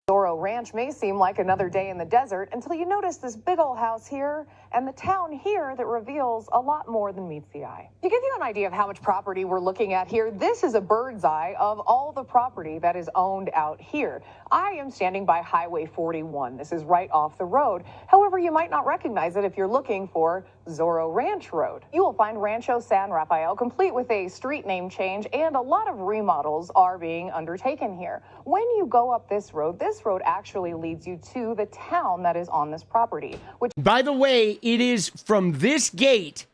Zorro Ranch may seem like another day in the desert until you notice this big old house here and the town here that reveals a lot more than meets the eye. To give you an idea of how much property we're looking at here, this is a bird's eye of all the property that is owned out here. I am standing by Highway 41. This is right off the road. However, you might not recognize it if you're looking for Zorro Ranch Road. You will find Rancho San Rafael complete with a street name change, and a lot of remodels are being undertaken here. When you go up this road actually leads you to the town that is on this property. Which, by the way, it is from this gate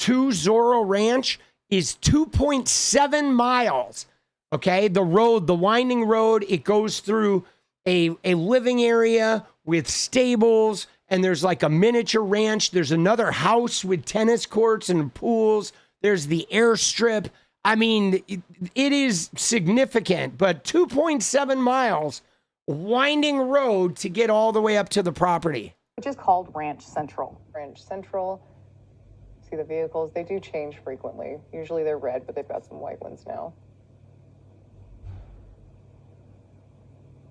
to Zorro Ranch is 2.7 miles. Okay, the road, the winding road, it goes through a living area with stables, and there's like a miniature ranch. There's another house with tennis courts and pools. There's the airstrip. I mean, it is significant, but 2.7 miles winding road to get all the way up to the property. Which is called Ranch Central. Ranch Central, see the vehicles, they do change frequently. Usually they're red, but they've got some white ones now.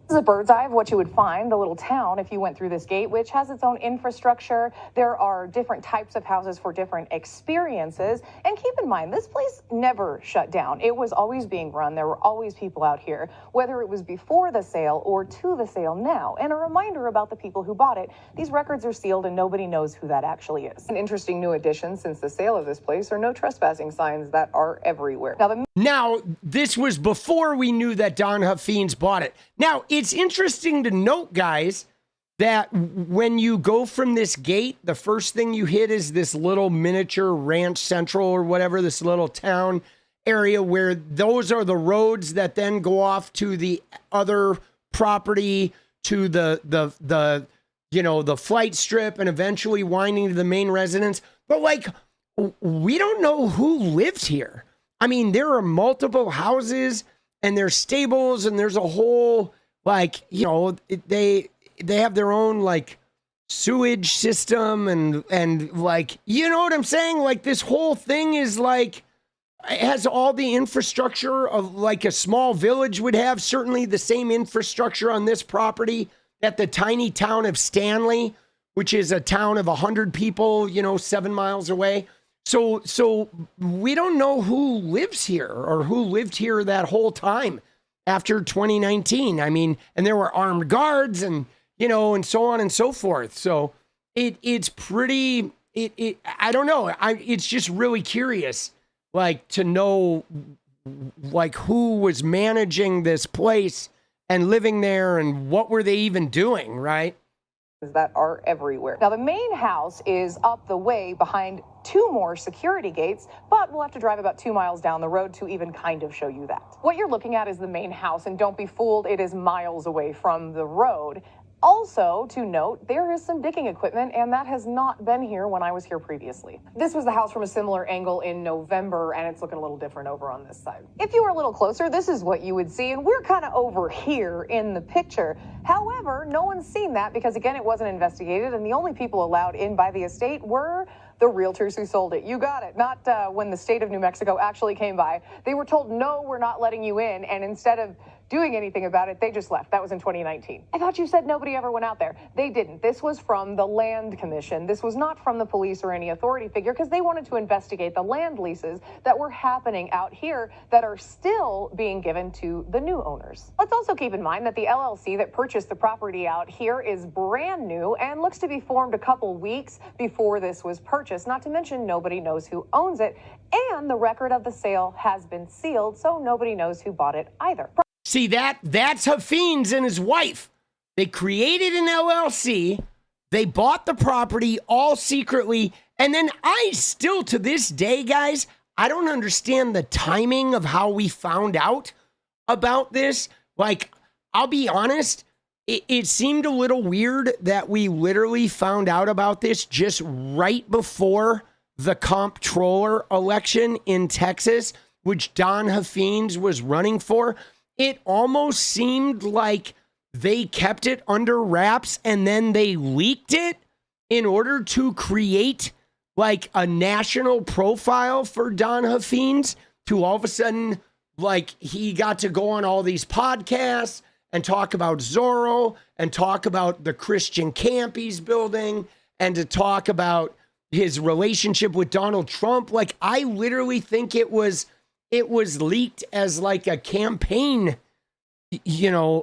This is a bird's eye of what you would find, a little town, if you went through this gate, which has its own infrastructure. There are different types of houses for different experiences. And keep in mind, this place never shut down. It was always being run. There were always people out here, whether it was before the sale or to the sale now. And a reminder about the people who bought it, these records are sealed and nobody knows who that actually is. An interesting new addition since the sale of this place are no trespassing signs that are everywhere. Now, this was before we knew that 𝗏𝗀𝗡𝗆's bought it. Now, it's interesting to note, guys, that when you go from this gate, the first thing you hit is this little miniature Ranch Central or whatever, this little town area where those are the roads that then go off to the other property, to the flight strip, and eventually winding to the main residence. But like, we don't know who lives here. I mean, there are multiple houses and there's stables and there's a whole, like, they have their own like sewage system and like, you know what I'm saying? Like this whole thing is like, it has all the infrastructure of like a small village would have, certainly the same infrastructure on this property that the tiny town of Stanley which is a town of 100 people, 7 miles away. So we don't know who lives here or who lived here that whole time after 2019. I mean, and there were armed guards and, and so on and so forth. So it's pretty, I don't know. It's just really curious, like, to know, like, who was managing this place and living there and what were they even doing, right? That are everywhere. Now, the main house is up the way behind 2 more security gates, but we'll have to drive about 2 miles down the road to even kind of show you that. What you're looking at is the main house, and don't be fooled, it is miles away from the road. Also, to note, there is some digging equipment, and that has not been here when I was here previously. This was the house from a similar angle in November, and it's looking a little different over on this side. If you were a little closer, this is what you would see, and we're kind of over here in the picture. However, no one's seen that because, again, it wasn't investigated, and the only people allowed in by the estate were the realtors who sold it. You got it. Not when the state of New Mexico actually came by. They were told, no, we're not letting you in, and instead of doing anything about it, they just left. That was in 2019. I thought you said nobody ever went out there. They didn't. This was from the Land Commission. This was not from the police or any authority figure because they wanted to investigate the land leases that were happening out here that are still being given to the new owners. Let's also keep in mind that the LLC that purchased the property out here is brand new and looks to be formed a couple weeks before this was purchased. Not to mention nobody knows who owns it, and the record of the sale has been sealed, so nobody knows who bought it either. See, that's 𝗪𝗡🐘 and his wife. They created an LLC. They bought the property all secretly. And then I still, to this day, guys, I don't understand the timing of how we found out about this. Like, I'll be honest, it seemed a little weird that we literally found out about this just right before the comptroller election in Texas, which 𝗙𝗛𝗆 was running for. It almost seemed like they kept it under wraps and then they leaked it in order to create like a national profile for 𝗙𝗛𝗆 to all of a sudden, like, he got to go on all these podcasts and talk about Zorro and talk about the Christian camp he's building and to talk about his relationship with Donald Trump. Like, I literally think it was leaked as like a campaign,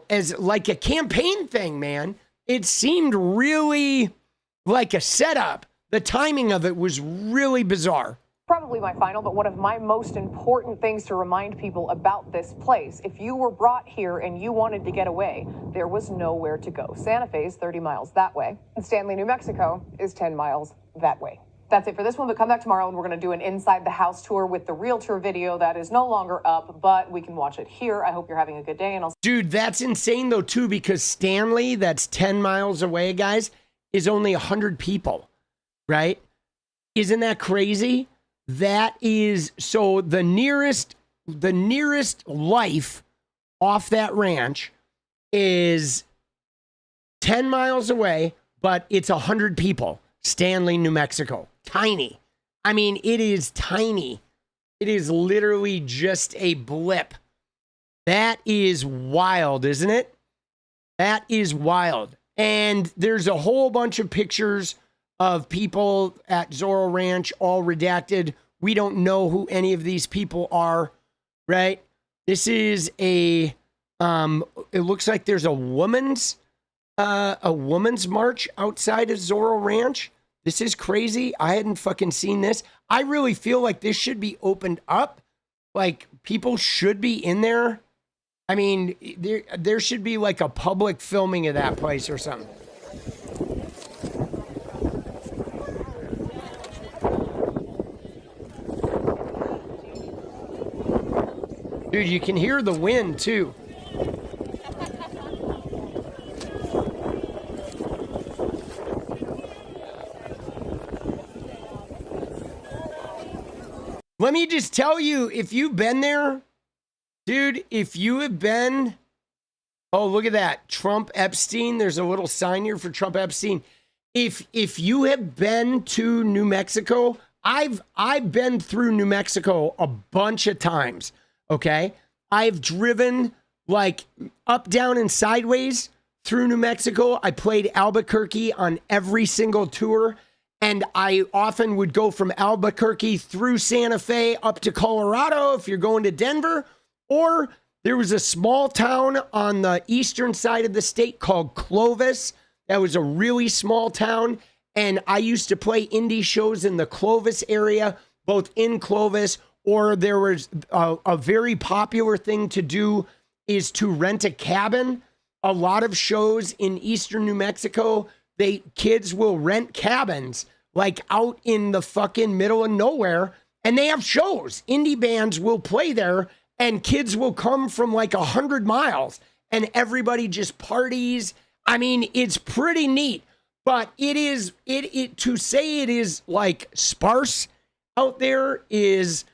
as like a campaign thing, man. It seemed really like a setup. The timing of it was really bizarre. Probably my final, but one of my most important things to remind people about this place. If you were brought here and you wanted to get away, there was nowhere to go. Santa Fe is 30 miles that way, and Stanley, New Mexico is 10 miles that way. That's it for this one, but come back tomorrow and we're going to do an inside the house tour with the realtor video that is no longer up, but we can watch it here. I hope you're having a good day, and I'll... Dude, that's insane though too, because Stanley, that's 10 miles away, guys, is only 100 people, right? Isn't that crazy? That is, so the nearest life off that ranch is 10 miles away, but it's 100 people. Stanley, New Mexico. Tiny. I mean, it is tiny. It is literally just a blip. That is wild, isn't it? That is wild. And there's a whole bunch of pictures of people at Zorro Ranch, all redacted. We don't know who any of these people are, right? This is it looks like there's a woman's march outside of Zorro Ranch. This is crazy. I hadn't fucking seen this. I really feel like this should be opened up. Like, people should be in there. I mean, there should be like a public filming of that place or something. Dude, you can hear the wind too. Let me just tell you, if you've been there, dude, if you have been, oh, look at that, Trump Epstein. There's a little sign here for Trump Epstein. If you have been to New Mexico, I've been through New Mexico a bunch of times. Okay, I've driven like up, down, and sideways through New Mexico. I played Albuquerque on every single tour. And I often would go from Albuquerque through Santa Fe up to Colorado if you're going to Denver. Or there was a small town on the eastern side of the state called Clovis. That was a really small town. And I used to play indie shows in the Clovis area, both in Clovis, or there was a very popular thing to do is to rent a cabin. A lot of shows in eastern New Mexico, kids will rent cabins like out in the fucking middle of nowhere, and they have shows. Indie bands will play there, and kids will come from like 100 miles, and everybody just parties. I mean, it's pretty neat, but to say it is like sparse out there is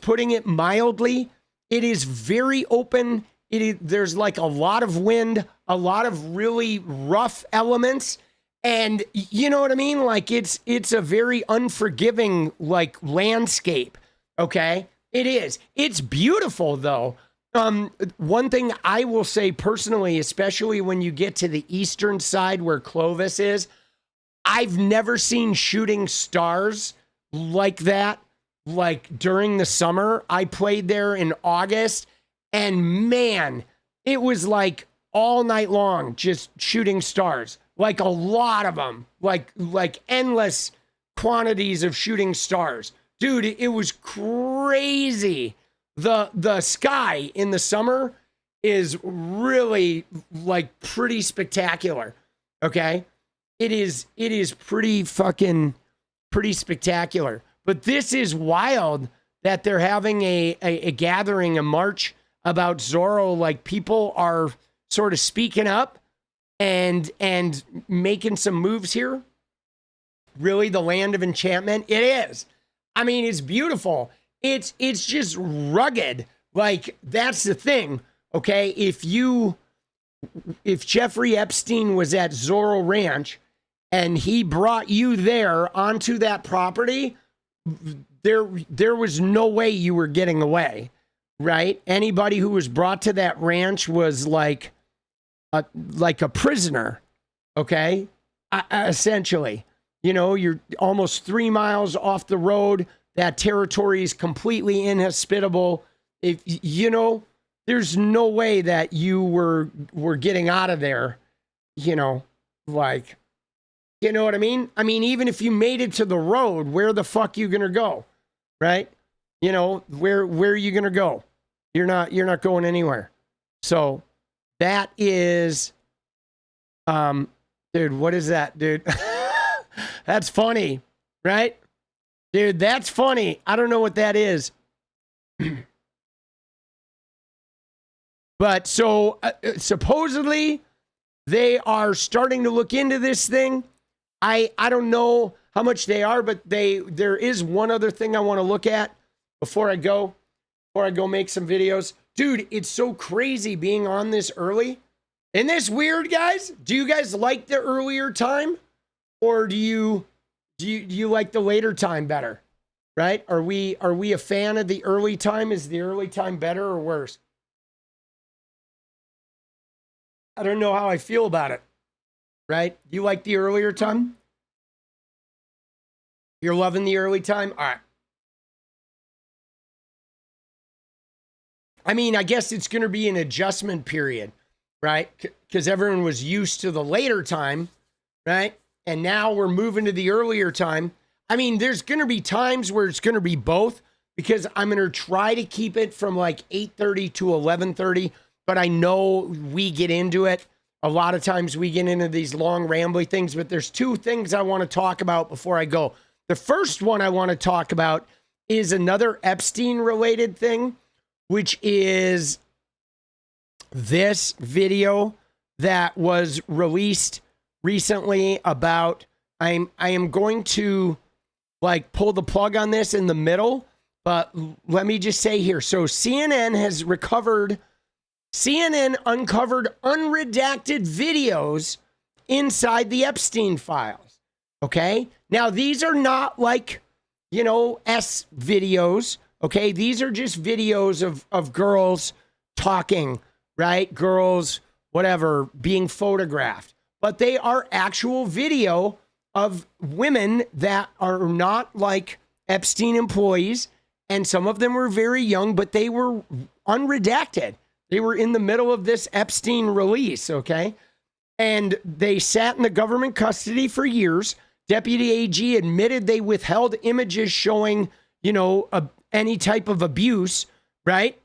putting it mildly. It is very open. There's like a lot of wind, a lot of really rough elements. And you know what I mean? Like it's a very unforgiving like landscape. Okay. It is. It's beautiful though. One thing I will say personally, especially when you get to the eastern side where Clovis is, I've never seen shooting stars like that. Like during the summer, I played there in August, and man, it was like all night long, just shooting stars. Like a lot of them, like endless quantities of shooting stars. Dude, it was crazy. The sky in the summer is really like pretty spectacular. Okay? It is pretty spectacular. But this is wild that they're having a gathering, a march about Zorro. Like people are sort of speaking up and making some moves here. Really, the land of enchantment? It is. I mean, it's beautiful. It's just rugged. Like, that's the thing, okay? If Jeffrey Epstein was at Zorro Ranch and he brought you there onto that property, there was no way you were getting away, right? Anybody who was brought to that ranch was like a prisoner, okay? Essentially, you know, you're almost 3 miles off the road. That territory is completely inhospitable. If you know, there's no way that you were getting out of there, you know, like, you know what I mean? I mean, even if you made it to the road, where the fuck you gonna go, right? You know, where are you gonna go? You're not going anywhere. So that is, dude, what is that, dude? That's funny, right? Dude, that's funny. I don't know what that is. But so supposedly they are starting to look into this thing. I don't know how much they are, but there is one other thing I want to look at before I go make some videos. Dude, it's so crazy being on this early. Isn't this weird, guys? Do you guys like the earlier time? Or do you like the later time better? Right? Are we a fan of the early time? Is the early time better or worse? I don't know how I feel about it. Right? You like the earlier time? You're loving the early time? All right. I mean, I guess it's going to be an adjustment period, right? Because everyone was used to the later time, right? And now we're moving to the earlier time. I mean, there's going to be times where it's going to be both, because I'm going to try to keep it from like 8:30 to 11:30, but I know we get into it. A lot of times we get into these long rambly things, but there's two things I want to talk about before I go. The first one I want to talk about is another Epstein-related thing, which is this video that was released recently about, I am going to like pull the plug on this in the middle, but let me just say here. So CNN uncovered unredacted videos inside the Epstein files. Okay. Now these are not like, you know, S videos. Okay. These are just videos of girls talking, right? Girls whatever, being photographed. But they are actual video of women that are not like Epstein employees. And some of them were very young, but they were unredacted. They were in the middle of this Epstein release, okay? And they sat in the government custody for years. Deputy AG admitted they withheld images showing, any type of abuse, right?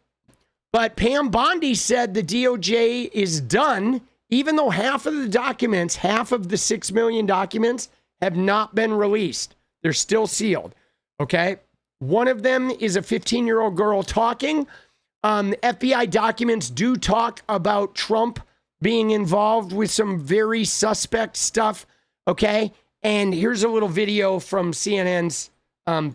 But Pam Bondi said the DOJ is done, even though half of the 6 million documents have not been released. They're still sealed, okay? One of them is a 15-year-old girl talking. FBI documents do talk about Trump being involved with some very suspect stuff, okay? And here's a little video from CNN's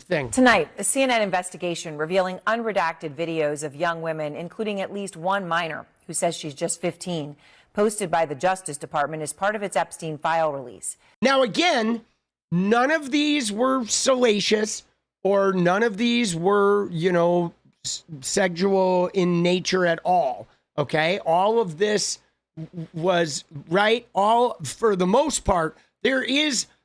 thing. Tonight, a CNN investigation revealing unredacted videos of young women, including at least one minor who says she's just 15, posted by the Justice Department as part of its Epstein file release. Now, again, none of these were salacious or none of these were, sexual in nature at all, okay? All of this was, right? All, for the most part,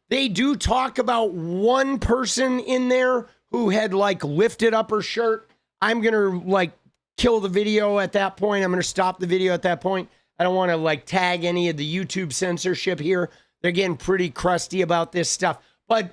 they do talk about one person in there who had lifted up her shirt. I'm going to kill the video at that point. I'm going to stop the video at that point. I don't want to tag any of the YouTube censorship here. They're getting pretty crusty about this stuff. But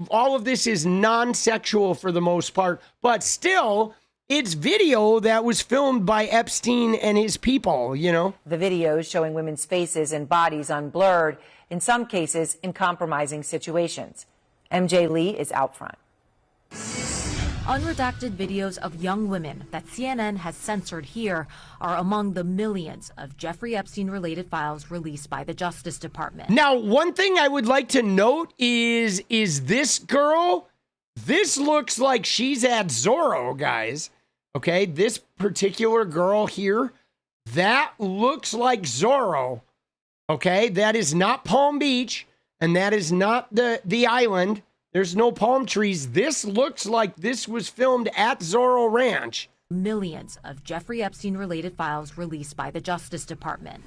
all of this is non-sexual for the most part. But still, it's video that was filmed by Epstein and his people, The videos showing women's faces and bodies unblurred, in some cases in compromising situations. MJ Lee is out front. Unredacted videos of young women that CNN has censored here are among the millions of Jeffrey Epstein-related files released by the Justice Department. Now, one thing I would like to note is this girl, this looks like she's at Zorro, guys. Okay, this particular girl here, that looks like Zorro. Okay, that is not Palm Beach, and that is not the island. There's no palm trees. This looks like this was filmed at Zorro Ranch. Millions of Jeffrey Epstein-related files released by the Justice Department.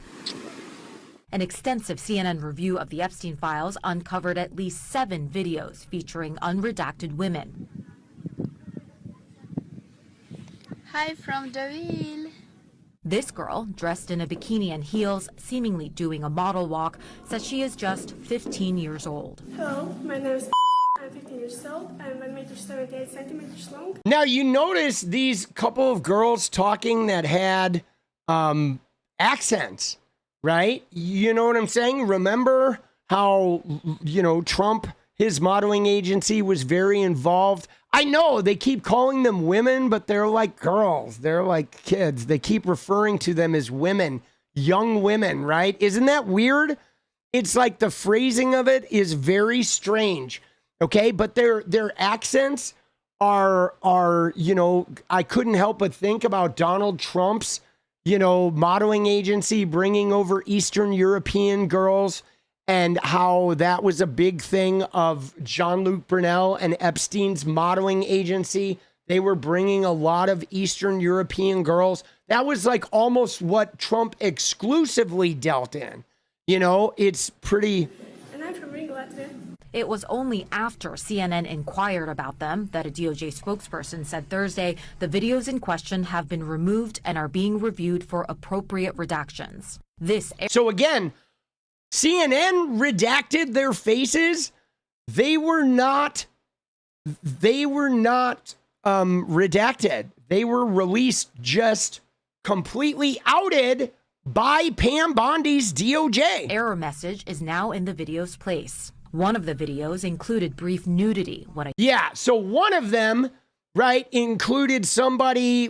An extensive CNN review of the Epstein files uncovered at least 7 videos featuring unredacted women. Hi from Deauville. This girl, dressed in a bikini and heels, seemingly doing a model walk, says she is just 15 years old. Hello, my name is I'm 15 years old. I'm 1.78 meters long. Now, you notice these couple of girls talking that had accents, right? You know what I'm saying? Remember how, Trump, his modeling agency, was very involved? I know they keep calling them women, but they're like girls. They're like kids. They keep referring to them as women, young women, right? Isn't that weird? It's like the phrasing of it is very strange. Okay, but their accents are I couldn't help but think about Donald Trump's, modeling agency bringing over Eastern European girls and how that was a big thing of Jean-Luc Brunel and Epstein's modeling agency. They were bringing a lot of Eastern European girls. That was almost what Trump exclusively dealt in. It's pretty... And I'm from Latvia. It was only after CNN inquired about them that a DOJ spokesperson said Thursday the videos in question have been removed and are being reviewed for appropriate redactions. So again, CNN redacted their faces. They were not redacted. They were released, just completely outed by Pam Bondi's DOJ. Error message is now in the video's place. One of the videos included brief nudity. So one of them, right, included somebody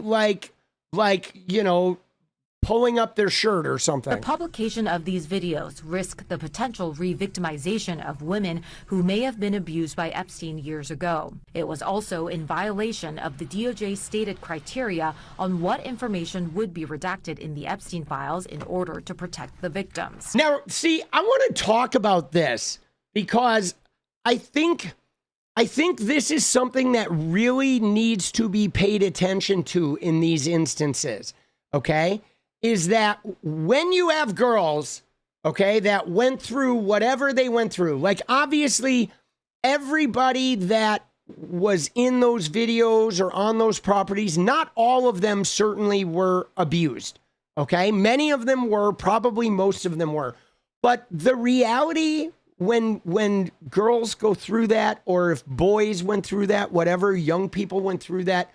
pulling up their shirt or something. The publication of these videos risk the potential re-victimization of women who may have been abused by Epstein years ago. It was also in violation of the DOJ's stated criteria on what information would be redacted in the Epstein files in order to protect the victims. Now, see, I want to talk about this because I think this is something that really needs to be paid attention to in these instances, okay? is that when you have girls, okay, that went through whatever they went through, like obviously everybody that was in those videos or on those properties, not all of them certainly were abused, okay? Many of them were, probably most of them were. But the reality when girls go through that, or if boys went through that, whatever, young people went through that,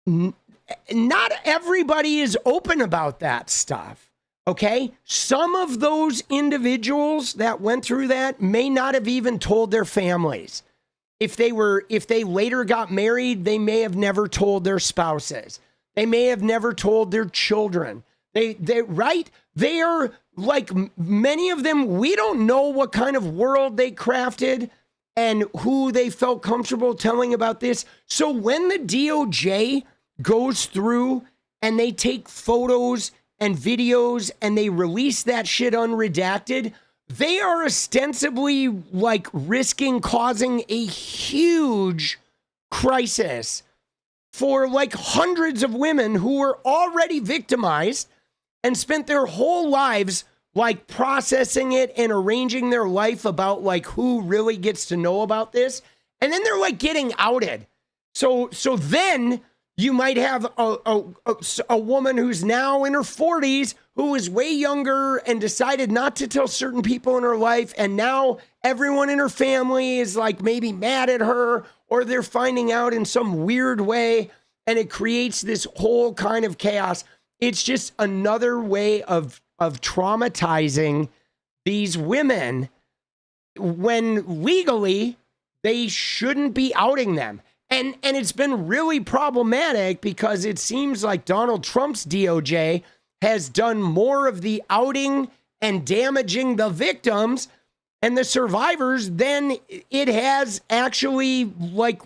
not everybody is open about that stuff, okay? Some of those individuals that went through that may not have even told their families. If they later got married, they may have never told their spouses. They may have never told their children. Right? They are, like many of them, we don't know what kind of world they crafted and who they felt comfortable telling about this. So when the DOJ goes through and they take photos and videos and they release that shit unredacted, they are ostensibly like risking causing a huge crisis for like hundreds of women who were already victimized and spent their whole lives like processing it and arranging their life about like who really gets to know about this. And then they're like getting outed. So then you might have a woman who's now in her 40s who was way younger and decided not to tell certain people in her life. And now everyone in her family is like maybe mad at her, or they're finding out in some weird way. And it creates this whole kind of chaos. It's just another way of traumatizing these women when legally they shouldn't be outing them. And it's been really problematic because it seems like Donald Trump's DOJ has done more of the outing and damaging the victims and the survivors than it has actually like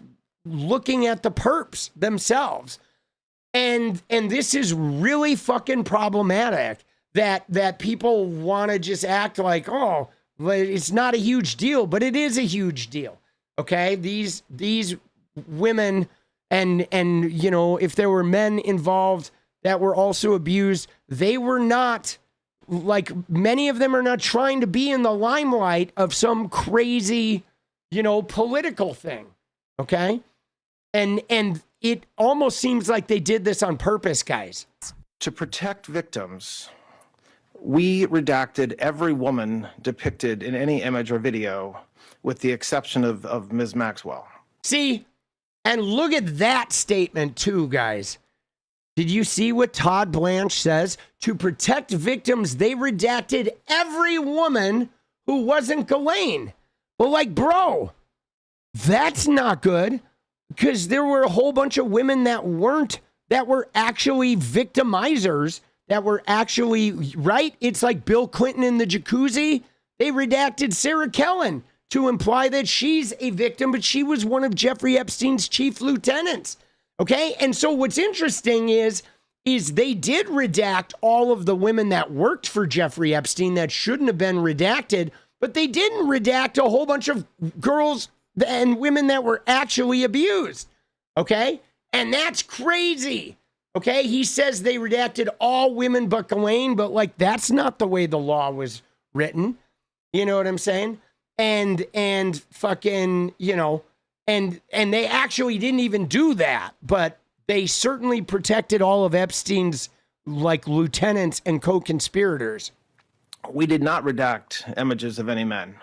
looking at the perps themselves. And this is really fucking problematic that people want to just act like, oh, it's not a huge deal, but it is a huge deal. Okay? These women and you know, if there were men involved that were also abused, they were not, like, many of them are not trying to be in the limelight of some crazy, you know, political thing. Okay? And it almost seems like they did this on purpose, guys. To protect victims, we redacted every woman depicted in any image or video, with the exception of Ms. Maxwell. See, and look at that statement too, guys. Did you see what Todd Blanche says? To protect victims, they redacted every woman who wasn't Ghislaine. Well, like, bro, that's not good, because there were a whole bunch of women that were actually victimizers, that were actually, right? It's like Bill Clinton in the jacuzzi. They redacted Sarah Kellen to imply that she's a victim, but she was one of Jeffrey Epstein's chief lieutenants. Okay? And so what's interesting is they did redact all of the women that worked for Jeffrey Epstein that shouldn't have been redacted, but they didn't redact a whole bunch of girls and women that were actually abused. Okay? And that's crazy. Okay? He says they redacted all women but Ghislaine, but like, that's not the way the law was written. You know what I'm saying? And fucking, you know, and they actually didn't even do that, but they certainly protected all of Epstein's like lieutenants and co-conspirators. We did not redact images of any men,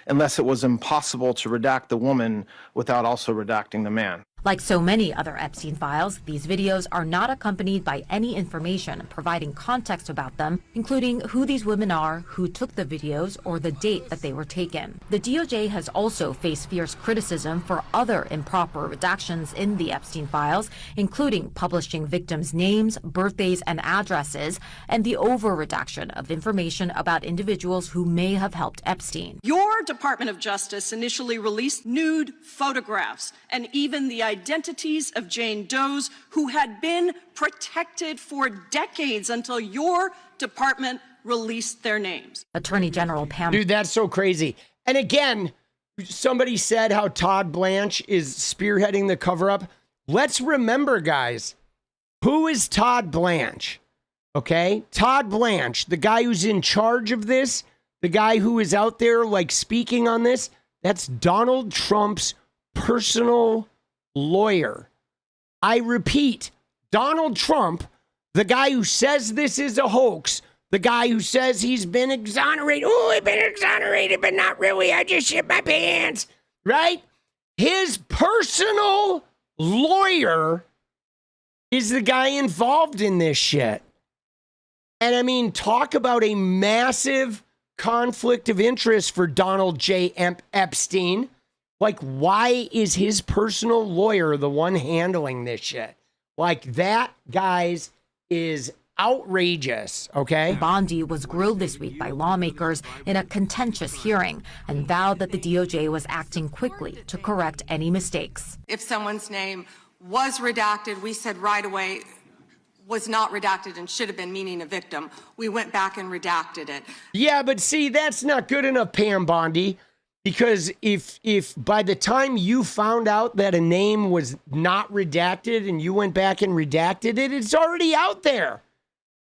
unless it was impossible to redact the woman without also redacting the man. Like so many other Epstein files, these videos are not accompanied by any information providing context about them, including who these women are, who took the videos, or the date that they were taken. The DOJ has also faced fierce criticism for other improper redactions in the Epstein files, including publishing victims' names, birthdays, and addresses, and the over-redaction of information about individuals who may have helped Epstein. Your Department of Justice initially released nude photographs and even the identities of Jane Does who had been protected for decades until your department released their names. Attorney General Pam. Dude, that's so crazy. And again, somebody said how Todd Blanche is spearheading the cover-up. Let's remember, guys, who is Todd Blanche? Okay? Todd Blanche, the guy who's in charge of this, the guy who is out there like speaking on this, that's Donald Trump's personal lawyer. I repeat, Donald Trump, the guy who says this is a hoax, the guy who says he's been exonerated. Oh, I've been exonerated, but not really. I just shit my pants. Right? His personal lawyer is the guy involved in this shit. And I mean, talk about a massive conflict of interest for Donald J. Epstein. Like, why is his personal lawyer the one handling this shit? Like, that, guys, is outrageous, okay? Bondi was grilled this week by lawmakers in a contentious hearing and vowed that the DOJ was acting quickly to correct any mistakes. If someone's name was redacted, we said right away was not redacted and should have been, meaning a victim. We went back and redacted it. Yeah, but see, that's not good enough, Pam Bondi, because if by the time you found out that a name was not redacted and you went back and redacted it, it's already out there.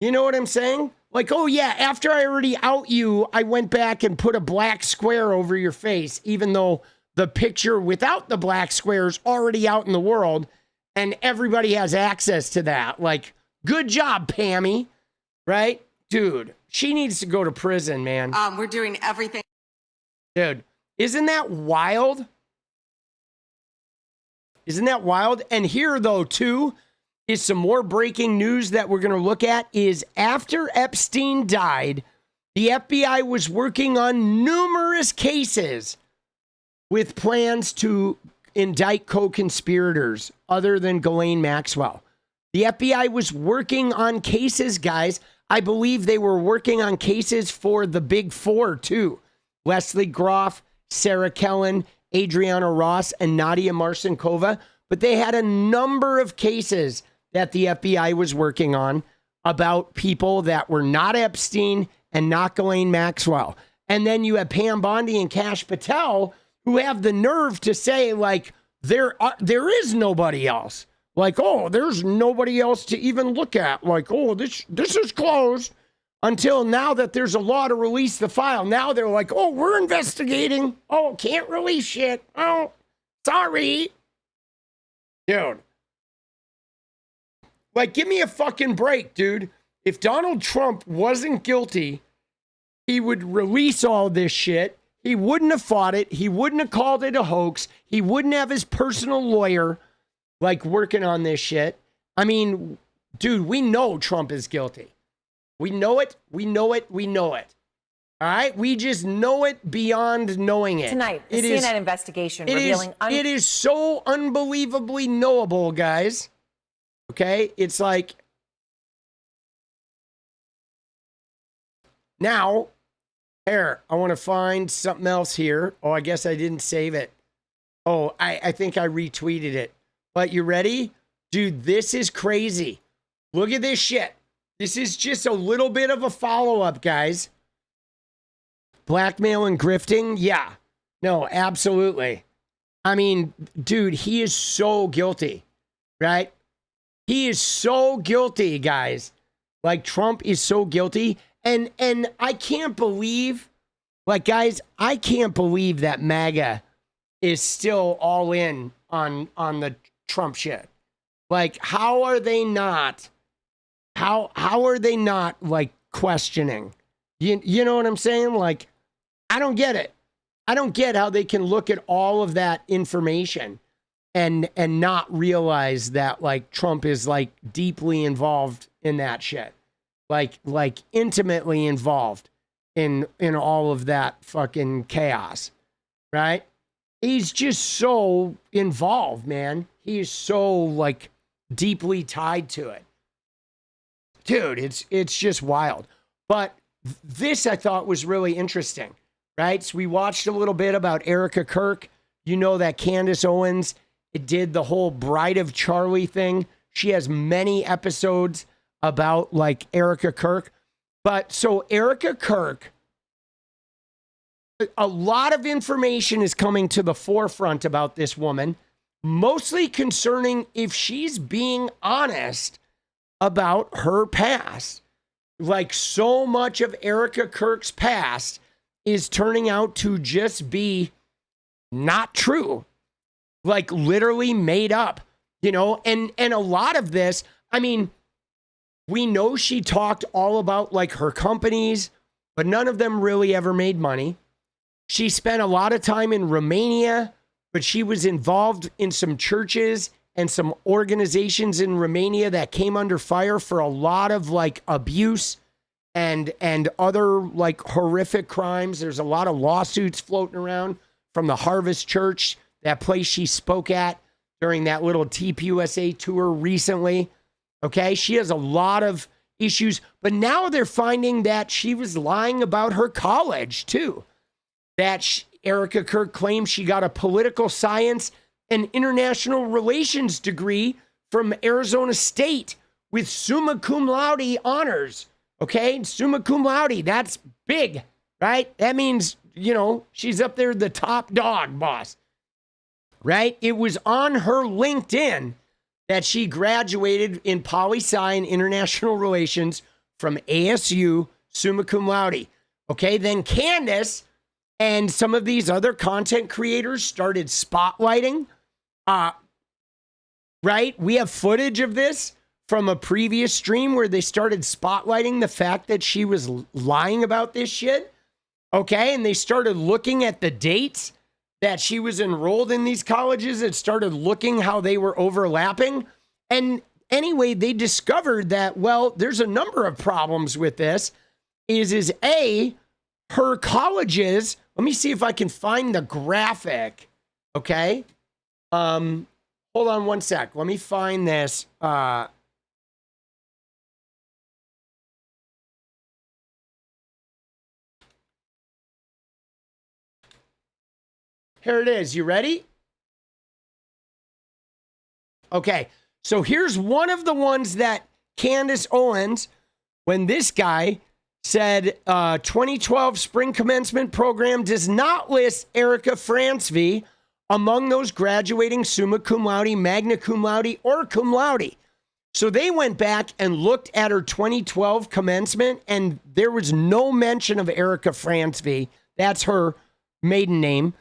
You know what I'm saying? Like, oh yeah, after I already out you, I went back and put a black square over your face, even though the picture without the black square is already out in the world and everybody has access to that. Like, good job, Pammy, right? Dude, she needs to go to prison, man. We're doing everything. Dude, isn't that wild? Isn't that wild? And here, though, too, is some more breaking news that we're going to look at is after Epstein died, the FBI was working on numerous cases with plans to indict co-conspirators other than Ghislaine Maxwell. The FBI was working on cases, guys. I believe they were working on cases for the Big Four, too. Leslie Groff, Sarah Kellen, Adriana Ross, and Nadia Marcinkova. But they had a number of cases that the FBI was working on about people that were not Epstein and not Ghislaine Maxwell. And then you have Pam Bondi and Kash Patel who have the nerve to say, like, there is nobody else. Like, oh, there's nobody else to even look at. Like, oh, this is closed. Until now that there's a law to release the file. Now they're like, oh, we're investigating. Oh, can't release shit. Oh, sorry. Dude. Like, give me a fucking break, dude. If Donald Trump wasn't guilty, he would release all this shit. He wouldn't have fought it. He wouldn't have called it a hoax. He wouldn't have his personal lawyer, like, working on this shit. I mean, dude, we know Trump is guilty. We know it. We know it. We know it. All right? We just know it beyond knowing it. Tonight, a CNN investigation revealing... It is so unbelievably knowable, guys. Okay? It's like... Now, here, I want to find something else here. Oh, I guess I didn't save it. Oh, I think I retweeted it. But you ready? Dude, this is crazy. Look at this shit. This is just a little bit of a follow-up, guys. Blackmail and grifting? Yeah. No, absolutely. I mean, dude, he is so guilty, right? He is so guilty, guys. Like, Trump is so guilty. And I can't believe, like, guys, I can't believe that MAGA is still all in on the Trump shit. Like, how are they not? How are they not, like, questioning? You know what I'm saying? Like, I don't get it. I don't get how they can look at all of that information and not realize that, like, Trump is, like, deeply involved in that shit. Like intimately involved in all of that fucking chaos, right? He's just so involved, man. He's so, like, deeply tied to it. Dude, it's just wild. But this I thought was really interesting, right? So we watched a little bit about Erika Kirk. You know that Candace Owens did the whole Bride of Charlie thing. She has many episodes about, like, Erika Kirk. But so Erika Kirk, a lot of information is coming to the forefront about this woman, mostly concerning if she's being honest about her past. like so much of Erika Kirk's past is turning out to just be not true, like literally made up, you know, and a lot of this, I mean, we know she talked all about like her companies, but none of them really ever made money. She spent a lot of time in Romania, but she was involved in some churches and some organizations in Romania that came under fire for a lot of like abuse and other like horrific crimes. There's a lot of lawsuits floating around from the Harvest Church, that place she spoke at during that little TPUSA tour recently. Okay, she has a lot of issues, but now they're finding that she was lying about her college too. That Erika Kirk claims she got a political science and international relations degree from Arizona State with summa cum laude honors. Okay, summa cum laude, that's big, right? That means, you know, she's up there, the top dog, boss, right? It was on her LinkedIn that she graduated in poli-sci and international relations from ASU, summa cum laude. Okay, then Candace and some of these other content creators started spotlighting. Right? We have footage of this from a previous stream where they started spotlighting the fact that she was lying about this shit. Okay, and they started looking at the dates that she was enrolled in these colleges and started looking how they were overlapping. And anyway, they discovered that, well, there's a number of problems with this. Is A, her colleges, let me see if I can find the graphic. Okay. Hold on one sec. Let me find this. Here it is. You ready? Okay. So here's one of the ones that Candace Owens, when this guy said 2012 spring commencement program does not list Erika 𝗏𝗏 among those graduating summa cum laude, magna cum laude, or cum laude. So they went back and looked at her 2012 commencement, and there was no mention of Erika 𝗏𝗏. That's her maiden name.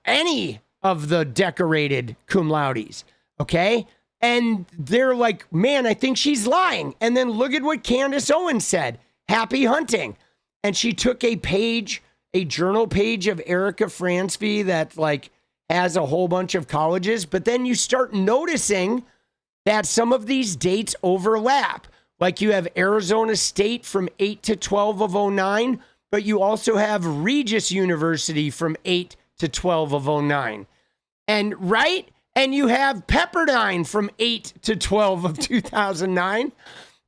Any of the decorated cum laudes. Okay? And they're like, man, I think she's lying. And then look at what Candace Owens said. Happy hunting. And she took a page, a journal page of Erika 𝗏𝗏 that like has a whole bunch of colleges. But then you start noticing that some of these dates overlap. Like you have Arizona State from 8 to 12 of 09, but you also have Regis University from 8 to 12 of 09. And right? And you have Pepperdine from 8 to 12 of 2009.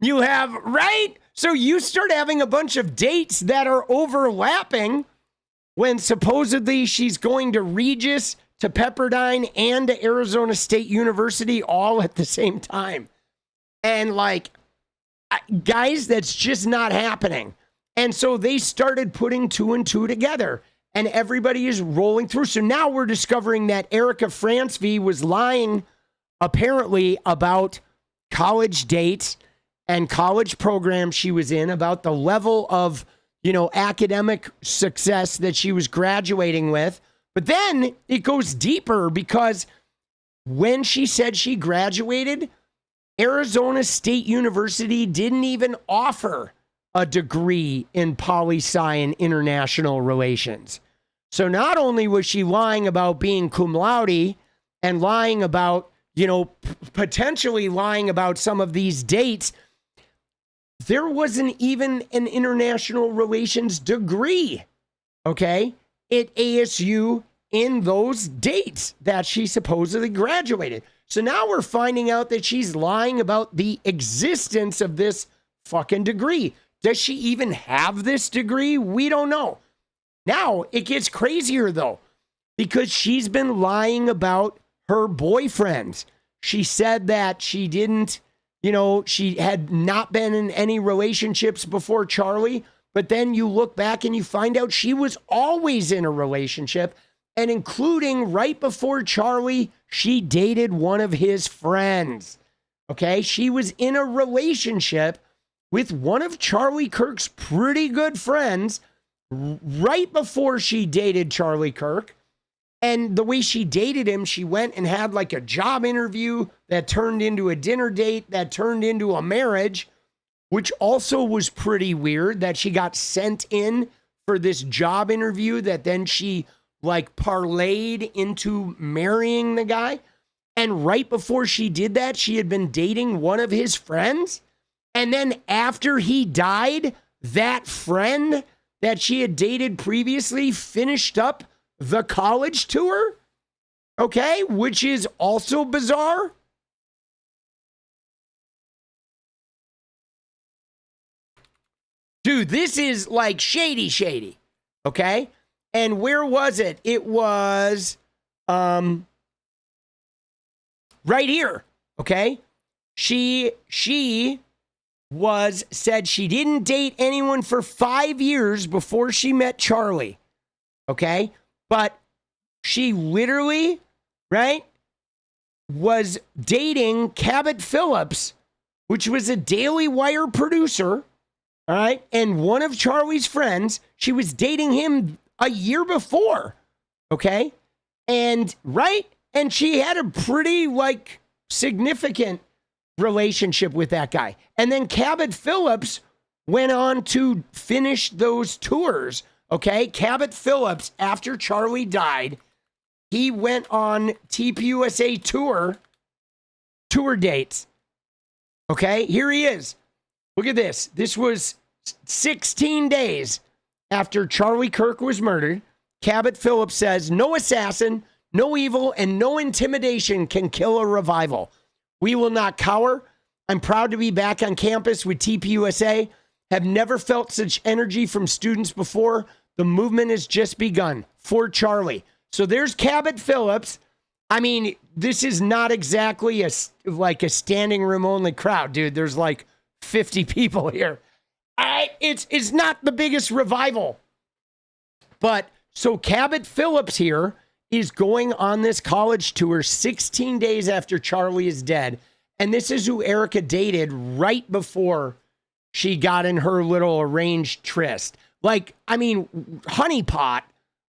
You have, right? So you start having a bunch of dates that are overlapping when supposedly she's going to Regis, to Pepperdine, and to Arizona State University all at the same time. And like, guys, that's just not happening. And so they started putting two and two together, and everybody is rolling through. So now we're discovering that Erika 𝗏𝗏 was lying apparently about college dates and college programs she was in, about the level of, you know, academic success that she was graduating with. But then it goes deeper, because when she said she graduated, Arizona State University didn't even offer a degree in poli-sci and international relations. So not only was she lying about being cum laude and lying about, you know, potentially lying about some of these dates, there wasn't even an international relations degree, okay, at ASU in those dates that she supposedly graduated. So now we're finding out that she's lying about the existence of this fucking degree. Does she even have this degree? We don't know. Now it gets crazier though, because she's been lying about her boyfriends. She said that she didn't, you know, she had not been in any relationships before Charlie, but then you look back and you find out she was always in a relationship, and including right before Charlie, she dated one of his friends. Okay, she was in a relationship with one of Charlie Kirk's pretty good friends right before she dated Charlie Kirk. And the way she dated him, she went and had like a job interview that turned into a dinner date that turned into a marriage, which also was pretty weird that she got sent in for this job interview that then she like parlayed into marrying the guy. And right before she did that, she had been dating one of his friends. And then after he died, that friend that she had dated previously finished up the college tour, okay, which is also bizarre. Dude, this is like shady, okay? And where was it? It was right here, okay? She said she didn't date anyone for 5 years before she met Charlie, okay? But she literally, right, was dating 𝗫𝗫𝗪𝗪, which was a Daily Wire producer, all right, and one of Charlie's friends. She was dating him a year before, okay? And, right, and she had a pretty, like, significant relationship with that guy. And then 𝗫𝗫𝗪𝗪 went on to finish those tours. Okay, 𝗫𝗫𝗪𝗪, after Charlie died, he went on 𝗫PUSA tour dates. Okay, here he is. Look at this. This was 16 days after Charlie Kirk was murdered. 𝗫𝗫𝗪𝗪 says, "No assassin, no evil, and no intimidation can kill a revival. We will not cower. I'm proud to be back on campus with 𝗫PUSA. Have never felt such energy from students before. The movement has just begun. For Charlie." So there's 𝗫𝗫𝗪𝗪𝗪. I mean, this is not exactly a standing room only crowd, dude. There's like 50 people here. It's not the biggest revival. But so 𝗫𝗫𝗪𝗪𝗪 here is going on this college tour 16 days after Charlie is dead. And this is who Erika dated right before she got in her little arranged tryst. Like, I mean, honeypot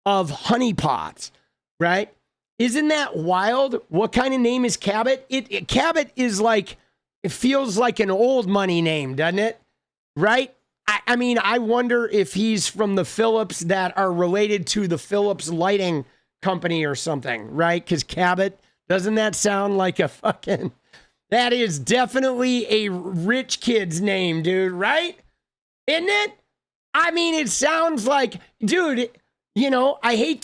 of honeypots, right? Isn't that wild? What kind of name is 𝗫𝗫𝗪𝗪? 𝗫𝗫𝗪𝗪 is like, it feels like an old money name, doesn't it? Right? I mean, I wonder if he's from the Phillips that are related to the Phillips Lighting Company or something, right? Because 𝗫𝗫𝗪𝗪, doesn't that sound like a fucking... That is definitely a rich kid's name, dude, right? Isn't it? I mean, it sounds like, dude, you know, I hate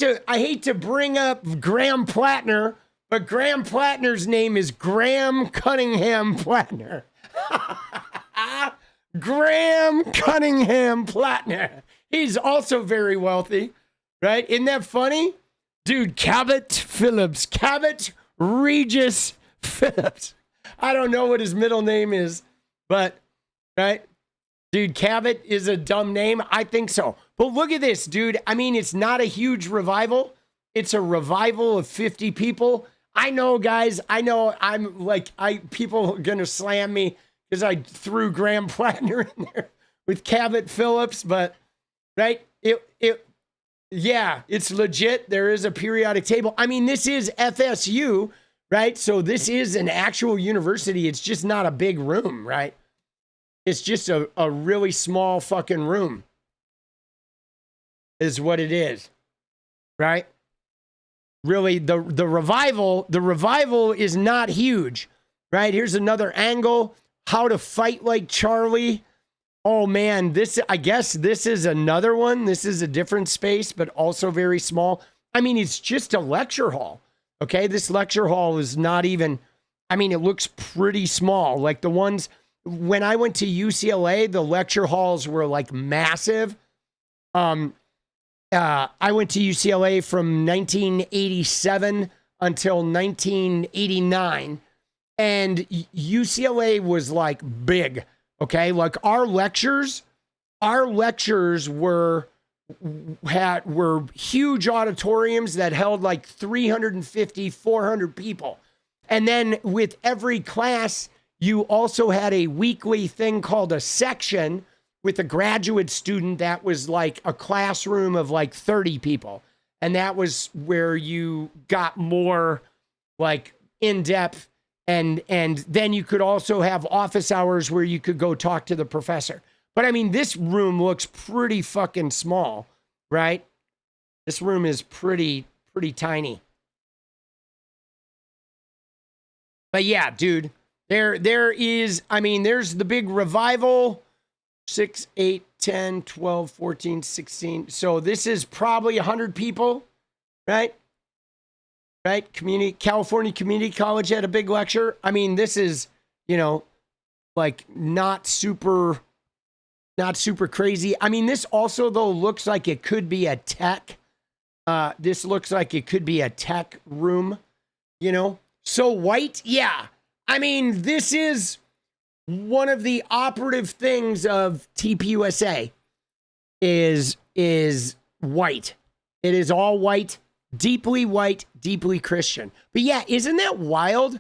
to bring up Graham Plattner, but Graham Plattner's name is Graham Cunningham Plattner. Graham Cunningham Plattner. He's also very wealthy, right? Isn't that funny? Dude, Cabot Regis Phillips. I don't know what his middle name is, but, right? Dude, Cabot is a dumb name. I think so. But look at this, dude. I mean, it's not a huge revival. It's a revival of 50 people. I know, guys. I know I'm like, people are going to slam me because I threw Graham Plattner in there with 𝗫𝗫𝗪𝗪𝗪𝗪, but, right? Yeah, it's legit. There is a periodic table. I mean, this is FSU, right? So this is an actual university. It's just not a big room, right? It's just a really small fucking room is what it is, right? Really, the revival is not huge, right? Here's another angle. How to fight like Charlie. Oh man, I guess this is another one. This is a different space, but also very small. I mean, it's just a lecture hall. Okay, this lecture hall is not even, I mean, it looks pretty small. Like the ones, when I went to UCLA, the lecture halls were like massive. I went to UCLA from 1987 until 1989. And UCLA was like big, okay? Like our lectures were huge auditoriums that held like 350, 400 people. And then with every class, You also had a weekly thing called a section with a graduate student that was like a classroom of like 30 people. And that was where you got more like in depth. And then you could also have office hours where you could go talk to the professor. But I mean, this room looks pretty fucking small, right? This room is pretty tiny. But yeah, dude, there is, I mean, there's the big revival, 6, 8, 10, 12, 14, 16. So this is probably 100 people, right? Right? California Community College had a big lecture. I mean, this is, you know, like not super crazy. I mean, this also though looks like it could be a tech. This looks like it could be a tech room, you know? So white, yeah. I mean, this is one of the operative things of TPUSA is white. It is all white, deeply Christian. But yeah, isn't that wild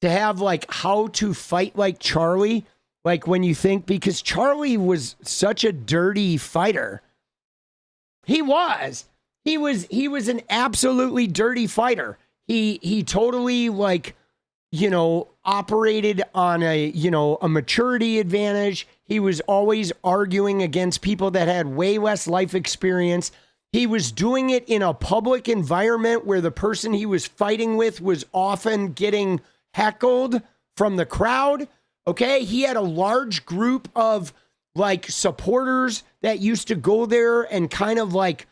to have like how to fight like Charlie? Like when you think, because Charlie was such a dirty fighter. He was an absolutely dirty fighter. He totally like, you know, operated on a maturity advantage. He was always arguing against people that had way less life experience. He was doing it in a public environment where the person he was fighting with was often getting heckled from the crowd. Okay. He had a large group of like supporters that used to go there and kind of like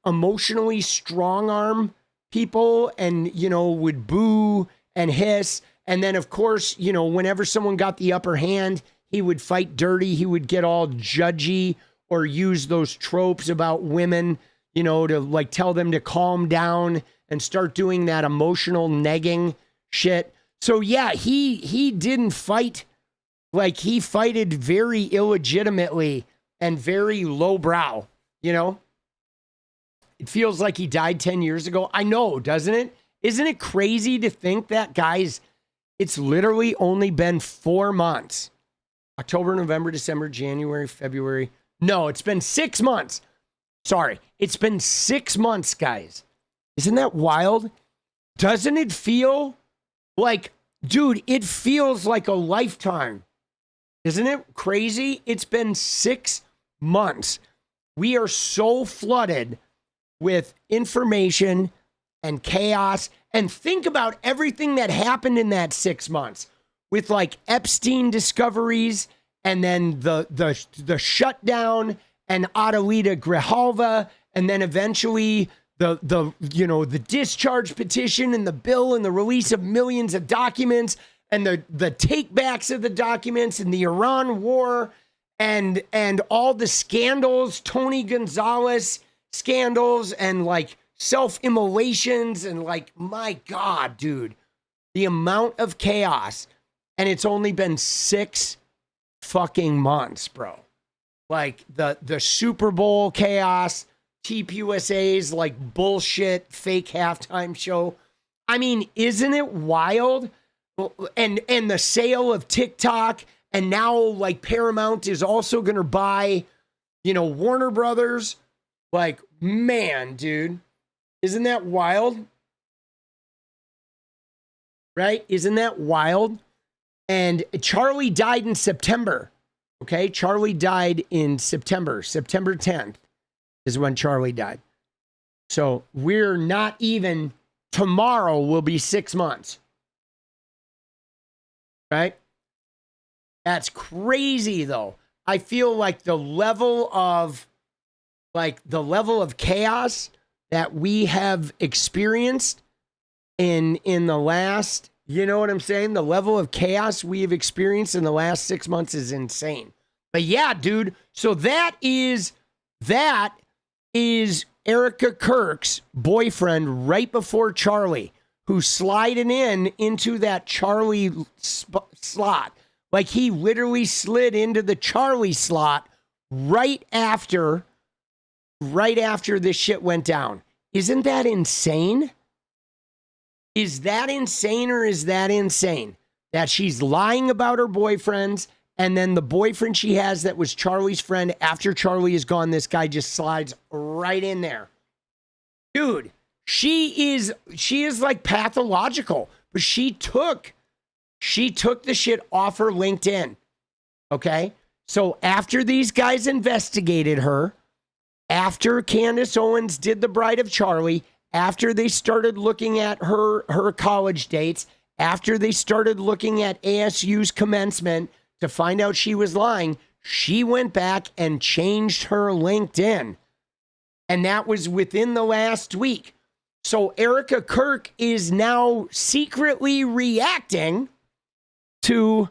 emotionally strong arm people and, you know, would boo and hiss. And then, of course, you know, whenever someone got the upper hand, he would fight dirty. He would get all judgy or use those tropes about women, you know, to like tell them to calm down and start doing that emotional negging shit. So, yeah, he didn't fight like he fighted very illegitimately and very lowbrow, you know? It feels like he died 10 years ago. I know, doesn't it? Isn't it crazy to think that, guys, it's literally only been 4 months. October, November, December, January, February. No, it's been 6 months. Sorry. It's been 6 months, guys. Isn't that wild? Doesn't it feel like, dude, it feels like a lifetime. Isn't it crazy? It's been 6 months. We are so flooded with information and chaos. And think about everything that happened in that 6 months with like Epstein discoveries and then the shutdown and 𝗬𝗙𝗪𝗪, and then eventually the discharge petition and the bill and the release of millions of documents and the takebacks of the documents and the Iran war and all the scandals, Tony Gonzalez scandals and like self-immolations and like, my God, dude, the amount of chaos. And it's only been 6 fucking months, bro. Like the Super Bowl chaos, TPUSA's like bullshit fake halftime show. I mean, isn't it wild? And the sale of TikTok, and now like Paramount is also going to buy, you know, Warner Brothers. Like, man, dude, isn't that wild? Right? Isn't that wild? And Charlie died in September. Okay, Charlie died in September. September 10th is when Charlie died. So we're not even, tomorrow will be 6 months. Right? That's crazy, though. I feel like the level of chaos that we have experienced in the last, you know what I'm saying? The level of chaos we have experienced in the last 6 months is insane. But yeah, dude. So that is Erika Kirk's boyfriend right before Charlie, who's sliding into that Charlie slot. Like he literally slid into the Charlie slot right after this shit went down. Isn't that insane? Is that insane or is that insane? that she's lying about her boyfriends, and then the boyfriend she has that was Charlie's friend, after Charlie is gone, this guy just slides right in there. Dude, she is like pathological, but she took the shit off her LinkedIn. Okay? So after these guys investigated her, after Candace Owens did the Bride of Charlie, after they started looking at her college dates, after they started looking at ASU's commencement to find out she was lying, she went back and changed her LinkedIn. And that was within the last week. So Erika Kirk is now secretly reacting to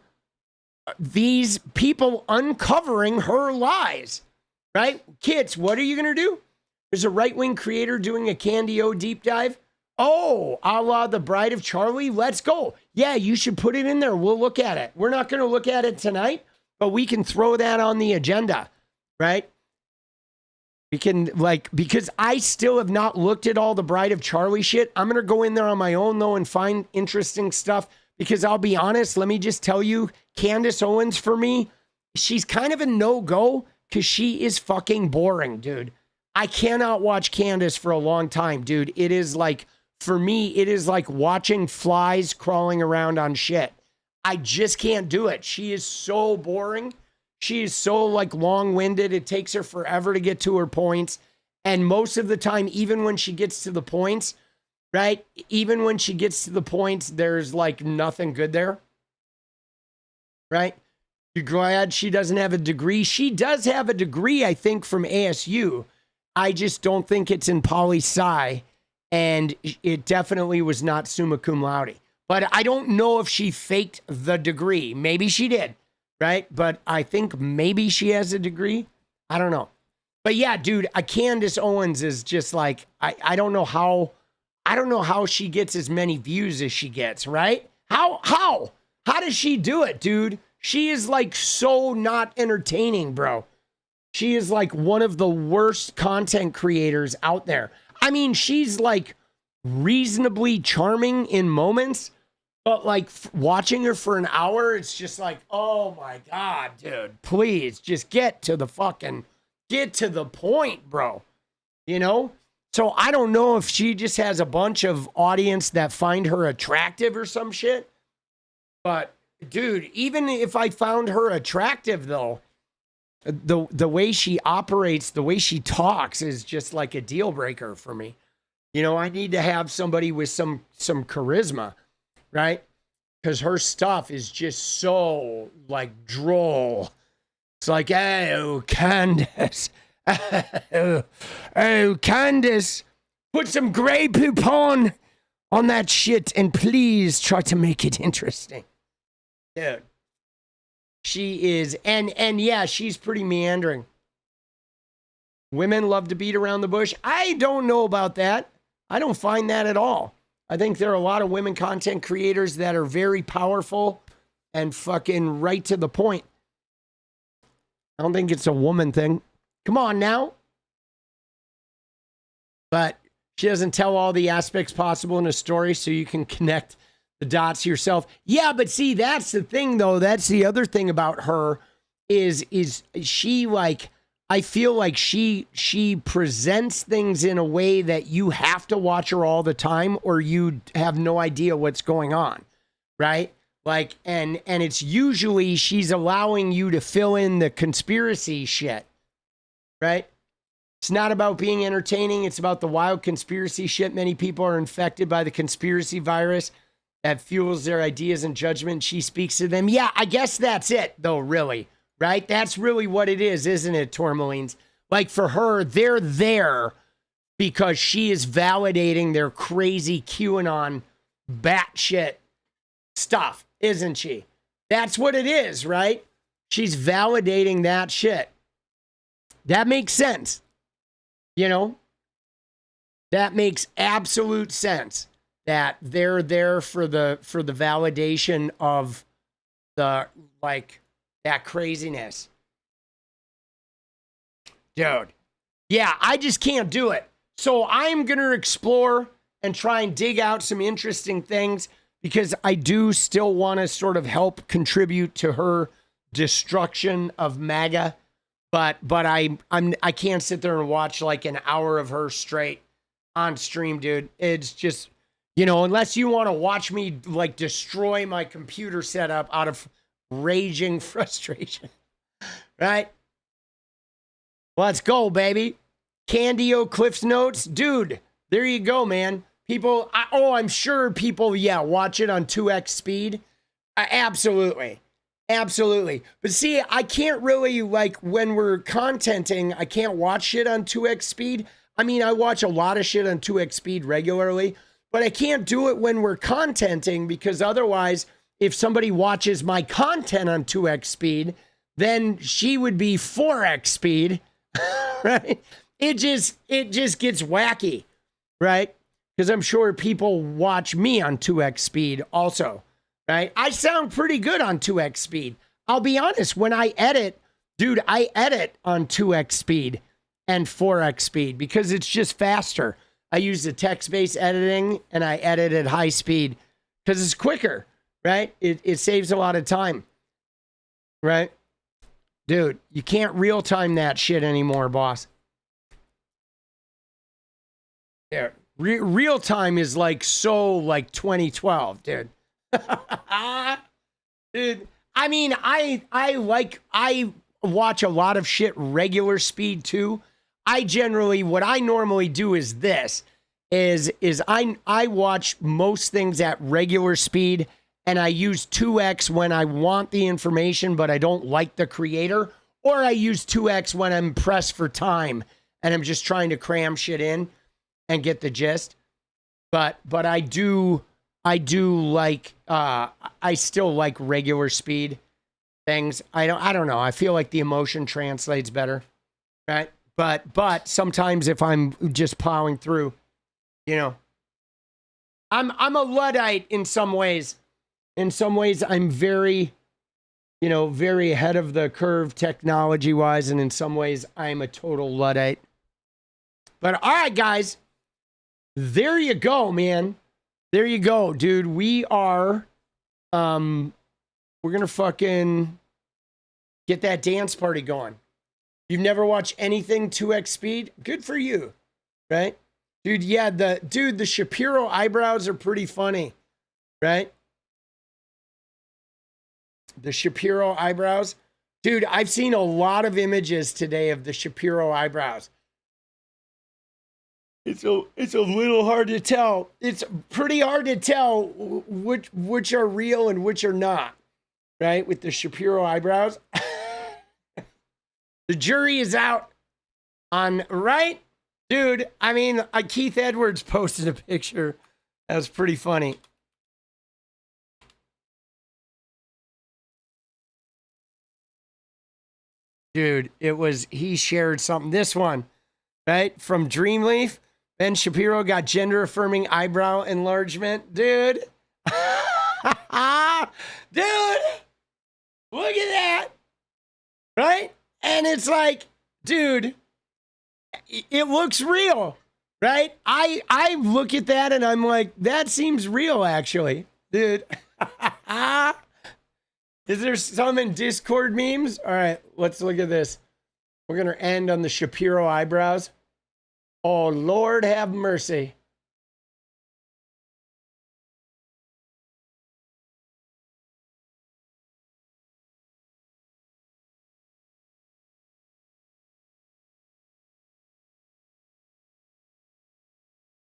these people uncovering her lies, right? Kids, what are you going to do? There's a right-wing creator doing a Candy O deep dive. Oh, a la the Bride of Charlie, let's go. Yeah, you should put it in there. We'll look at it. We're not going to look at it tonight, but we can throw that on the agenda, right? We can, because I still have not looked at all the Bride of Charlie shit. I'm going to go in there on my own, though, and find interesting stuff, because I'll be honest, let me just tell you, Candace Owens, for me, she's kind of a no-go because she is fucking boring, dude. I cannot watch Candace for a long time, dude. It is like, for me, it is like watching flies crawling around on shit. I just can't do it. She is so boring. She is so like long-winded. It takes her forever to get to her points. And most of the time, even when she gets to the points, right? Even when she gets to the points, there's like nothing good there. Right? You're glad she doesn't have a degree. She does have a degree, I think, from ASU. I just don't think it's in poli-sci, and it definitely was not summa cum laude. But I don't know if she faked the degree. Maybe she did, right? But I think maybe she has a degree. I don't know. But yeah, dude, Candace Owens is just like, I don't know how she gets as many views as she gets, right? How does she do it, dude? She is like so not entertaining, bro. She is like one of the worst content creators out there. I mean, she's like reasonably charming in moments, but like watching her for an hour, it's just like, oh my God, dude, please just get to the point, bro. You know? So I don't know if she just has a bunch of audience that find her attractive or some shit. But dude, even if I found her attractive though, the way she operates, the way she talks is just like a deal breaker for me. You know, I need to have somebody with some charisma, right? Because her stuff is just so like droll. It's like, oh, Candace. Oh, Candace, put some Grey Poupon on that shit and please try to make it interesting. Dude. She is, and yeah, she's pretty meandering. Women love to beat around the bush. I don't know about that. I don't find that at all. I think there are a lot of women content creators that are very powerful and fucking right to the point. I don't think it's a woman thing. Come on now. But she doesn't tell all the aspects possible in a story so you can connect the dots yourself. Yeah, but see, that's the thing though. That's the other thing about her is she like, I feel like she presents things in a way that you have to watch her all the time or you have no idea what's going on, right? Like, and it's usually she's allowing you to fill in the conspiracy shit, right? It's not about being entertaining. It's about the wild conspiracy shit. Many people are infected by the conspiracy virus that fuels their ideas and judgment. She speaks to them. Yeah, I guess that's it, though, really, right? That's really what it is, isn't it, Tourmalines? Like, for her, they're there because she is validating their crazy QAnon batshit stuff, isn't she? That's what it is, right? She's validating that shit. That makes sense. You know? That makes absolute sense. That they're there for the validation of the, like, that craziness. Dude. Yeah, I just can't do it. So I'm going to explore and try and dig out some interesting things because I do still want to sort of help contribute to her destruction of MAGA. But I can't sit there and watch like an hour of her straight on stream, dude. It's just, you know, unless you want to watch me like destroy my computer setup out of raging frustration, right? Let's go, baby. Candio Cliff's Notes, dude. There you go, man. People, I'm sure people, watch it on 2x speed. Absolutely. Absolutely. But see, I can't really, like, when we're contenting, I can't watch shit on 2x speed. I mean, I watch a lot of shit on 2x speed regularly, but I can't do it when we're contenting because otherwise, if somebody watches my content on 2x speed, then she would be 4x speed, right? It just gets wacky, right? Because I'm sure people watch me on 2x speed also, right? I sound pretty good on 2x speed. I'll be honest, when I edit, dude, I edit on 2x speed and 4x speed because it's just faster. I use the text-based editing and I edit at high speed because it's quicker, right? It saves a lot of time, right? Dude, you can't real-time that shit anymore, boss. Yeah, real time is like so like 2012, dude. Dude, I mean, I watch a lot of shit regular speed too. What I normally do is this, is I watch most things at regular speed and I use 2x when I want the information but I don't like the creator, or I use 2x when I'm pressed for time and I'm just trying to cram shit in and get the gist. But I do like I still like regular speed things. I don't know. I feel like the emotion translates better, right? But sometimes if I'm just plowing through, you know, I'm a Luddite in some ways. In some ways, I'm very, you know, very ahead of the curve technology wise, and in some ways, I'm a total Luddite. But all right, guys. There you go, man. There you go, dude. We are, we're gonna fucking get that dance party going. You've never watched anything 2x speed? Good for you, right? Dude, yeah, the Shapiro eyebrows are pretty funny, right? The Shapiro eyebrows. Dude, I've seen a lot of images today of the Shapiro eyebrows. It's a little hard to tell. It's pretty hard to tell which are real and which are not, right? With the Shapiro eyebrows. The jury is out on, right? Dude, I mean, Keith Edwards posted a picture. That was pretty funny. Dude, he shared something. This one, right? From Dreamleaf. Ben Shapiro got gender-affirming eyebrow enlargement. Dude. Dude. Look at that. Right? And it's like, dude, it looks real. Right? I look at that and I'm like, that seems real, actually. Dude. Is there some in Discord memes? All right, let's look at this. We're going to end on the Shapiro eyebrows. Oh, Lord have mercy.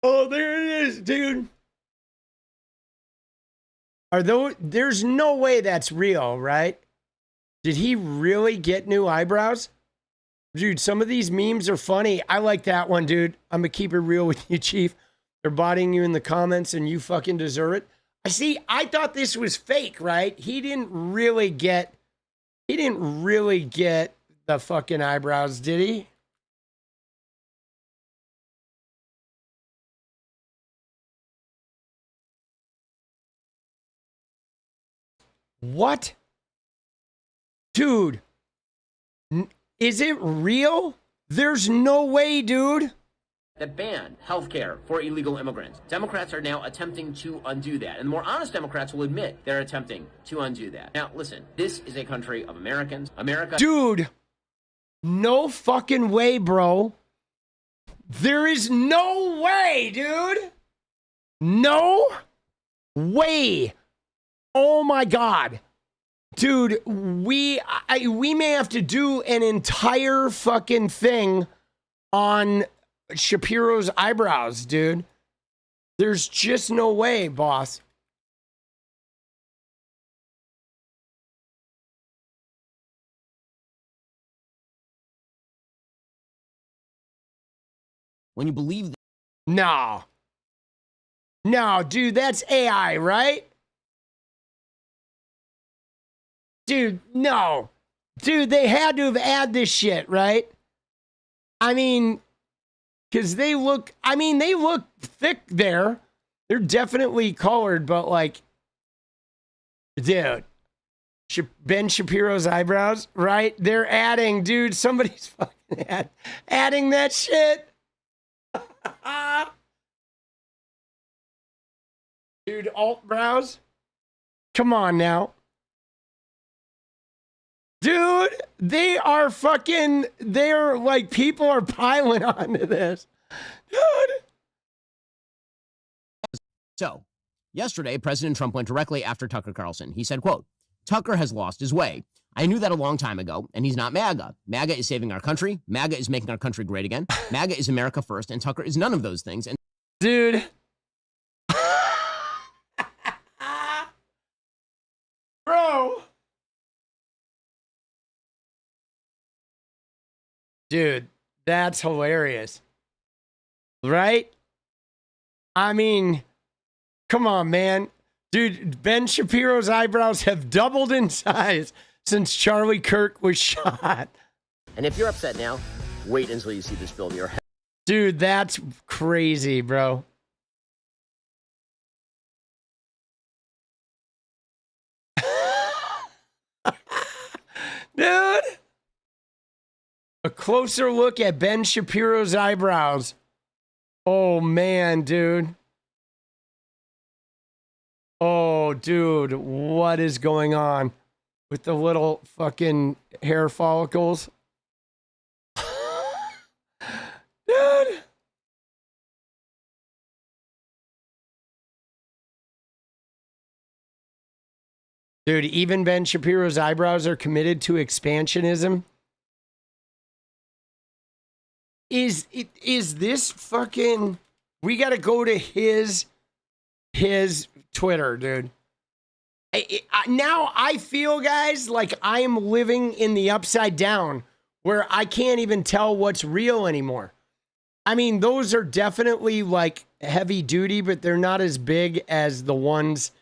Oh, there it is, dude. There's no way that's real, right? Did he really get new eyebrows? Dude, some of these memes are funny. I like that one, dude. I'm going to keep it real with you, Chief. They're bodying you in the comments and you fucking deserve it. I thought this was fake, right? He didn't really get the fucking eyebrows, did he? What? Dude. Is it real? There's no way, dude. that banned health care for illegal immigrants. Democrats are now attempting to undo that. And more honest Democrats will admit they're attempting to undo that. Now, listen, this is a country of Americans. America... Dude, no fucking way, bro. There is no way, dude. No way. Oh, my God. Dude, we may have to do an entire fucking thing on Shapiro's eyebrows, dude. There's just no way, boss. When you believe... No. No, dude, that's AI, right? Dude, no. Dude, they had to have added this shit, right? I mean... Because they look, I mean, they look thick there. They're definitely colored, but like, dude, Ben Shapiro's eyebrows, right? They're adding, dude, somebody's fucking adding that shit. Dude, alt brows. Come on now. Dude, they're like, people are piling onto this. Dude. So, yesterday, President Trump went directly after Tucker Carlson. He said, quote, Tucker has lost his way. I knew that a long time ago, and he's not MAGA. MAGA is saving our country. MAGA is making our country great again. MAGA is America first, and Tucker is none of those things. And dude. Bro. Dude, that's hilarious. Right? I mean, come on, man. Dude, Ben Shapiro's eyebrows have doubled in size since Charlie Kirk was shot. And if you're upset now, wait until you see this film. Your head. Dude, that's crazy, bro. Dude. A closer look at Ben Shapiro's eyebrows. Oh, man, dude. Oh, dude, what is going on with the little fucking hair follicles? Dude. Dude, even Ben Shapiro's eyebrows are committed to expansionism. Is this fucking... We got to go to his Twitter, dude. Now I feel, guys, like I am living in the upside down where I can't even tell what's real anymore. I mean, those are definitely like heavy duty, but they're not as big as the ones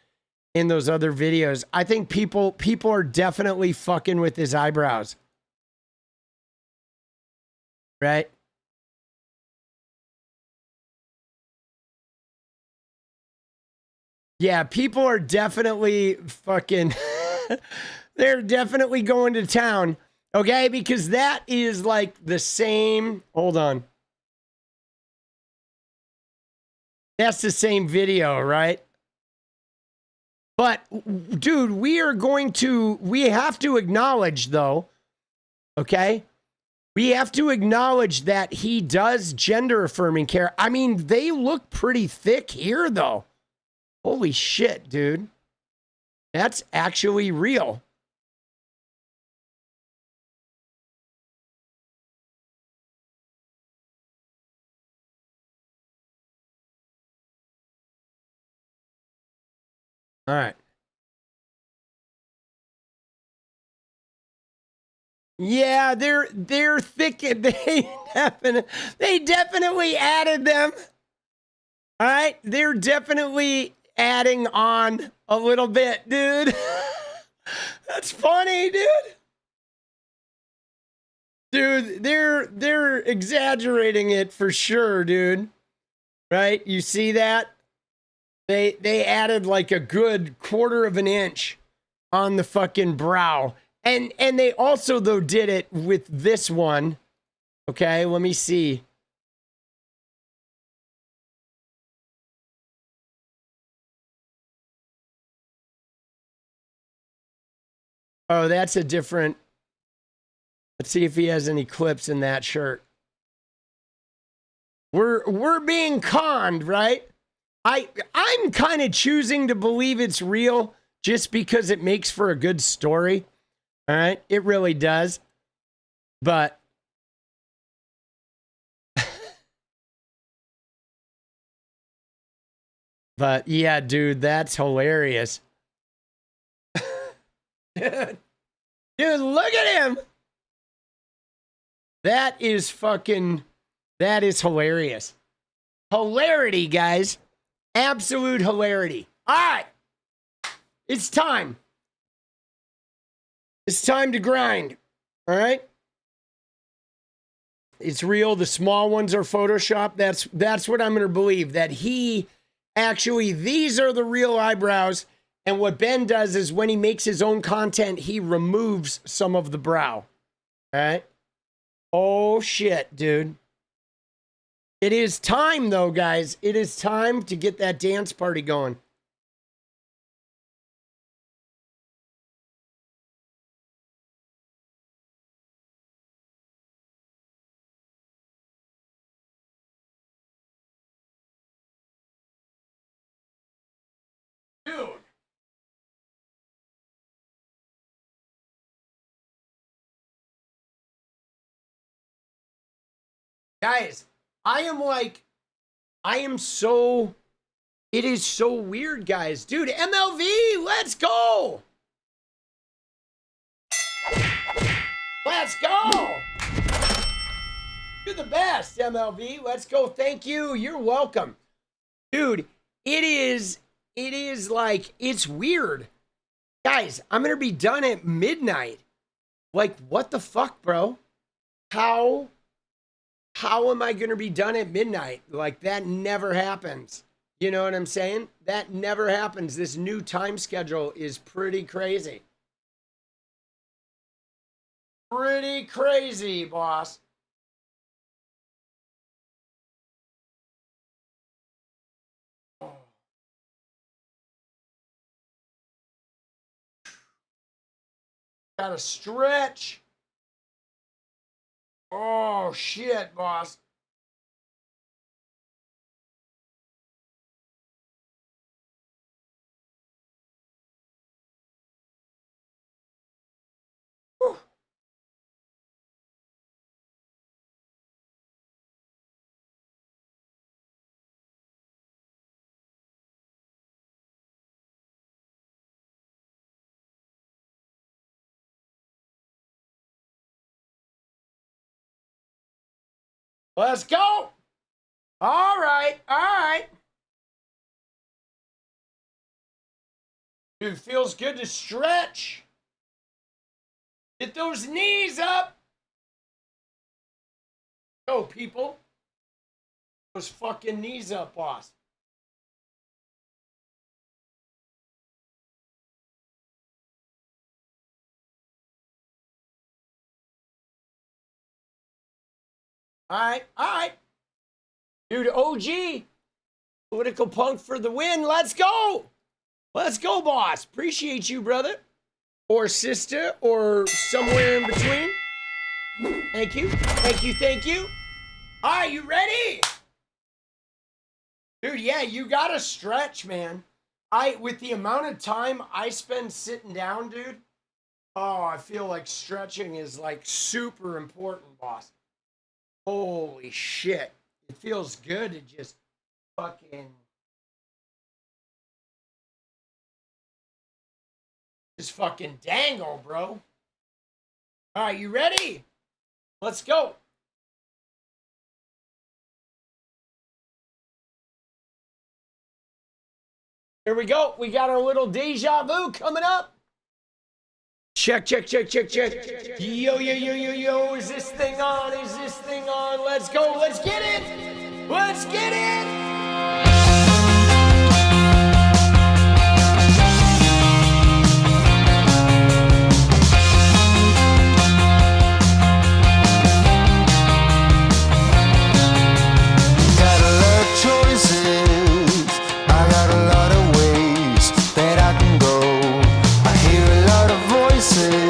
in those other videos. I think people are definitely fucking with his eyebrows. Right? Yeah, people are definitely fucking, they're definitely going to town, okay? Because that is like the same, hold on. That's the same video, right? But, dude, we have to acknowledge, though, okay? We have to acknowledge that he does gender affirming care. I mean, they look pretty thick here, though. Holy shit, dude. That's actually real. All right. Yeah, they're thick. They definitely added them. All right, they're definitely adding on a little bit, dude. That's funny, dude. Dude, they're exaggerating it for sure, dude. Right? You see that? They added like a good 1/4 of an inch on the fucking brow. And they also, though, did it with this one. Okay, let me see. Oh, that's a different. Let's see if he has any clips in that shirt. We're being conned, right? I'm kind of choosing to believe it's real just because it makes for a good story. All right, it really does. But yeah, dude, that's hilarious. Dude, look at him. That is hilarious. Hilarity, guys. Absolute hilarity. All right. It's time. It's time to grind. All right. It's real. The small ones are Photoshop. That's what I'm going to believe. That he actually, these are the real eyebrows. And what Ben does is when he makes his own content, he removes some of the brow. All right. Oh, shit, dude. It is time, though, guys. It is time to get that dance party going. Dude. Guys, it is so weird, guys. Dude, MLV, let's go. Let's go. You're the best, MLV. Let's go. Thank you. You're welcome. Dude, it is like, it's weird. Guys, I'm going to be done at midnight. Like, what the fuck, bro? How am I going to be done at midnight? Like, that never happens. You know what I'm saying? That never happens. This new time schedule is pretty crazy. Pretty crazy, boss. Gotta stretch. Oh, shit, boss. Whew. Let's go. All right. All right. Dude, feels good to stretch. Get those knees up. Go, people. Those fucking knees up, boss. All right, all right. Dude, OG. Political punk for the win. Let's go. Let's go, boss. Appreciate you, brother. Or sister, or somewhere in between. Thank you. Thank you, thank you. All right, you ready? Dude, yeah, you gotta stretch, man. With the amount of time I spend sitting down, dude, oh, I feel like stretching is like super important, boss. Holy shit. It feels good to just fucking... just fucking dangle, bro. All right, you ready? Let's go. Here we go. We got our little deja vu coming up. Check, check, check, check, check. Yo, yo, yo, yo, yo. Is this thing on? Is this thing on? Let's go. Let's get it. Let's get it. Say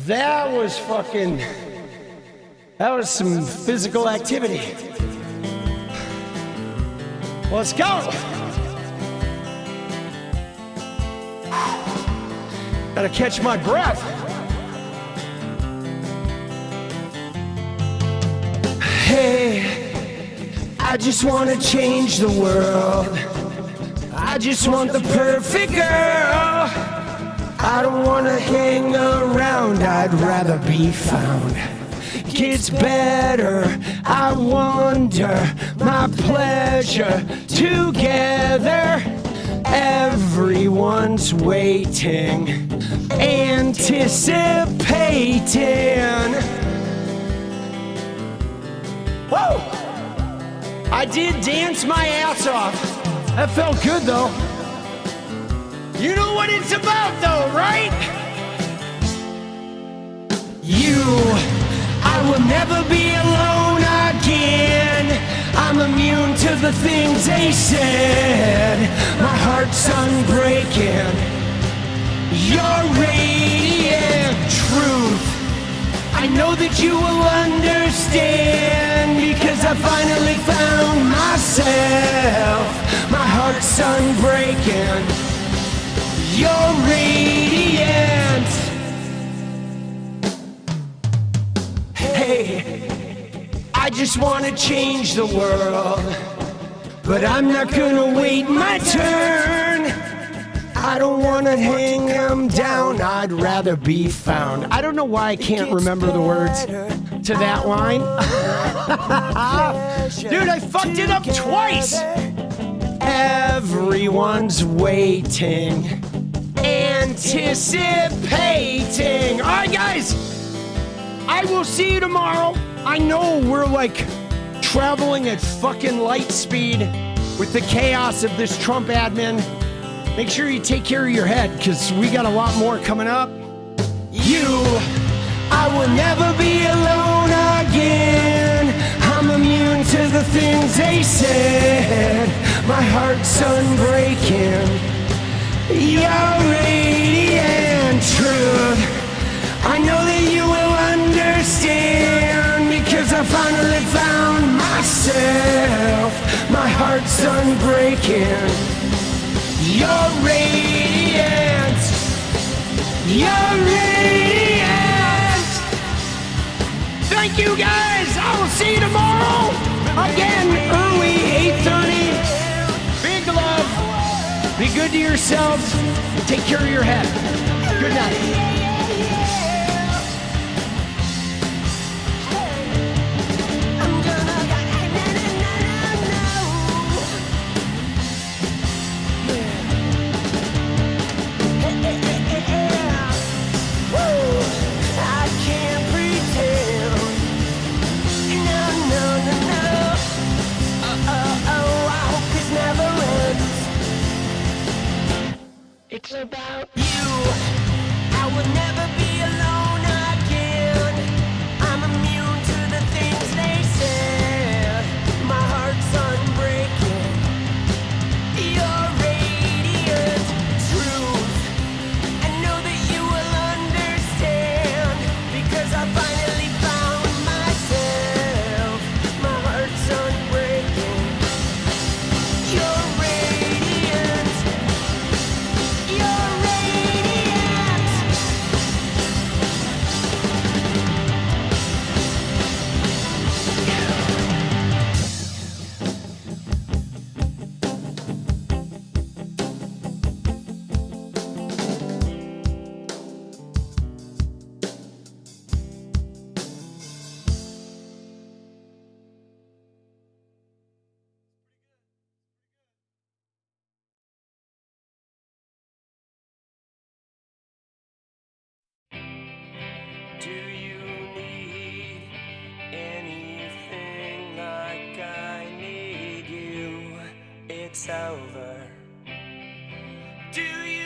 That was fucking... That was some physical activity. Let's go! Gotta catch my breath. Hey, I just wanna change the world. I just want the perfect girl. I don't wanna hang around, I'd rather be found. Gets better, I wonder, my pleasure together. Everyone's waiting, anticipating. Whoa! I did dance my ass off. That felt good though. You know what it's about though, right? I will never be alone again. I'm immune to the things they said. My heart's unbreaking. You're radiant truth. I know that you will understand, because I finally found myself. My heart's unbreaking. You're radiant. Hey, I just want to change the world, but I'm not gonna wait my turn. I don't want to hang them down, I'd rather be found. I don't know why I can't remember the words to that line. Dude, I fucked it up twice. Everyone's waiting, anticipating. All right, guys, I will see you tomorrow. I know we're like traveling at fucking light speed with the chaos of this Trump admin. Make sure you take care of your head, because we got a lot more coming up. I will never be alone again. I'm immune to the things they said. My heart's unbreaking. You're radiant truth. I know that you will understand, because I finally found myself. My heart's unbreaking. You're radiant. You're radiant. Thank you guys. I will see you tomorrow. Again, early, 8:30. Big love. Be good to yourselves. Take care of your head. Good night. It's about you. I will never be alone again. I'm immune to the things they said. My heart's unbreaking. You're radiant truth. I know that you will understand, because I finally found myself. My heart's unbreaking. You're radiant. You're radiant. Do you need anything like I need you? It's over. Do you